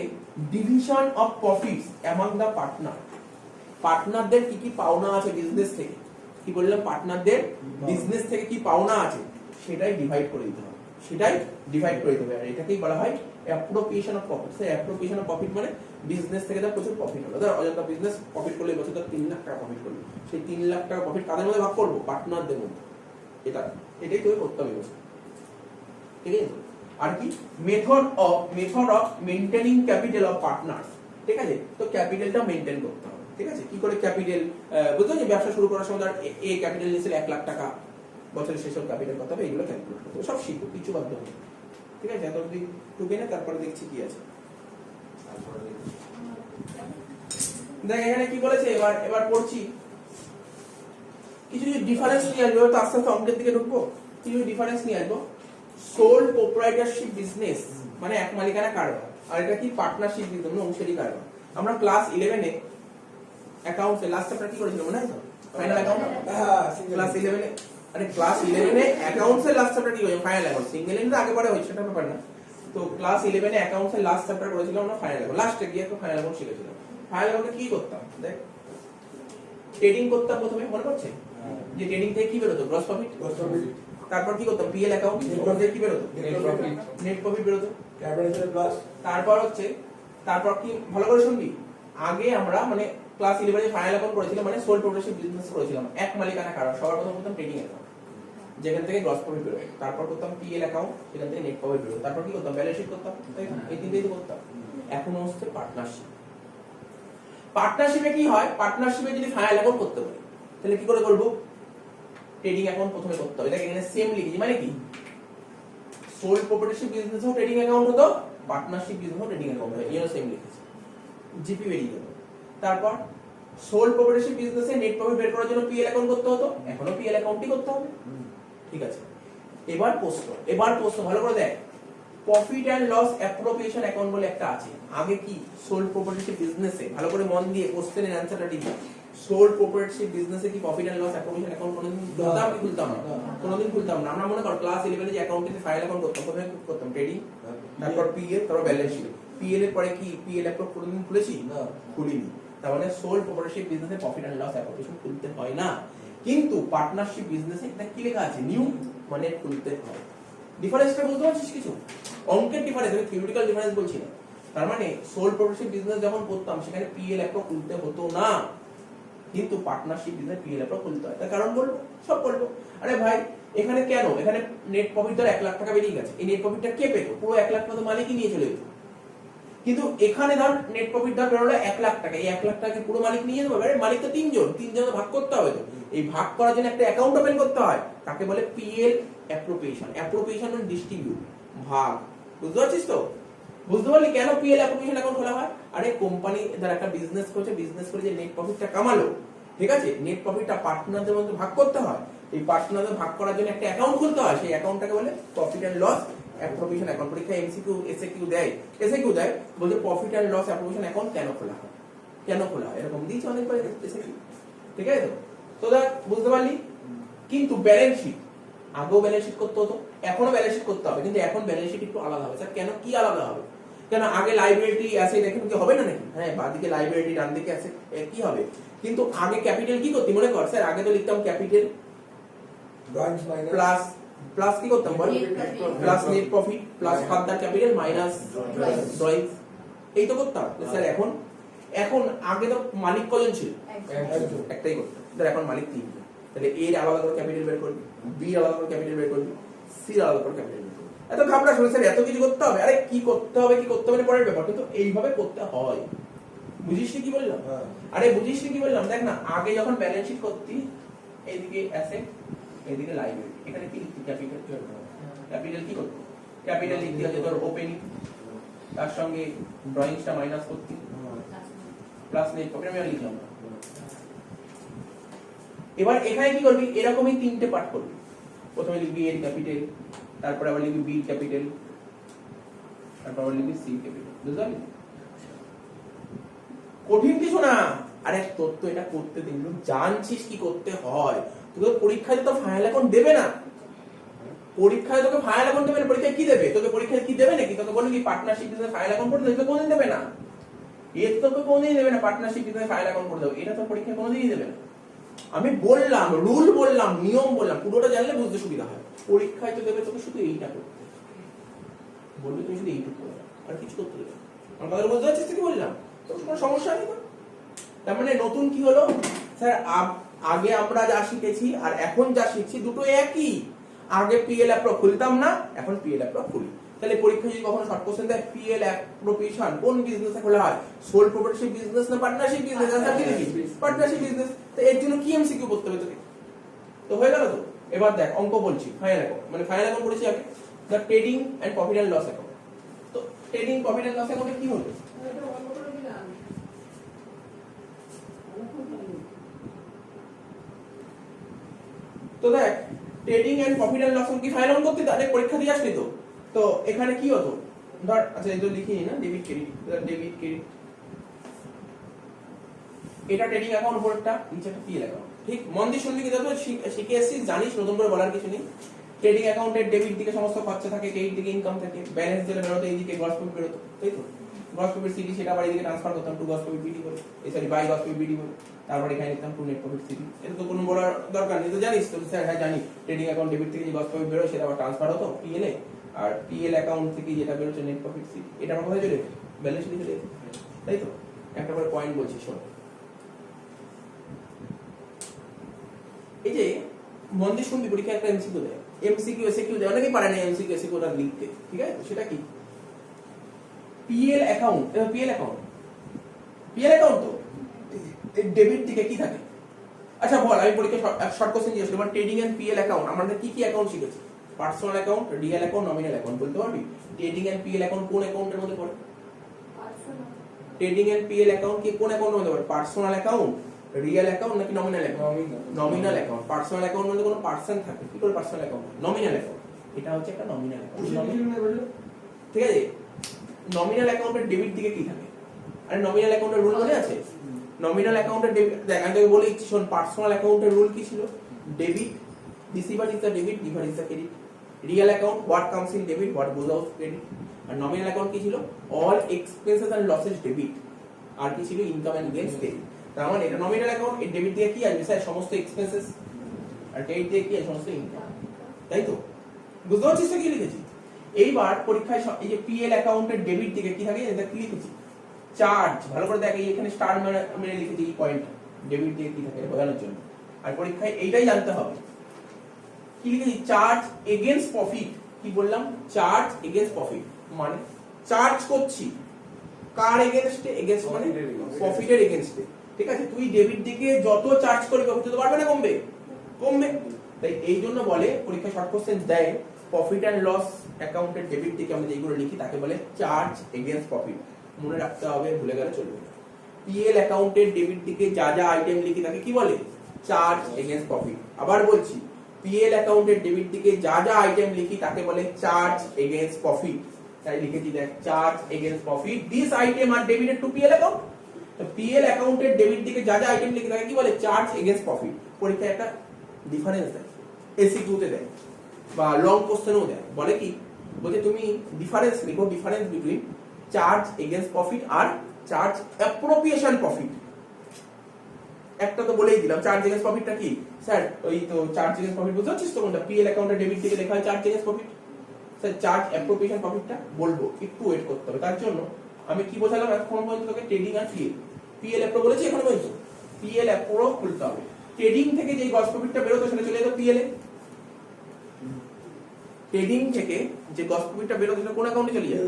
division of profits among the partner, পার্টনারদের কি কি পাওনা আছে বিজনেস থেকে, কি বললাম পার্টনারদের বিজনেস থেকে কি পাওনা আছে সেটাই ডিভাইড করে দিতে হবে, সেটাই ডিভাইড করে দিতে হবে। আর এটাকেই বলা হয় অ্যাপ্রোপ্রিয়েশন অফ প্রফিট। সেই অ্যাপ্রোপ্রিয়েশন অফ প্রফিট মানে বিজনেস থেকে তার প্রচুর প্রফিট হলো, ধর অজন্তা বিজনেস প্রফিট করলে বছর তার 3 লাখ টাকা প্রফিট করলো, সেই 3 লাখ টাকা প্রফিট কাদের মধ্যে ভাগ করবো? পার্টনারদের মধ্যে। এটাই তোকে করতে হবে, ঠিক আছে? আর কি method of maintaining capital of partners, ঠিক আছে? তো ক্যাপিটালটা মেইনটেইন করতে হবে, ঠিক আছে? কি করে ক্যাপিটাল, বুঝছো যে ব্যবসা শুরু করার সময় এ ক্যাপিটাল নিয়েছিল 1 লাখ টাকা, বছরের শেষে ক্যাপিটাল কত হবে এগুলো ক্যালকুলেট করতে হবে, সব শিখো, কিছু বাদ দেবে, ঠিক আছে? এত অবধি টুকে না, তারপরে দেখছি কি আছে। দেখ এখানে কি বলেছে, এবার পড়ছি কিছু ডিফারেন্স নিয়ে আসবো, তো আস্তে আস্তে অঙ্কের দিকে ঢুকবো। কিছু ডিফারেন্স নিয়ে আসবো। সোল প্রোপ্রাইটারশিপ বিজনেস মানে এক মালিকানা কারবার, আর এটা কি পার্টনারশিপ বিজনেস মানে অংশীদারি কারবার। আমরা ক্লাস 11 এ অ্যাকাউন্টসে লাস্ট চ্যাপ্টার কি করেছিলাম মনে আছে? Final account. ক্লাস 11 এ, আরে ক্লাস 11 এ অ্যাকাউন্টসের লাস্ট চ্যাপ্টার কি করেছিলাম? Final account. সিঙ্গেল এন্ড আগে পরে হয়েছে সেটা ব্যাপার না। তো ক্লাস 11 এ অ্যাকাউন্টসের লাস্ট চ্যাপ্টার করেছিলাম আমরা ফাইনাল অ্যাকাউন্ট, লাস্টে গিয়ে তো ফাইনাল অ্যাকাউন্ট শিখেছিলাম। ফাইনাল অ্যাকাউন্টে কি করতাম দেখ, ট্রেডিং করতাম প্রথমে, মনে পড়ছে যে ট্রেডিং থেকে কি বেরোতো? Gross profit. তারপর কি করতাম? পিএল অ্যাকাউন্ট, ওখান থেকে কি বেরোতো? নেট প্রফিট বেরোতো। তারপর হচ্ছে, তারপর কি ভালো করে শুনবি, আগে আমরা মানে ক্লাস 11 এ ফাইনাল অ্যাকাউন্ট করেছিলাম মানে সোল প্রোপ্রাইটারশিপ বিজনেস করেছিলাম, এক মালিকানা কারবার। সবার প্রথম করতাম ট্রেডিং অ্যাকাউন্ট, যেখান থেকে গ্রস প্রফিট বেরোয়। তারপর করতাম পিএল অ্যাকাউন্ট, সেখান থেকে নেট প্রফিট বেরোয়। তারপর কি করতাম? ব্যালেন্স শিট করতাম, এই তিনটেই তো করতাম। এখন হচ্ছে পার্টনারশিপ। পার্টনারশিপে কি হয়? পার্টনারশিপে যদি ফাইনাল অ্যাকাউন্ট করতে পারি তাহলে কি করে করবো? ট্রেডিং অ্যাকাউন্ট প্রথমে করতে হবে। দেখ এখানে সেম লিখেছি, মানে কি সোল প্রোপ্রাইটারশিপ বিজনেসও ট্রেডিং অ্যাকাউন্ট হতো, পার্টনারশিপ বিজনেসও ট্রেডিং অ্যাকাউন্ট হয়, এরও সেম লিখেছি। জিপি বেরিয়ে গেল। তারপর সোল প্রোপ্রাইটারশিপ বিজনেসে নেট প্রফিট বের করার জন্য পিএল অ্যাকাউন্ট করতে হতো, এখনো পিএল অ্যাকাউন্টই করতে হবে, ঠিক আছে? এবার প্রশ্ন ভালো করে দেখ, profit and loss appropriation account বলে একটা আছে। আগে কি সোল প্রোপ্রাইটারশিপ বিজনেসে, ভালো করে মন দিয়ে কোশ্চেনের অ্যানসারটা দিবি, সোল প্রোপ্রাইটারশিপ বিজনেসে কি profit and loss appropriation account কোনোদিন খুলতাম কি খুলতাম না? কোনোদিন খুলতাম না। আমরা মনে কর ক্লাস 11 এ যে অ্যাকাউন্টে ফাইল অ্যাকাউন্ট করতাম, প্রথমে করতাম ট্রেডিং, তারপর পিএল, তারপর ব্যালেন্স শিট। পিএল এর পরে কি পিএল অ্যাপ্রুভ কোনোদিন খুলেছি? না, খুলিনি। তার মানে সোল প্রোপ্রাইটারশিপ বিজনেসে প্রফিট এন্ড লস অ্যাপ্রোপ্রিয়েশন খুলতে হয় না, কিন্তু পার্টনারশিপ বিজনেসে এটা কি লেখা আছে? নিউ, মানে খুলতে হয়। ডিফারেন্সটা বুঝতে পারছিস কিছু? অঙ্কের ডিফারেন্স, আমি থিওরিটিক্যাল ডিফারেন্স বলছি না। তার মানে সোল প্রোপ্রাইটারশিপ বিজনেস যখন করতাম সেখানে পিএল অ্যাপ্রুভ খুলতে হতো না, কিন্তু পার্টনারশিপ বিজনেস পিএল অ্যাপ্রুভ খুলতে হয়। তার কারণ বলবো, সব বলবো। আরে ভাই এখানে কেন, এখানে নেট প্রফিট ধর 1 লাখ টাকা বেরিয়ে গেছে, এই নেট প্রফিটটা কে পেতো? পুরো 1 লাখ টাকা তো মালিকই নিয়ে চলে যেত। কিন্তু এখানে ধর নেট প্রফিট ধর বেরোলো 1 লাখ টাকা, এই 1 লাখ টাকা পুরো মালিক নিয়ে যেতে পারবে? মালিক তো তিনজন ভাগ করতে হবে। তো এই ভাগ করার জন্য একটা অ্যাকাউন্ট ওপেন করতে হয়, তাকে বলে পিএল অ্যাপ্রোপ্রিয়েশন। অ্যাপ্রোপ্রিয়েশন মানে ডিস্ট্রিবিউট, ভাগ। বুঝতে পারছিস তো? বুঝতে পারলি কেন পিএল অ্যাপ্রোপ্রিয়েশন অ্যাকাউন্ট খোলা হয়? আরে কোম্পানি ধর একটা বিজনেস করছে, বিজনেস করে যে নেট প্রফিটটা কামালো, ঠিক আছে, নেট প্রফিটটা পার্টনারদের মধ্যে ভাগ করতে হয়। এই পার্টনারদের ভাগ করার জন্য একটা অ্যাকাউন্ট খুলতে হয়, সেই অ্যাকাউন্টটাকে বলে profit and loss appropriation account. পরীক্ষা এমসিকিউ এসএকিউ দেয়, বলতে profit and loss appropriation account কেন খোলা হয়, এরকম দিয়েছে অনেকবার এসএকিউ, ঠিক আছে? তো দেখ বুঝতে পারলি। কিন্তু ব্যালেন্স শিট, আগেও ব্যালেন্স শিট করতে হতো, এখনো ব্যালেন্স শিট করতে হবে, কিন্তু এখন ব্যালেন্স শিট একটু আলাদা হবে। স্যার কেন, কি আলাদা হবে? কেন আগে লাইবিলিটি আছে, দেখেন কি হবে না নাকি? হ্যাঁ, বাঁদিকে লাইবিলিটি, ডান দিকে আছে, কি হবে? কিন্তু আগে ক্যাপিটাল কি করতে মনে কর, স্যার আগে তো লিখতাম ক্যাপিটাল প্লাস কি করতাম বল, plus net profit plus further capital minus drawings, এই তো করতাম। স্যার এখন আগে তো মালিক কজন ছিল? একটাই করতাম। ধর এখন মালিক 3, তাহলে এর আলাদা করে ক্যাপিটাল বের করবি, বি আলাদা করে ক্যাপিটাল বের করবি, সির আলাদা করে ক্যাপিটাল লিখতে হবে। এত ঘাবড়াস না স্যার, এত কিছু করতে হবে? আরে কি করতে হবে না পরের ব্যাপার, কিন্তু এইভাবে করতে হয়। বুঝিস কি বললাম? আরে বুঝিস কি বললাম? দেখ না, আগে যখন ব্যালেন্স শিট করতি, এইদিকে অ্যাসেট, এইদিকে লাইবিলিটি, এখানে কি লিখতি? ক্যাপিটাল। ক্যাপিটাল কি করতি? ক্যাপিটাল লিখতে হচ্ছে তোর ওপেনিং, তার সঙ্গে ড্রয়িংসটা মাইনাস করতি, প্লাস নেট প্রফিট আমি লিখলাম। এবার এখানে কি করবি? এরকমই তিনটে পার্ট করবি। প্রথমে লিখবি এর ক্যাপিটাল, তারপরে আবার লিখবি বি ক্যাপিটাল, তারপর আবার লিখবি সি ক্যাপিটাল। বুঝলি? কঠিন কিছু না। আরে তোর তো এটা করতে দিন, জানছিস কি করতে হয়। তোকে পরীক্ষায় তো ফাইনাল অ্যাকাউন্ট দেবে না। পরীক্ষায় তোকে ফাইনাল অ্যাকাউন্ট দেবে না। পরীক্ষায় কি দেবে? তোকে পরীক্ষায় কি দেবে নাকি? তোকে বলবি কি পার্টনারশিপ বিজনেস ফাইনাল অ্যাকাউন্ট করতে দেবে? কোনদিন দেবে না। এর তোকে কোনদিন দেবে না পার্টনারশিপ বিজনেস ফাইনাল অ্যাকাউন্ট করে দেবে। এটা তো পরীক্ষায় কোনদিনই দেবে না। আমি বললাম, রুল বললাম, নিয়ম বললাম, পুরোটা জানলে বুঝতে সুবিধা হয়। পরীক্ষায় তো দেবে তোকে শুধু এইটা করতে, বলবে তুমি শুধু এইটুকু করে, আর কিছু করতে দেবে। আমার কথা বুঝতে পারছিস কি বললাম? তোর কোনো সমস্যা নেই তো। তার মানে নতুন কি হলো স্যার? আগে আমরা যা শিখেছি আর এখন যা শিখছি দুটো একই। আগে পিএল অ্যাপ্রো খুলতাম না, এখন পিএল অ্যাপ্রো খুলি। তাহলে পরীক্ষা যদি কখনো শর্ট কোশ্চেন দেয় পিএল অ্যাপ্রোপ্রিয়েশন কোন বিজনেসে খোলা হয়? সোল প্রপার্টিশিপ বিজনেস না পার্টনারশিপ বিজনেস? আনসার কি লিখি? Partnership business. তো এর জন্য কি এমসিকিউ করতে হবে তোকে? তো হয়ে গেল তো। এবার দেখ অঙ্ক বলছি, ফাইনাল অ্যাকাউন্ট মানে ফাইনাল অ্যাকাউন্ট বলেছি আগে, the trading and profit and loss account. তো ট্রেডিং প্রফিট এন্ড লস অ্যাকাউন্টে কি হলো? তো দেখ trading and profit and loss কি ফাইনাল করতে তাহলে পরীক্ষা দিয়ে আসলি তো। তো এখানে কি হতো? ধর আচ্ছা এই তো লিখিনি না, ডেবিট ক্রেডিট, ডেবিট ক্রেডিট, এটা ট্রেডিং অ্যাকাউন্ট উপরটা, নিচে একটা পিএল অ্যাকাউন্ট। ঠিক মন দিয়ে শুনবি, কিন্তু শিখে এসেছিস, জানিস, নতুন করে বলার কিছু নেই। ট্রেডিং অ্যাকাউন্টের ডেবিট দিকে সমস্ত খরচা থাকে, ক্রেডিট দিকে ইনকাম থাকে, ব্যালেন্স যেটা বেরোতো এইদিকে গ্রস প্রফিট বেরোতো, তাই তো? গ্রস প্রফিট সিটি সেটা আবার এইদিকে ট্রান্সফার করতাম টু গ্রস প্রফিট বিডি করে, এই sorry by gross profit BD করে, তারপর এখানে লিখতাম টু নেট প্রফিট সিটি। এটা তো কোনো বলার দরকার নেই, তো জানিস তো স্যার? হ্যাঁ জানি। ট্রেডিং অ্যাকাউন্ট ডেবিট থেকে যে গ্রস প্রফিট বেরোয় সেটা আবার ট্রান্সফার হতো পিএল এ, আর পিএল অ্যাকাউন্ট থেকে যেটা বেরোচ্ছে নেট প্রফিট সিটি, এটা আমার কোথায় চলে গেছে? ব্যালেন্স লিখে দিয়েছে, তাই তো? একটা করে পয়েন্ট বলছি শোন। এই যে মন দিয়ে শুনবি, পরীক্ষা একটা এমসিকিউ দেয়, এমসিকিউ এসকিউ দেয়, অনেকেই পারে না এমসিকিউ এসকিউটা লিখতে, ঠিক আছে? সেটা কি? PL account, PL account, PL account তো ডেবিট দিকে কি থাকে? আচ্ছা বল, আমি পরীক্ষা শর্ট কোশ্চেন জিজ্ঞেস করলাম, ট্রেডিং এন্ড পিএল অ্যাকাউন্ট আমরা কি কি অ্যাকাউন্ট শিখেছি? Personal account, real account, nominal account, বলতে পারবি? ট্রেডিং এন্ড পিএল অ্যাকাউন্ট কোন অ্যাকাউন্টের মধ্যে পড়ে? ট্রেডিং এন্ড পিএল অ্যাকাউন্ট কি কোন অ্যাকাউন্টের মধ্যে পড়ে? পার্সোনাল অ্যাকাউন্ট, রিয়েল অ্যাকাউন্ট নাকি nominal account? Nominal account. Personal account মানে কোনো পার্সন থাকে, কি করে পার্সোনাল অ্যাকাউন্ট? Nominal account. এটা হচ্ছে একটা নমিনাল অ্যাকাউন্ট, ঠিক আছে? নমিনাল অ্যাকাউন্টের ডেবিট দিকে কি থাকে? আরে নমিনাল অ্যাকাউন্টের রুল মনে আছে? নমিনাল অ্যাকাউন্টের ডেবিট, দেখ আমি তোকে বলে দিচ্ছি শোন। পার্সোনাল অ্যাকাউন্টের রুল কি ছিল? Debit, receiver is the debit, giver is the credit. Real account, what comes in debit, what goes out credit. আর নমিনাল অ্যাকাউন্ট কি ছিল? All expenses and losses debit, আর কি ছিল? Income and gains credit. তার মানে এটা নমিনাল অ্যাকাউন্ট, এর ডেবিট দিয়ে কি আসবে স্যার? সমস্ত এক্সপেন্সেস, আর ক্রেডিট দিয়ে কি আসবে? সমস্ত ইনকাম, তাই তো? বুঝতে পারছিস তো কি লিখেছি? এইবার পরীক্ষায় এই যে পিএল অ্যাকাউন্টের ডেবিট দিকে কি থাকে এটা কি লিখেছি? চার্জ। ভালো করে দেখ, এখানে স্টার মেরে লিখেছি এই পয়েন্ট, ডেবিট দিয়ে কি থাকে বোঝানোর জন্য। আর পরীক্ষায় এইটাই জানতে হবে, কি লিখেছি? Charge against profit. কি বললাম? চার্জ এগেইনস্ট প্রফিট, মানে চার্জ করছি কার এগেইনস্টে? এগেইনস্ট মানে প্রফিটের এগেইনস্টে, ঠিক আছে? তুই ডেবিট দিকে যত চার্জ করবি প্রফিট তো বাড়বে না কমবে? কমবে। তাই এই জন্য বলে পরীক্ষা শর্ট কোশ্চেন দেয়, প্রফিট এন্ড লস অ্যাকাউন্টের ডেবিট দিকে আমরা যেগুলো লিখি তাকে বলে চার্জ এগেইনস্ট প্রফিট। মনে রাখতে হবে, ভুলে গেলে চলবে না। পিএল অ্যাকাউন্টের ডেবিট দিকে যা যা আইটেম লিখি তাকে কি বলে? Charge against profit. আবার বলছি, পিএল অ্যাকাউন্টের ডেবিট দিকে যা যা আইটেম লিখি তাকে বলে চার্জ এগেইনস্ট প্রফিট। তাই লিখেছি দেখ, charge against profit, this item are debited to PL account. তো পিএল অ্যাকাউন্টের ডেবিট দিকে যা যা আইটেম লিখি তাকে কি বলে? Charge against profit. পরীক্ষায় একটা ডিফারেন্স দেয়, এসিকিউতে দেয় বা লং কোশ্চেনও দেয়। বলে কি? বলতে তুমি ডিফারেন্স লিখো, difference between charge against profit আর চার্জ অ্যাপ্রোপ্রিয়েশন প্রফিট। একটা তো বলেই দিলাম, চার্জ এগেইনস্ট প্রফিটটা কি স্যার? ওই তো চার্জ এগেইনস্ট প্রফিট বুঝতে পারছিস তো কোনটা? পিএল অ্যাকাউন্টের ডেবিট দিকে লেখা হয় charge against profit. Sir charge appropriation প্রফিটটা বলবো, একটু ওয়েট করতে হবে। তার জন্য আমি কি বোঝালাম এখন পর্যন্ত তোকে? ট্রেডিং আর পিএল। পিএল অ্যাপ্রো বলেছি এখন পর্যন্ত, পিএল অ্যাপ্রো খুলতে হবে। ট্রেডিং থেকে যে গ্রস প্রফিটটা বেরোতো সেটা চলে যেত পিএল এ, ট্রেডিং থেকে যে গ্রস প্রফিটটা বেরোতো সেটা কোন অ্যাকাউন্টে চলে যায়?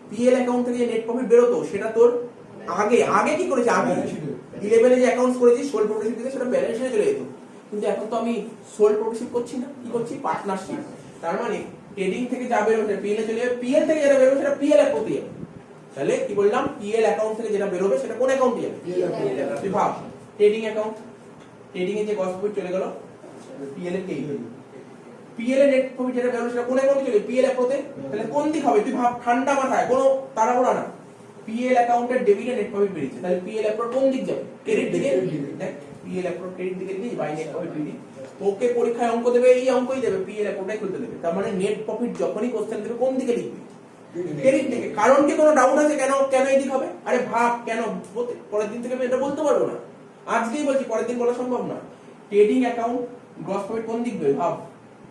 পিএল অ্যাকাউন্ট থেকে যে নেট প্রফিট বেরোতো সেটা তোর আগে কি করেছে, আগে 11 এ যে অ্যাকাউন্টস করেছি সোল প্রোগ্রেসিভ থেকে সেটা ব্যালেন্স শিটে চলে যেত। কিন্তু এখন তো আমি সোল প্রোগ্রেসিভ করছি না, কি করছি? পার্টনারশিপ। তার মানে ট্রেডিং থেকে যা বেরোবে পিএল এ চলে যাবে, পিএল থেকে যেটা বেরোবে সেটা পিএল অ্যাকাউন্টে যাবে। তাহলে কি বললাম, পিএল অ্যাকাউন্ট থেকে যেটা বেরোবে সেটা কোন অ্যাকাউন্টে যাবে? তুই ভাব, ট্রেডিং অ্যাকাউন্ট, ট্রেডিং এ যে গ্রস প্রফিট চলে গেল পিএল এর কে, পিএল এর নেট প্রফিট যেটা বেরোলো সেটা কোন অ্যাকাউন্টে চলে? পিএল অ্যাকাউন্টে। তাহলে কোন দিক হবে? তুই ভাব, ঠান্ডা মাথায়, কোনো তাড়াহুড়া না। পিএল অ্যাকাউন্টের ডেবিটে নেট প্রফিট বেরিয়েছে, তাহলে পিএল অ্যাকাউন্ট কোন দিক যাবে? ক্রেডিট দিকে। দেখ, পিএল অ্যাকাউন্ট ক্রেডিট দিকে দিই, বাই নেট প্রফিট দিই। ওকে পরীক্ষায় অঙ্ক দেবে, এই অঙ্কই দেবে, পিএল অ্যাকাউন্টটাই খুলতে দেবে। তার মানে নেট প্রফিট যখনই কোশ্চেন দেবে কোন দিকে লিখবি? ক্রেডিট দিকে। কারণ কি কোনো ডাউট আছে কেন এই দিক হবে? আরে ভাব, কেন পরের দিন থেকে আমি এটা বলতে পারবো না, আজকেই বলছি, পরের দিন বলা সম্ভব না। ট্রেডিং অ্যাকাউন্ট গ্রস প্রফিট কোন দিক বের, ভাব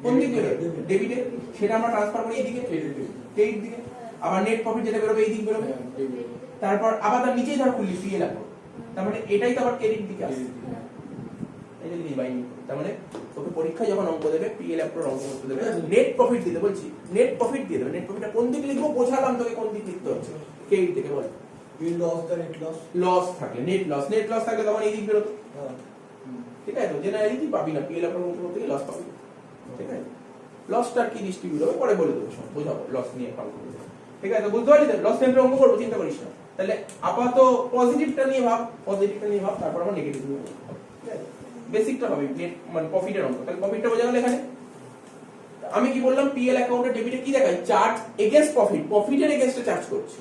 কোন দিক বের? ডেবিটে। সেটা আমরা ট্রান্সফার করি এইদিকে, ক্রেডিট দিকে। আবার নেট প্রফিট যেটা বেরোবে এই দিক বেরোবে। তারপর আবার তার নিচেই ধর খুললি পিএল অ্যাকাউন্ট, তার মানে এটাই তো আবার ক্রেডিট দিকে আসে। এটা লিখি বাই নেট। তার মানে তোকে পরীক্ষায় যখন অঙ্ক দেবে পিএল অ্যাকাউন্টের অঙ্ক করতে দেবে, নেট প্রফিট দিতে বলছি, নেট প্রফিট দিয়ে দেবে। নেট প্রফিটটা কোন দিকে লিখবো বোঝালাম তোকে, কোন দিক লিখতে হচ্ছে, ক্রেডিট দিকে। বল লস থাকলে নেট লস থাকলে তখন এই দিক বেরোতো। ঠিক আছে, তো জেনারেলি তুই পাবি না, পিএল অ্যাকাউন্ট করতে গিয়ে লস পাবি। ঠিক আছে, লসটা কি ডিস্ট্রিবিউট হবে পরে বলে দেবো, সব বোঝাবো লস নিয়ে কাল করে। ঠিক আছে, বুঝতে পারলি তো? লস টেন্ডার অঙ্ক করবো, চিন্তা করিস না। তাহলে আপাতত পজিটিভটা নিয়ে ভাব, তারপর আমরা নেগেটিভ নিয়ে ভাব। ঠিক আছে, বেসিকটা হবে নেট মানে প্রফিটের অঙ্ক। তাহলে প্রফিটটা বোঝা গেল এখানে। আমি কি বললাম, পিএল অ্যাকাউন্টে ডেবিটে কি দেখায়? চার্জ এগেইনস্ট প্রফিট, প্রফিটের এগেইনস্টে চার্জ করছি।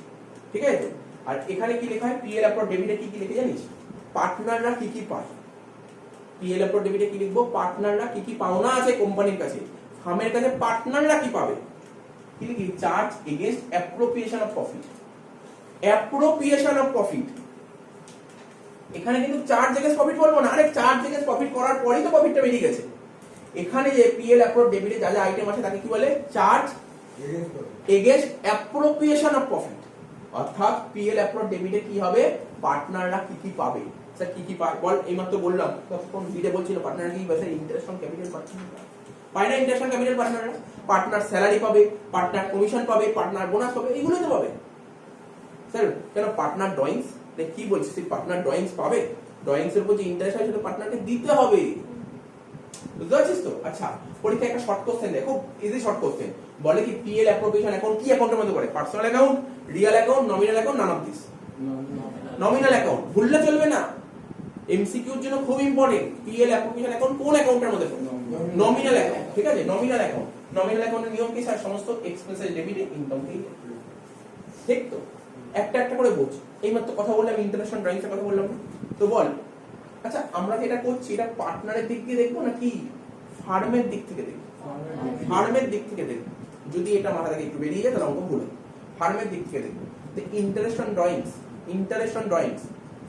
ঠিক আছে, আর এখানে কি লেখা হয়? পিএল অ্যাকাউন্ট ডেবিটে কি লিখে জানিস? পার্টনাররা কি পায়। পিএল অ্যাকাউন্ট ডেবিটে কি লিখবো? পার্টনাররা কি পাওনা আছে কোম্পানির কাছে, ফার্মের কাছে পার্টনাররা কি পাবে। কি লিখি? Charge against appropriation of profit. Appropriation of profit, এখানে কিন্তু চার্জ এগেইনস্ট প্রফিট বলবো না। আরে চার্জ এগেইনস্ট প্রফিট করার পরেই তো প্রফিটটা বেরিয়ে গেছে। এখানে যে পিএল অ্যাকাউন্ট ডেবিটে যা যা আইটেম আছে তাকে কি বলে? Charge against appropriation of profit. অর্থাৎ পিএল অ্যাকাউন্ট ডেবিটে কি হবে? পার্টনাররা কি পাবে। স্যার কি পায় বল? এইমাত্র বললাম, তখন ভিডিও বলছিল পার্টনার কি পাবে? ইন্টারেস্ট অন ক্যাপিটাল পার্টনার পায় না, ইন্টারেস্ট অন ক্যাপিটাল পার্টনাররা। পার্টনার স্যালারি পাবে, পার্টনার কমিশন পাবে, পার্টনার বোনাস পাবে, এগুলোই তো পাবে। স্যার কেন পার্টনার ড্রয়িংস কি বলছিস? তুই পার্টনার ড্রয়িংস পাবে, ড্রয়িংস এর উপর যে ইন্টারেস্ট হয় সেটা পার্টনারকে দিতে হবে। বুঝতে পারছিস তো? আচ্ছা, পরীক্ষায় একটা শর্ট কোশ্চেন দেয়, খুব ইজি শর্ট কোশ্চেন। বলে কি পিএল অ্যাপ্রোপ্রিয়েশন অ্যাকাউন্ট কি অ্যাকাউন্টের মধ্যে পড়ে? Personal account, real account, nominal account, none of this. Nominal account ভুললে চলবে না, এমসিকিউর জন্য খুব ইম্পর্টেন্ট। পিএল অ্যাপ্রোপ্রিয়েশন অ্যাকাউন্ট কোন অ্যাকাউন্টের মধ্যে পড়ে? Nominal account. ঠিক আছে, নমিনাল অ্যাকাউন্ট। নমিনাল অ্যাকাউন্টের নিয়ম কি স্যার? সমস্ত এক্সপেন্সেস ডেবিট, ইনকাম থেকে। ঠিক তো? একটা একটা করে বোঝ। এইমাত্র কথা বললাম ইন্টারন্যাশনাল ড্রয়িংসের কথা বললাম, তো বল আচ্ছা আমরা যেটা করছি এটা পার্টনারের দিক দিয়ে দেখবো নাকি ফার্মের দিক থেকে দেখবো? ফার্মের দিক থেকে দেখবো। যদি এটা মাথা থেকে একটু বেরিয়ে যায় তাহলে অঙ্ক ভুল। ফার্মের দিক থেকে দেখবো। তো ইন্টারেস্ট অন ড্রয়িংস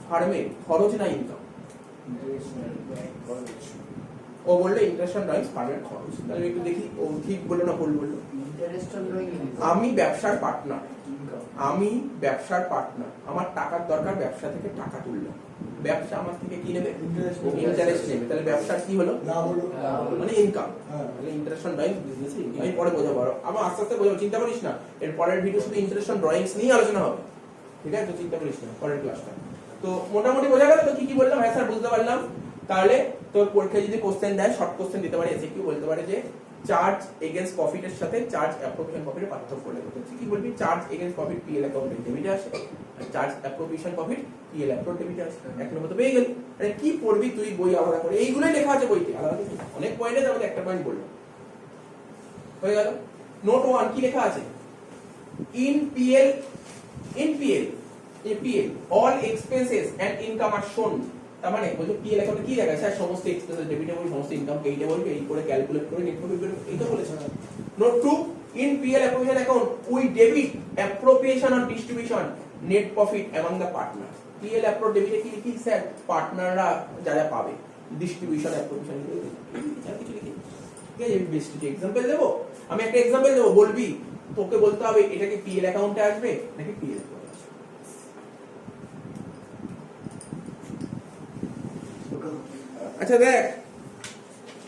ফার্মের খরচ না ইনকাম? ও বললো ইন্টারেস্ট অন ড্রয়িংস ফার্মের খরচ। তাহলে একটু দেখি ও ঠিক বললো না ভুল বললো। আমি ব্যবসার পার্টনার, আমার টাকার দরকার, ব্যবসা থেকে টাকা তুললাম, ব্যবসা আমার থেকে কি নেবে? ইন্টারেস্ট নেবে। তাহলে ব্যবসার কি হলো? মানে ইনকাম। তাহলে interest on drawings business income. আমি পরে বোঝাবো, আবার আস্তে আস্তে বোঝাবো, চিন্তা করিস না। এর পরের ভিডিও শুধু ইন্টারেস্ট অন ড্রয়িংস নিয়ে আলোচনা হবে। ঠিক আছে, তো চিন্তা করিস না, পরের ক্লাসটা। তো মোটামুটি বোঝা গেল তো কি কি বললাম? হ্যাঁ স্যার বুঝতে পারলাম। তাহলে তোর পরীক্ষায় যদি কোশ্চেন দেয়, শর্ট কোশ্চেন দিতে পারে, এসে কি বলতে পারে যে চার্জ এগেইনস্ট প্রফিটের সাথে চার্জ অ্যাপ্রোপ্রিয়েশন প্রফিটের পার্থক্য করলে কি বলবি? চার্জ এগেইনস্ট প্রফিট পিএল অ্যাকাউন্টে ডেবিটে আসে, আর চার্জ অ্যাপ্রোপ্রিয়েশন প্রফিট পিএল অ্যাকাউন্টে ডেবিটে আসে। এক নম্বর তো পেয়ে গেলি। আরে কি পড়বি তুই বই আলাদা করে? এইগুলোই লেখা আছে বইতে, আলাদা কিছু অনেক পয়েন্টে যাবে, একটা পয়েন্ট বললাম হয়ে গেল। নোট 1 কি লেখা আছে? In PL all expenses and income are shown। তার মানে বলছো পিএল অ্যাকাউন্টে কি দেখায়? স্যার সমস্ত এক্সপেন্সেস ডেবিটে বলি, সমস্ত ইনকাম ক্রেডিটে বলি, এই করে ক্যালকুলেট করে নেট প্রফিট বের, এই তো বলেছে। Note 2 in PL appropriation account we debit appropriation or distribution net profit among the partner. PL appro ডেবিটে কি লিখি স্যার? পার্টনাররা যা যা পাবে, ডিস্ট্রিবিউশন অ্যাপ্রোপ্রিয়েশন লিখি। আর কিছু লিখি? ঠিক আছে, বেস্ট এক্সাম্পল দেবো। আমি একটা এক্সাম্পল দেবো, বলবি, তোকে বলতে হবে এটা কি পিএল অ্যাকাউন্টে আসবে নাকি পিএল। আচ্ছা দেখ,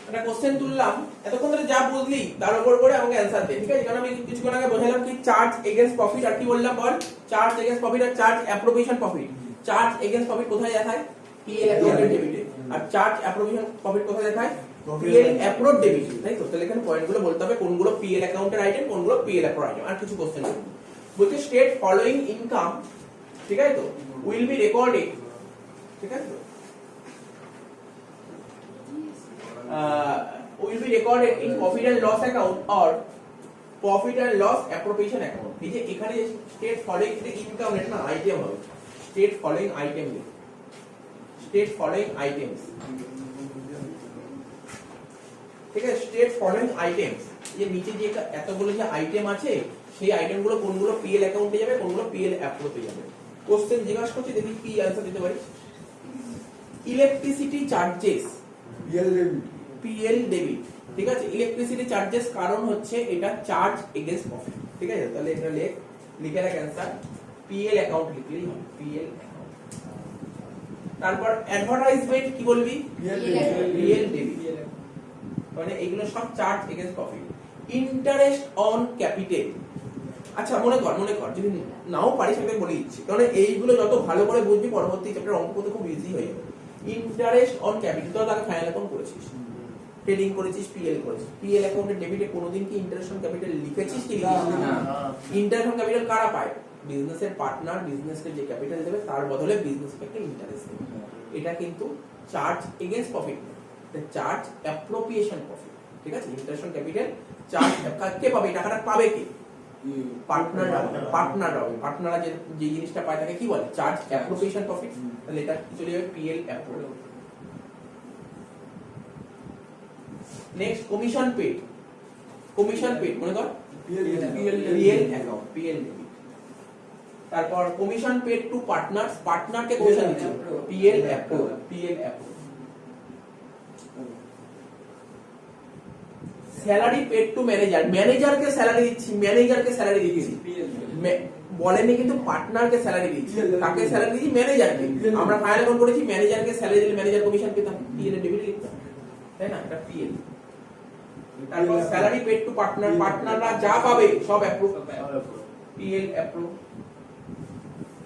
একটা কোশ্চেন তুললাম। এতক্ষণ ধরে যা বুঝলি তার উপর করে আমাকে অ্যানসার দে, ঠিক আছে? কারণ আমি কিছুক্ষণ আগে বোঝালাম কি চার্জ এগেইনস্ট প্রফিট, আর কি বললাম বল, চার্জ এগেইনস্ট প্রফিট আর charge appropriation profit. Charge against profit কোথায় দেখায়? পিএল অ্যাকাউন্টের ডেবিটে। আর চার্জ অ্যাপ্রোপ্রিয়েশন প্রফিট কোথায় দেখায়? পিএল অ্যাপ্রোড ডেবিটে, তাই তো? তাহলে এখানে পয়েন্টগুলো বলতে হবে কোনগুলো পিএল অ্যাকাউন্টের আইটেম, কোনগুলো পিএল অ্যাপ্রোড আইটেম। আর কিছু কোশ্চেন বলছে স্টেট ফলোইং ইনকাম, ঠিক আছে তো, উইল বি রেকর্ডেড, ঠিক আছে তো, will be recorded in profit and loss account or profit and loss appropriation account। এই যে এখানে যে স্টেট ফলোইং ইনকাম, এটা না আইটেম হবে, state following item, state following items, ঠিক আছে? স্টেট ফলোইং আইটেমস, যে নিচে যে এতগুলো যে আইটেম আছে সেই আইটেমগুলো কোনগুলো পিএল অ্যাকাউন্টে যাবে, কোনগুলো পিএল অ্যাপ্রোতে যাবে। কোশ্চেন জিজ্ঞাসা করছি, দেখি কি অ্যানসার দিতে পারি। ইলেকট্রিসিটি চার্জেস, পিএল ডেবিট, ঠিক আছে? ইলেকট্রিসিটি চার্জেস কারণ হচ্ছে এটা চার্জ এগেইনস্ট প্রফিট, ঠিক আছে? তাহলে এটা লিখে রাখ অ্যানসার, পিএল অ্যাকাউন্ট লিখলেই হবে, পিএল অ্যাকাউন্ট। তারপর অ্যাডভার্টাইজমেন্ট কি বলবি? পিএল ডেবিট, মানে এগুলো সব charge against profit. Interest on capital, আচ্ছা মনে কর যদি নাও পারিস আমি বলে দিচ্ছি, কারণ এইগুলো যত ভালো করে বুঝবি পরবর্তী চ্যাপ্টার অঙ্ক করতে খুব ইজি হয়ে যাবে। ইন্টারেস্ট অন ক্যাপিটাল, তো তাকে ফাইনাল অ্যাকাউন্ট করেছিস, ট্রেডিং করেছিস, পিএল করেছিস, পিএল অ্যাকাউন্টের ডেবিটে কোনোদিন কি ইন্টারেস্ট অন ক্যাপিটাল লিখেছিস কি লিখিস না? ইন্টারেস্ট অন ক্যাপিটাল কারা পায়? বিজনেসের পার্টনার বিজনেসকে যে ক্যাপিটাল দেবে তার বদলে বিজনেসকে একটা ইন্টারেস্ট দেবে। এটা কিন্তু চার্জ এগেইনস্ট প্রফিট, এটা চার্জ অ্যাপ্রোপ্রিয়েশন প্রফিট, ঠিক আছে? ইন্টারেস্ট অন ক্যাপিটাল চার্জ কে পাবে? এই টাকাটা পাবে কে? পার্টনাররা যে জিনিসটা পায় তাকে কি বলে? Charge appropriation profit. তাহলে এটা চলে যাবে PL approp. Next commission paid, commission paid মনে কর পিএল অ্যাকাউন্ট, পিএল ডেবিট। তারপর কমিশন পেড টু পার্টনার্স, পার্টনারকে কমিশন দিচ্ছে, PL approp, PL approp. Salary paid to manager, ম্যানেজারকে স্যালারি দিচ্ছি, ম্যানেজারকে স্যালারি দিচ্ছি, বলেনি কিন্তু পার্টনারকে স্যালারি দিচ্ছি, কাকে স্যালারি দিচ্ছি? ম্যানেজারকে। আমরা ফাইনাল অ্যাকাউন্ট করেছি, ম্যানেজারকে স্যালারি দিলে ম্যানেজার কমিশন পেতাম, পিএল এর ডেবিট লিখতাম, তাই না? এটা পিএল। তারপর স্যালারি পেড টু পার্টনার, পার্টনাররা যা পাবে সব অ্যাপ্রুভ, পিএল অ্যাপ্রুভ।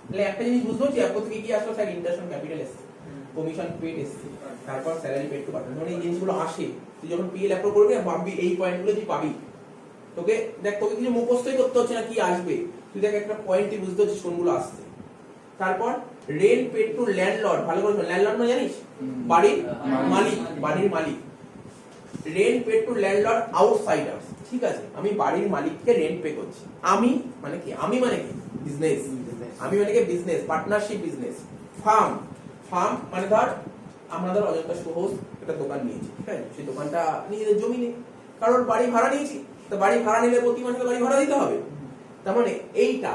তাহলে একটা জিনিস বুঝতে পারছি, অ্যাপ্রুভ থেকে কি আসলো স্যার? ইন্টারেস্ট অন ক্যাপিটাল এসেছে, কমিশন পেড এসেছে, তারপর স্যালারি পেড টু পার্টনার, মানে এই জিনিসগুলো আসে। তুই যখন পিএল অ্যাপ্রুভ করবি ভাববি এই পয়েন্টগুলো তুই পাবি। তোকে দেখ, তোকে কিছু মুখস্থই করতে হচ্ছে না কি আসবে, তুই দেখ একটা পয়েন্টই বুঝতে হচ্ছে কোনগুলো আসছে। তারপর রেন্ট পেড টু ল্যান্ডলর্ড, ভালো করে শোন, ল্যান্ডলর্ড না জানিস? বাড়ির মালিক, বাড়ির মালিক। Rent paid to landlord outsiders, ঠিক আছে? আমি বাড়ির মালিককে রেন্ট পে করছি। আমি মানে কি? আমি মানে কি? বিজনেস। আমি মানে কি? Business, partnership business. Farm, farm মানে ধর আমরা ধর অজন্তা শু হাউস একটা দোকান নিয়েছি, ঠিক আছে? সেই দোকানটা নিজেদের জমি নেই, কারণ বাড়ি ভাড়া নিয়েছি, তো বাড়ি ভাড়া নিলে প্রতি মাসে বাড়ি ভাড়া দিতে হবে। তার মানে এইটা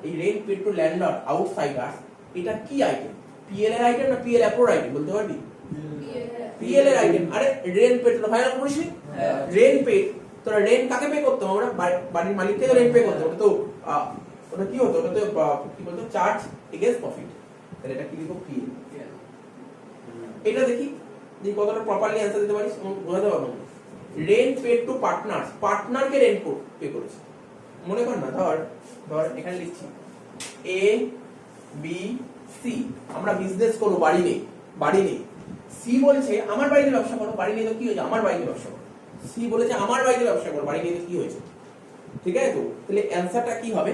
এই rent paid to landlord outsiders, এটা কি আইটেম? পিএল এর আইটেম না পিএল অ্যাপ্রুভ আইটেম? বলতে পারবি? পিএল এর আইটেম। আরে রেন্ট পেড তো ফাইনাল করিস, রেন্ট পেড, তোরা রেন্ট কাকে পে করতে? আমরা বাড়ির মালিককে তো রেন্ট পে করতে, ওটা তো ওটা কি হতো? ওটা তো কি বলতো? Charge against profit. তাহলে এটা কি লিখো? পিএল। এটা দেখি যে কতটা প্রপারলি অ্যানসার দিতে পারিস, বোঝাতে পারবো। রেন্ট পেড টু পার্টনার্স, পার্টনারকে রেন্ট পে করেছে। মনে কর না, ধর এখানে লিখছি এ বি সি, আমরা বিজনেস করবো, বাড়ি নেই। সি বলছে আমার বাড়িতে ব্যবসা করো, বাড়ি নেই তো কি হয়েছে? আমার বাড়িতে ব্যবসা করো। সি বলেছে আমার বাড়িতে ব্যবসা করো, বাড়ি নেই তো কি হয়েছে? ঠিক আছে তো? তাহলে অ্যানসারটা কি হবে?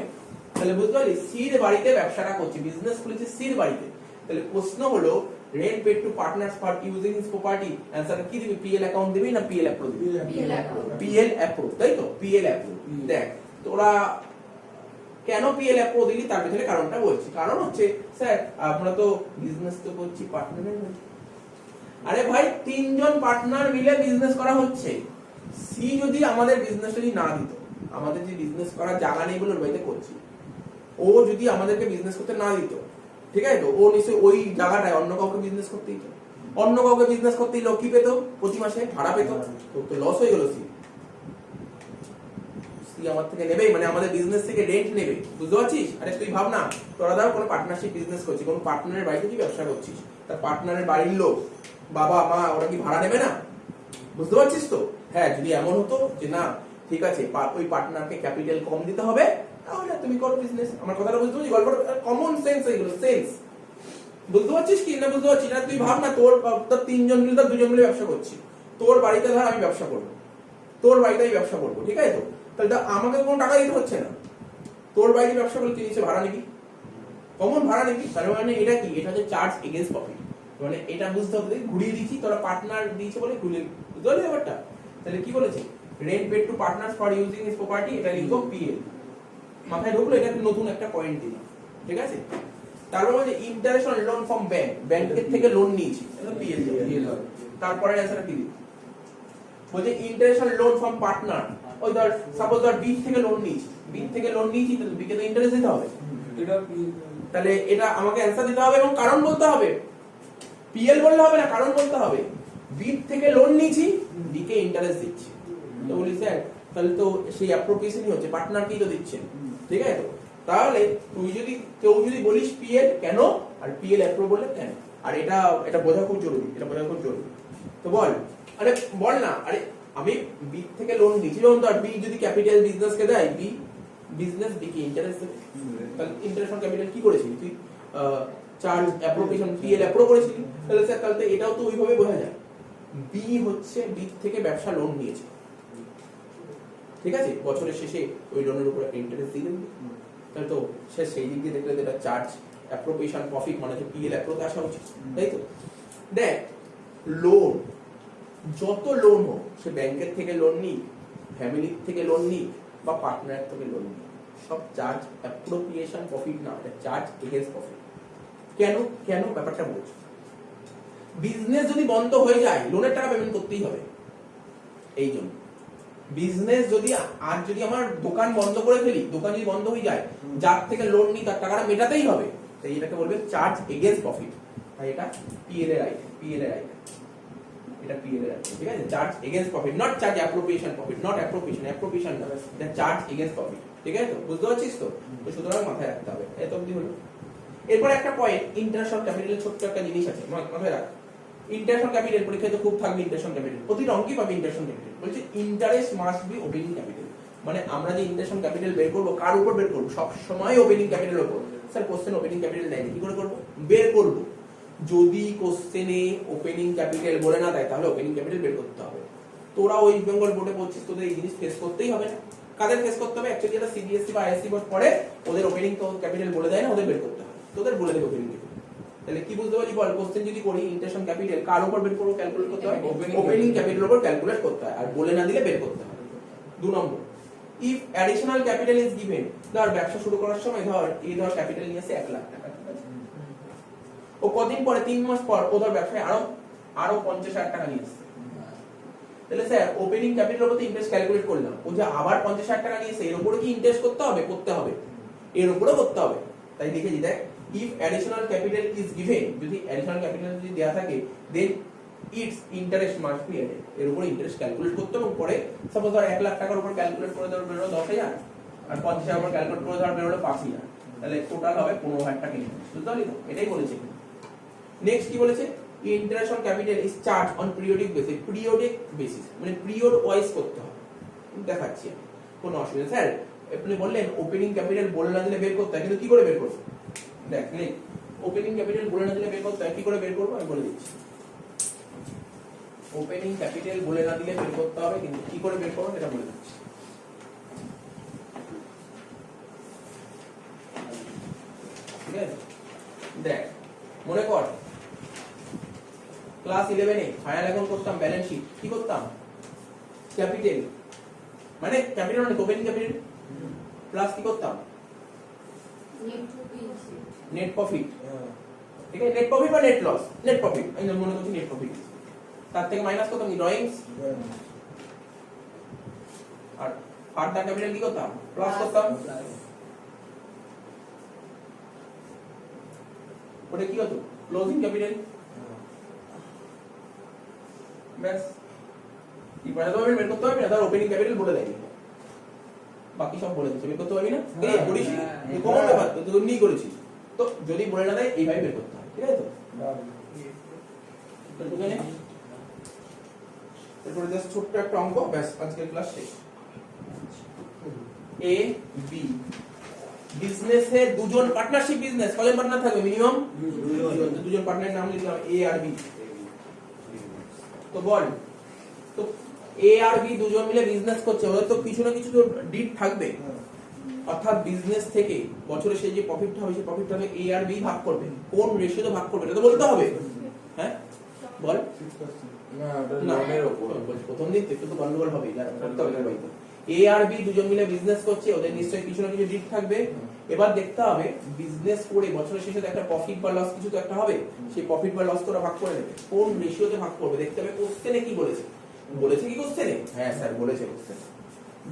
তাহলে বুঝতে পারলি, সির বাড়িতে ব্যবসাটা করছে, বিজনেস খুলেছে সির বাড়িতে। তাহলে প্রশ্ন হলো rent paid to partners for using his property, অ্যানসারটা কি দিবি? পিএল অ্যাকাউন্ট দিবি না পিএল অ্যাপ্রুভ দিবি? পিএল অ্যাপ্রুভ, তাই তো? PL approve. দেখ তোরা কেন পিএল অ্যাপ্রুভ দিলি তার পেছনে কারণটা বলছি। কারণ হচ্ছে স্যার আমরা তো বিজনেস তো করছি পার্টনারের মধ্যে। আরে ভাই, তিনজন পার্টনার মিলে বিজনেস করা হচ্ছে। সি যদি আমাদের বিজনেস যদি না দিত, আমাদের যে বিজনেস করার জায়গা নেই বলে বাড়িতে করছি, ও যদি আমাদেরকে বিজনেস করতে না দিত, ঠিক আছে তো, ও নিশ্চয়ই ওই জায়গাটায় অন্য কাউকে বিজনেস করতে দিত। অন্য কাউকে বিজনেস করতে দিলে কি পেত? প্রতি মাসে ভাড়া পেত, তো লস হয়ে গেল। সি আমার থেকে নেবেই, মানে আমাদের বিজনেস থেকে রেন্ট নেবে, বুঝতে পারছিস? আরে তুই ভাব না, তোরা ধর কোনো পার্টনারশিপ বিজনেস করছিস, কোনো পার্টনারের বাড়িতে তুই ব্যবসা করছিস, তার পার্টনারের বাড়ির লোক, বাবা মা, ওরা কি ভাড়া নেবে না? বুঝতে পারছিস তো? হ্যাঁ যদি এমন হতো যে না ঠিক আছে ওই পার্টনারকে ক্যাপিটাল কম দিতে হবে তাহলে তুমি করো বিজনেস। আমার কথাটা বুঝতে পারছিস? গল্পটা কমন সেন্স এগুলো, সেন্স বুঝতে পারছিস কি না বুঝতে পারছিস না? তুই ভাব না তোর তিনজন মিলে দুজন মিলে ব্যবসা করছি, তোর বাড়িতে ধর আমি ব্যবসা করবো, তোর বাড়িতে আমি ব্যবসা করবো, ঠিক আছে? তো তাহলে আমাকে কোনো টাকা দিতে হচ্ছে না, তোর বাড়িতে ব্যবসা করলে তুই নিচে ভাড়া নিবি, কমন ভাড়া নিবি। তার মানে এটা কি? এটা হচ্ছে চার্জ এগেইনস্ট প্রফিট। মানে এটা বুঝতে হবে, ঘুরিয়ে দিচ্ছি, তোরা পার্টনার দিয়েছে বলে ঘুরিয়ে, বুঝতে পারলি ব্যাপারটা? তাহলে কি বলেছে? Rent paid to partners for using his property, এটা লিখবো পিএল। মাথায় ঢুকলো? এটা নতুন একটা পয়েন্ট দিলাম, ঠিক আছে? তারপর বলছে interest on loan from bank, ব্যাংকের থেকে লোন নিয়েছি, এটা পিএল হবে। তারপরে অ্যানসারটা কি দিই? বলছে interest on loan from partner, ওই ধর সাপোজ ধর বি থেকে লোন নিয়েছি, বি থেকে লোন নিয়েছি, তাহলে বি কে তো ইন্টারেস্ট দিতে হবে, এটা তাহলে এটা আমাকে অ্যানসার দিতে হবে এবং কারণ বলতে হবে। পিএল বললে হবে না, কারণ বলতে হবে। বি থেকে লোন নিয়েছি, বি কে ইন্টারেস্ট দিচ্ছি, তো বলি স্যার তাহলে তো সেই অ্যাপ্রোপ্রিয়েশনই হচ্ছে, পার্টনারকেই তো দিচ্ছেন, ঠিক আছে? তো তাহলে তুই যদি কেউ যদি বলিস পিএল কেন আর পিএল অ্যাপ্রুভ বললে কেন, আর এটা বোঝা খুব জরুরি, এটা বোঝা খুব জরুরি। তো বল, আরে বল না, আরে আমি বি থেকে লোন নিয়েছি, যেমন ধর বি যদি ক্যাপিটাল বিজনেসকে দেয়, বি বিজনেস বি কে ইন্টারেস্ট দেবে, তাহলে ইন্টারেস্ট অন ক্যাপিটাল কি করেছিস তুই? চার্জ অ্যাপ্রোপ্রিয়েশন পিএল অ্যাপ্রুভ করেছিস, তাহলে স্যার তাহলে এটাও তো ওইভাবে বোঝা যায়, বি হচ্ছে বি থেকে ব্যবসা লোন নিয়েছে, ঠিক আছে? বছরের শেষে ওই লোনের উপর একটা ইন্টারেস্ট দিয়ে দেবে, তাহলে তো সে সেই দিক দিয়ে দেখলে এটা চার্জ অ্যাপ্রোপ্রিয়েশন প্রফিট মানে হচ্ছে পিএল অ্যাপ্রোচ আসা উচিত, তাই তো? দেখ লোন, যত লোন হোক, সে ব্যাংকের থেকে লোন নিক, ফ্যামিলির থেকে লোন নিক বা পার্টনার থেকে লোন নিক, সব চার্জ অ্যাপ্রোপ্রিয়েশন প্রফিট না, এটা চার্জ এগেইনস্ট প্রফিট। কেন কেন ব্যাপারটা বলছি, বিজনেস যদি বন্ধ হয়ে যায় লোনের টাকা পেমেন্ট করতেই হবে, এই জন্য বিজনেস যদি আজ যদি আমার দোকান বন্ধ করে ফেলি, দোকান যদি বন্ধ হয়ে যায়, যার থেকে লোন নিই তার টাকাটা মেটাতেই হবে, তাই এটাকে বলবে চার্জ এগেইনস্ট প্রফিট। তাই এটা পিএল এর আইটেম, পিএল এর আইটেম, এটা পিএল এর আইটেম, ঠিক আছে? Charge against profit, not charge appropriation profit, not appropriation না, এটা চার্জ এগেইনস্ট প্রফিট, ঠিক আছে? তো বুঝতে পারছিস তো? তো সুতরাং মাথায় রাখতে হবে, এত অবধি হলো। এরপর একটা পয়েন্ট, ইন্টারেস্ট অন ক্যাপিটালের ছোট্ট একটা জিনিস আছে, মাথায় রাখ। ইন্টারেস্ট অন ক্যাপিটাল পরীক্ষায় তো খুব থাকবে ইন্টারেস্ট অন ক্যাপিটাল, প্রতিটা অঙ্কই পাবে ইন্টারেস্ট অন ক্যাপিটাল। বলছে interest must be opening capital, মানে আমরা যে ইন্টারেস্ট অন ক্যাপিটাল বের করব কার উপর বের করব? সব সময় ওপেনিং ক্যাপিটালের উপর। স্যার কোশ্চেন ওপেনিং ক্যাপিটাল দেয়নি, কি করে করব? বের করব, যদি কোশ্চেনে ওপেনিং ক্যাপিটাল বলে না দেয় তাহলে ওপেনিং ক্যাপিটাল বের করতে হবে। তোরা ওয়েস্ট বেঙ্গল বোর্ডে পড়ছিস, তোদের এই জিনিস ফেস করতেই হবে না। কাদের ফেস করতে হবে? অ্যাকচুয়ালি এটা সিবিএসসি বা আইএসসি বোর্ড পড়ে, ওদের ওপেনিং ক্যাপিটাল বলে দেয় না, ওদের বের করতে হবে, তোদের বলে দেবে ওপেনিং ক্যাপিটাল। তাহলে কি বুঝতে পারলি বল? কোশ্চেন যদি করি ইন্টারেস্ট অন ক্যাপিটাল কার উপর বের করব? ক্যালকুলেট করতে হয় ওপেনিং ক্যাপিটাল উপর ক্যালকুলেট করতে হয়, আর বলে না দিলে বের করতে হয়। 2 নম্বর, if additional capital is given, ধর ব্যবসা শুরু করার সময় ধর এই ধর ক্যাপিটাল নিয়েছে 1 লাখ টাকা, ও কদিন পরে 3 মাস পর ও ধর ব্যবসায় আরো 50,000 টাকা নিয়েছে, তাহলে স্যার ওপেনিং ক্যাপিটাল উপর ইন্টারেস্ট ক্যালকুলেট করলাম, ও যে আবার 50,000 টাকা নিয়েছে এর উপরে কি ইন্টারেস্ট করতে হবে? করতে হবে, এর উপরে করতে হবে। তাই লিখেছি দেখ, if additional capital is given, যদি additional capital যদি দেয়া থাকে, then its interest must be added, এর উপর ইন্টারেস্ট ক্যালকুলেট করতে হবে। পরে সাপোজ ধর 1 লাখ টাকার উপর ক্যালকুলেট করে ধর বেরোলো 10,000, আর 50,000 উপর ক্যালকুলেট করে ধর বেরোলো 5,000, তাহলে টোটাল হবে 15,000 টাকা ইন্টারেস্ট। বুঝতে পারলি তো? এটাই বলেছে। নেক্সট কি বলেছে? Interest on capital is charge on periodic basis, periodic basis মানে পিরিয়ড ওয়াইজ করতে হবে। দেখাচ্ছি আমি, কোনো অসুবিধা? স্যার আপনি বললেন ওপেনিং ক্যাপিটাল বলে না দিলে বের করতে হয়, কিন্তু কি করে বের করব? দেখ ওপেনিং ক্যাপিটাল বলে না দিলে বের করতে হয়, কি করে বের করবো আমি বলে দিচ্ছি। ওপেনিং ক্যাপিটাল বলে না দিলে বের করতে হবে, কিন্তু কি করে বের করবো এটা বলে দিচ্ছি। ঠিক আছে, দেখ মনে কর ক্লাস 11-এ ফাইনাল অ্যাকাউন্ট করতাম, ব্যালেন্স শিট কি করতাম? ক্যাপিটাল মানে ক্যাপিটাল মানে ওপেনিং ক্যাপিটাল প্লাস কি করতাম? নেট প্রফিট, ঠিক আছে? নেট প্রফিট বা নেট লস, নেট প্রফিট আমি মনে করছি নেট প্রফিট, তার থেকে মাইনাস করতাম ড্রয়িংস, আর ফার্দার ক্যাপিটাল কি করতাম? প্লাস করতাম। ওটা কি হতো? Closing capital. ব্যাস, কি পয়সা তো বের করতে হবে না, তার ওপেনিং ক্যাপিটাল বলে দেয়, বাকি সব বলে দিচ্ছে, বের করতে পারবি না? এই করিস কমন ব্যাপার, তো তুই নিয়ে করেছিস, তো যদি বলে না দেয় এইভাবে বের করতে হয়, ঠিক আছে? তো এরপরে জাস্ট ছোট্ট একটা অঙ্ক, ব্যাস আজকের ক্লাস শেষ। এ বি বিজনেসে দুজন পার্টনারশিপ বিজনেস, কয়জন পার্টনার থাকবে মিনিমাম? দুজন পার্টনারের নাম লিখলাম এ আর বি। তো বল, তো এ আর বি দুজন মিলে বিজনেস করছে, ওদের তো কিছু না কিছু তো ডিড থাকবে, অর্থাৎ বিজনেস থেকে বছরে সেই যে প্রফিটটা হবে সেই প্রফিটটা হবে এ আর বি ভাগ করবে, কোন রেশিওতে ভাগ করবে এটা তো বলতে হবে। হ্যাঁ বল। না ওটা লোনের উপর প্রথম দিন একটু তো গন্ডগোল হবেই, করতে হবে ভাই। তো এ আর বি দুজন মিলে বিজনেস করছে, ওদের নিশ্চয়ই কিছু না কিছু ডিড থাকবে। এবার দেখতে হবে বিজনেস করে বছরের শেষে একটা প্রফিট বা লস কিছু তো একটা হবে, সেই প্রফিট বা লস তোরা ভাগ করে নেবে, কোন রেশিওতে ভাগ করবে দেখতে হবে। কোশ্চেনে কি বলেছে, বলেছে কি কোশ্চেনে? হ্যাঁ স্যার বলেছে কোশ্চেনে,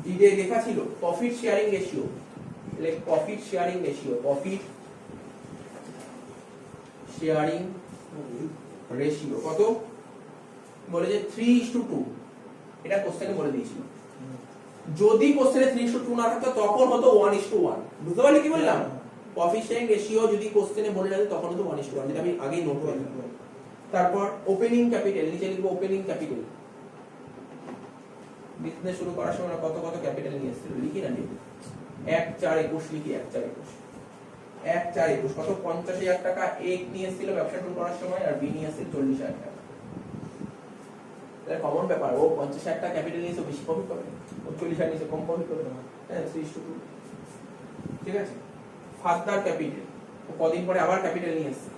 ডিডে লেখা ছিল profit sharing ratio, like profit sharing ratio, profit sharing ratio কত বলেছে 3:2, এটা কোশ্চেনে বলে দিয়েছিল। যদি কোশ্চেনে 3:2 না থাকতো তখন হতো 1:1, বুঝতে পারলি কি বললাম? প্রফিট শেয়ারিং রেশিও যদি কোশ্চেনে বলে রাখে তখন হতো 1:1, যেটা আমি আগেই নোট করে দিলাম। তারপর ওপেনিং ক্যাপিটাল, নিচে লিখবো ওপেনিং ক্যাপিটাল, বিজনেস শুরু করার সময় কত কত ক্যাপিটাল নিয়ে এসেছিল লিখি না, 1,4,21 লিখি, 1,4,21 কত? 50,000 টাকা এ নিয়ে এসেছিল ব্যবসা শুরু করার সময়, আর বি নিয়ে এসেছিল 40,000 টাকা। এটা কমন ব্যাপার, ও 50,000 টাকা ক্যাপিটাল নিয়েছে বেশি প্রফিট পাবে, ও 40,000 নিয়েছে কম প্রফিট পাবে। হ্যাঁ 3:2, ঠিক আছে। ফার্দার ক্যাপিটাল, ও কদিন পরে আবার ক্যাপিটাল নিয়ে এসেছে,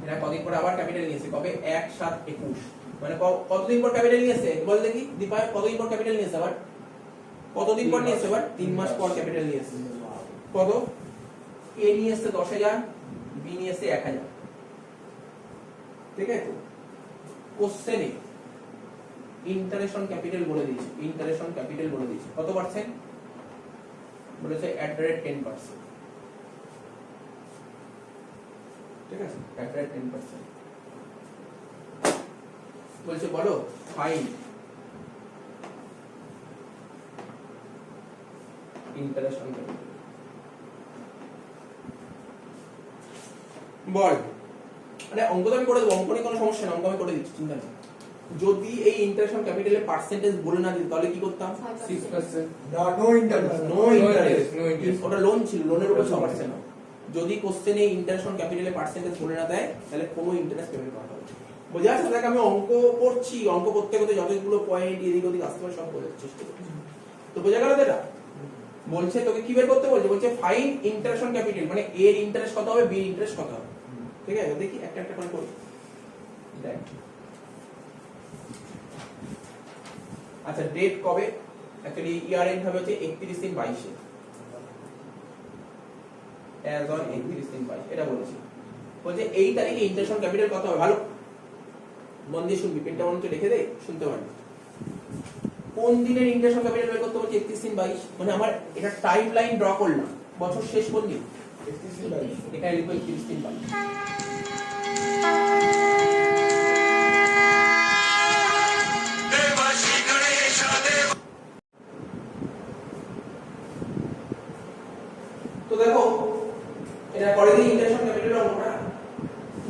এটা কদিন পরে আবার ক্যাপিটাল নিয়ে এসেছে, কবে? 1/7/21, মানে কতদিন পর ক্যাপিটাল নিয়ে এসেছে বল দেখি দীপায়, কতদিন পর ক্যাপিটাল নিয়ে এসেছে? আবার কতদিন পর নিয়ে এসেছে? আবার 3 মাস পর ক্যাপিটাল নিয়ে এসেছে। কত? এ নিয়ে এসেছে 10,000, বি নিয়ে এসেছে 1,000, ঠিক আছে। কোশ্চেনে ইন্টারেস্ট অন ক্যাপিটাল বলে দিয়েছে, ইন্টারেস্ট অন ক্যাপিটাল বলে দিয়েছে কত পার্সেন্ট বলেছে? @10%, ঠিক আছে, @10%। বলছে বলো ফাইন্ড ইন্টারেস্ট অন ক্যাপিটাল, বল। মানে অঙ্ক তো আমি করে দেবো, অঙ্ক নিয়ে কোনো সমস্যা না, অঙ্ক আমি করে দিচ্ছি, চিন্তা নেই। যদি এই ইন্টারেস্ট অন ক্যাপিটালের পার্সেন্টেজ বলে না দিত তাহলে কি করতাম? 6%, নো ইন্টারেস্ট, ওটা লোন ছিল, লোনের উপর 6%। যদি কোশ্চেনে ইন্টারেস্ট অন ক্যাপিটালের পার্সেন্টেজ বলে না দেয় তাহলে কোনো ইন্টারেস্ট পেমেন্ট করা হবে। বোঝা যাচ্ছে? দেখ আমি অঙ্ক করছি, অঙ্ক করতে করতে যতগুলো পয়েন্ট এদিক ওদিক আসতে পারে সব বোঝার চেষ্টা করছি। তো বোঝা গেল এটা? বলছে তোকে কি বের করতে বলছে? বলছে ফাইন্ড ইন্টারেস্ট অন ক্যাপিটাল, মানে এর ইন্টারেস্ট কত হবে, বি ইন্টারেস্ট কত হবে, ঠিক আছে। দেখি একটা একটা করে করি, দেখ। আচ্ছা ডেট কবে? অ্যাকচুয়ালি ইয়ার এন্ড হবে হচ্ছে 31/3/22, অ্যাজ অন 31/3/22 এটা বলেছি। বলছে এই তারিখে ইন্টারেস্ট অন ক্যাপিটাল কত হবে, ভালো মন দিয়ে শুনবি, পেনটা মনে হচ্ছে লিখে দে, শুনতে পারবি। কোন দিনের ইন্টারেস্ট অন ক্যাপিটাল বের করতে বলছে? 31/3/22, মানে আমার এটা টাইম লাইন ড্র করলাম, বছর শেষ কোন দিন? 31/22, এখানে লিখবো 31/3/22। তো দেখো এটা করে দিই ইন্টারেস্ট অন ক্যাপিটাল অঙ্কটা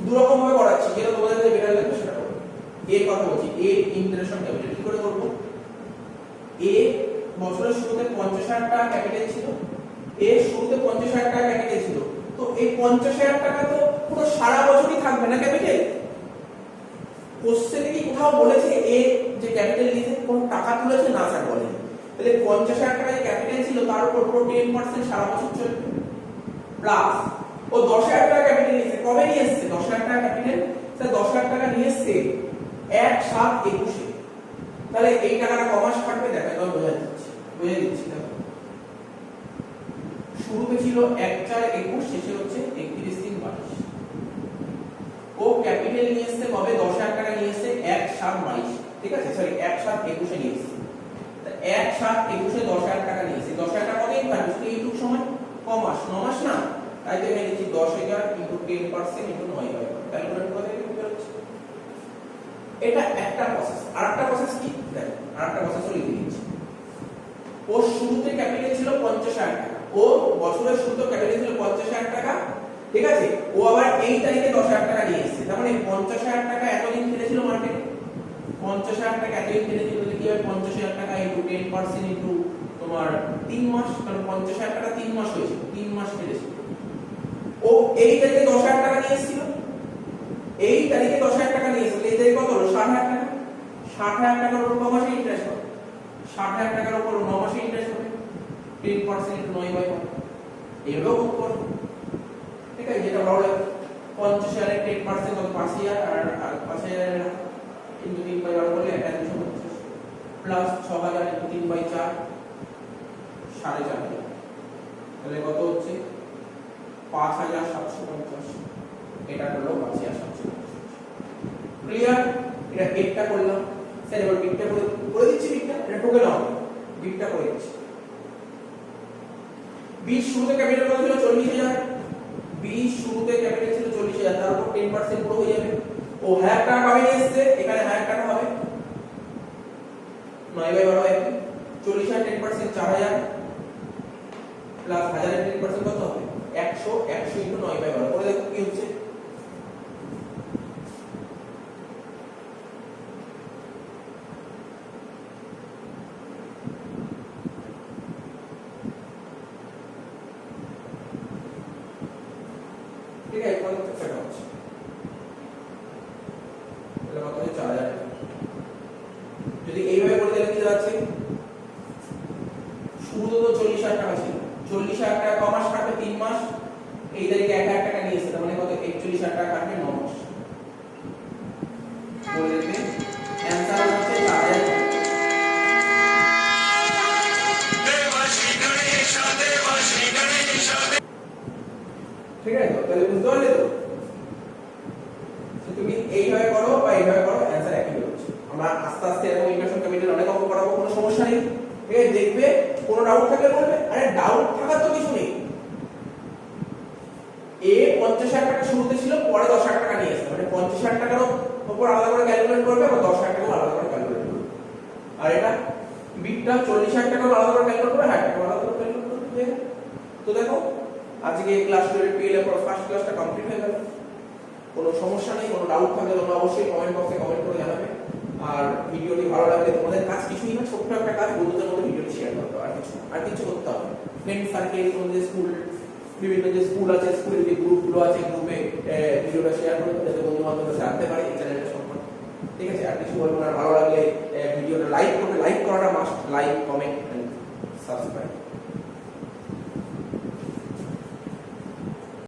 দু রকম ভাবে করাচ্ছি, যেটা তোমাদের কাছে বেটার লাগবে সেটা করো। এর কথা বলছি, এ ইন্টারেস্ট অন ক্যাপিটাল কি করে করব? এ বছরের শুরুতে 50,000 টাকা ক্যাপিটাল ছিল, এ শুরুতে 50,000 টাকা ক্যাপিটাল ছিল, তো এই 50,000 টাকা তো পুরো সারা বছরই থাকবে না ক্যাপিটাল। কোশ্চেনে কি কোথাও বলেছে এ যে ক্যাপিটাল নিয়েছে কোন টাকা তুলেছে? না স্যার বলে। তাহলে 50,000 টাকা যে ক্যাপিটাল ছিল তার উপর পুরো 10% সারা বছর চলবে, প্লাস ও 10,000 টাকা ক্যাপিটাল নিয়েছে, কবে নিয়ে এসেছে 10,000 টাকা ক্যাপিটাল? স্যার 10,000 টাকা নিয়ে এসেছে 1/7/21, তাহলে এই টাকাটা কমাস কাটবে, দেখা যাবে বোঝা যাচ্ছে, বুঝে দিচ্ছি। দেখো শুরুতে ছিল 1/4/21, শেষে হচ্ছে 31/3/22। ও ক্যাপিটাল নিয়ে এসেছে কবে? 10,000 টাকা নিয়ে এসেছে 1/7/22, ঠিক আছে, সরি 1/7/21 নিয়ে এসেছে। 1/7/21 10,000 টাকা নিয়ে এসেছে, 10,000 টাকা কতদিন থাকবে? এইটুকু সময়, কমাস 9 মাস না, তাই তো এখানে লিখছি 10,000 × 10% × 9/12, ক্যালকুলেট করে দেখে বুঝতে পারছি। এটা একটা প্রসেস। আরেকটা প্রসেস কি দেখো, আরেকটা প্রসেসও লিখে দিচ্ছি। ও শুরুতে ক্যাপিটাল ছিল 50,000 টাকা, ও বছরের শুরুতে ক্যাপিটাল ছিল 50,000 টাকা, ঠিক আছে। ও আবার এই তারিখে 10,000 টাকা নিয়ে এসেছে, তার মানে 50,000 টাকা এতদিন খেলেছিল মার্কেটে, 50,000 টাকা এতদিন কেটেছিল, তাহলে কি হবে 50,000 টাকা ইনটু 10% ইনটু তোমার 3 মাস, কারণ 50,000 টাকা 3 মাস হয়েছিল, 3 মাস কেটেছিল। ও এই তারিখে 10,000 টাকা নিয়ে এসেছিল, এই তারিখে 10,000 টাকা নিয়ে এসেছিল, এই তারিখে কত হলো 60,000 টাকা। 60,000 টাকার উপর 9 মাসে ইন্টারেস্ট হবে, 60,000 টাকার উপর 9 মাসে ইন্টারেস্ট হবে, 10% ইনটু 9/5 এইভাবেও বুক করো। ঠিক আছে, যেটা ভালো লাগে। 50,000 এর 10% কত 5,000, আর 5,000 ইনটু 3/12 করলে 250 প্লাস 6,000 ইনটু 3/4 4,500, তাহলে কত হচ্ছে 5,750। এটা হলো 5,750। ক্লিয়ার? এটা বিটটা করলাম। স্যার এবার বিটটা করে দিচ্ছি, বিটটা এটা টোকে নাও, বিটটা করে দিচ্ছি। বিট শুরুতে ক্যাপিটাল কত ছিল 40,000, বিট শুরুতে ক্যাপিটাল ছিল 40,000, তার উপর 10% পুরো হয়ে যাবে। ও 1000 টাকা পাবে নিয়ে এসেছে, এখানে 1000 টাকা হবে 9/12 হবে 40,000 10% 4,000 প্লাস 1000 এর 10% কত হবে 100, 100 ইনটু 9/12 করে দেখো কি হচ্ছে। ঠিক আছে, কত টাকা হচ্ছে, তাহলে কত হচ্ছে 4,000 টাকা। যদি এইভাবে করে দিলে কি দাঁড়াচ্ছে, শুরুতে তো 40,000 টাকা ছিল, 40,000 টাকা ক মাস কাটবে 3 মাস, এই তারিখে 1,000 টাকা নিয়ে এসেছে, মানে কত 41,000 টাকা কাটবে 9 মাস। বলে দেবে অ্যানসার হচ্ছে 4,000 টাকা। ঠিক আছে, তাহলে বুঝতে পারলে তো? তুমি এইভাবে করো বা এইভাবে করো, অ্যানসার একই হচ্ছে। আমরা আস্তে আস্তে এরকম ইকুয়েশন কমিটির অনেক অঙ্ক করাবো, কোনো সমস্যা নেই। ঠিক আছে, দেখবে কোনো ডাউট থাকলে বলবে। আরে ডাউট থাকার তো কিছু নেই। এ 50,000 টাকা শুরুতে ছিল, পরে 10,000 টাকা নিয়ে এসেছে, মানে 50,000 টাকার উপর আলাদা করে ক্যালকুলেট করবে, আর 10,000 টাকা আলাদা করে ক্যালকুলেট করবে। আর এটা বিটটা 40,000 টাকা আলাদা করে ক্যালকুলেট করবে, 1,000 টাকা আলাদা করে ক্যালকুলেট করবে। তো দেখো আজকে ক্লাস 12 PL এর ফার্স্ট ক্লাসটা কমপ্লিট হয়ে গেল। কোনো সমস্যা নেই, কোনো ডাউট থাকলে তোমরা অবশ্যই কমেন্ট বক্সে কমেন্ট করে জানাবে। আর ভিডিওটি ভালো লাগলে তোমাদের কাজ কিছুই না, ছোট্ট একটা কাজ, বন্ধুদের মধ্যে ভিডিওটি শেয়ার করতে হবে, আর কিছু করতে হবে। ফ্রেন্ড সার্কেল, তোমাদের স্কুল, বিভিন্ন যে স্কুল আছে, স্কুলের যে গ্রুপগুলো আছে, গ্রুপে ভিডিওটা শেয়ার করে যাতে বন্ধু বান্ধবরা জানতে পারে এই চ্যানেলের সম্পর্কে। ঠিক আছে, আর কিছু বলবো না। ভালো লাগলে ভিডিওটা লাইক করবে, লাইক করাটা must, like, comment and subscribe.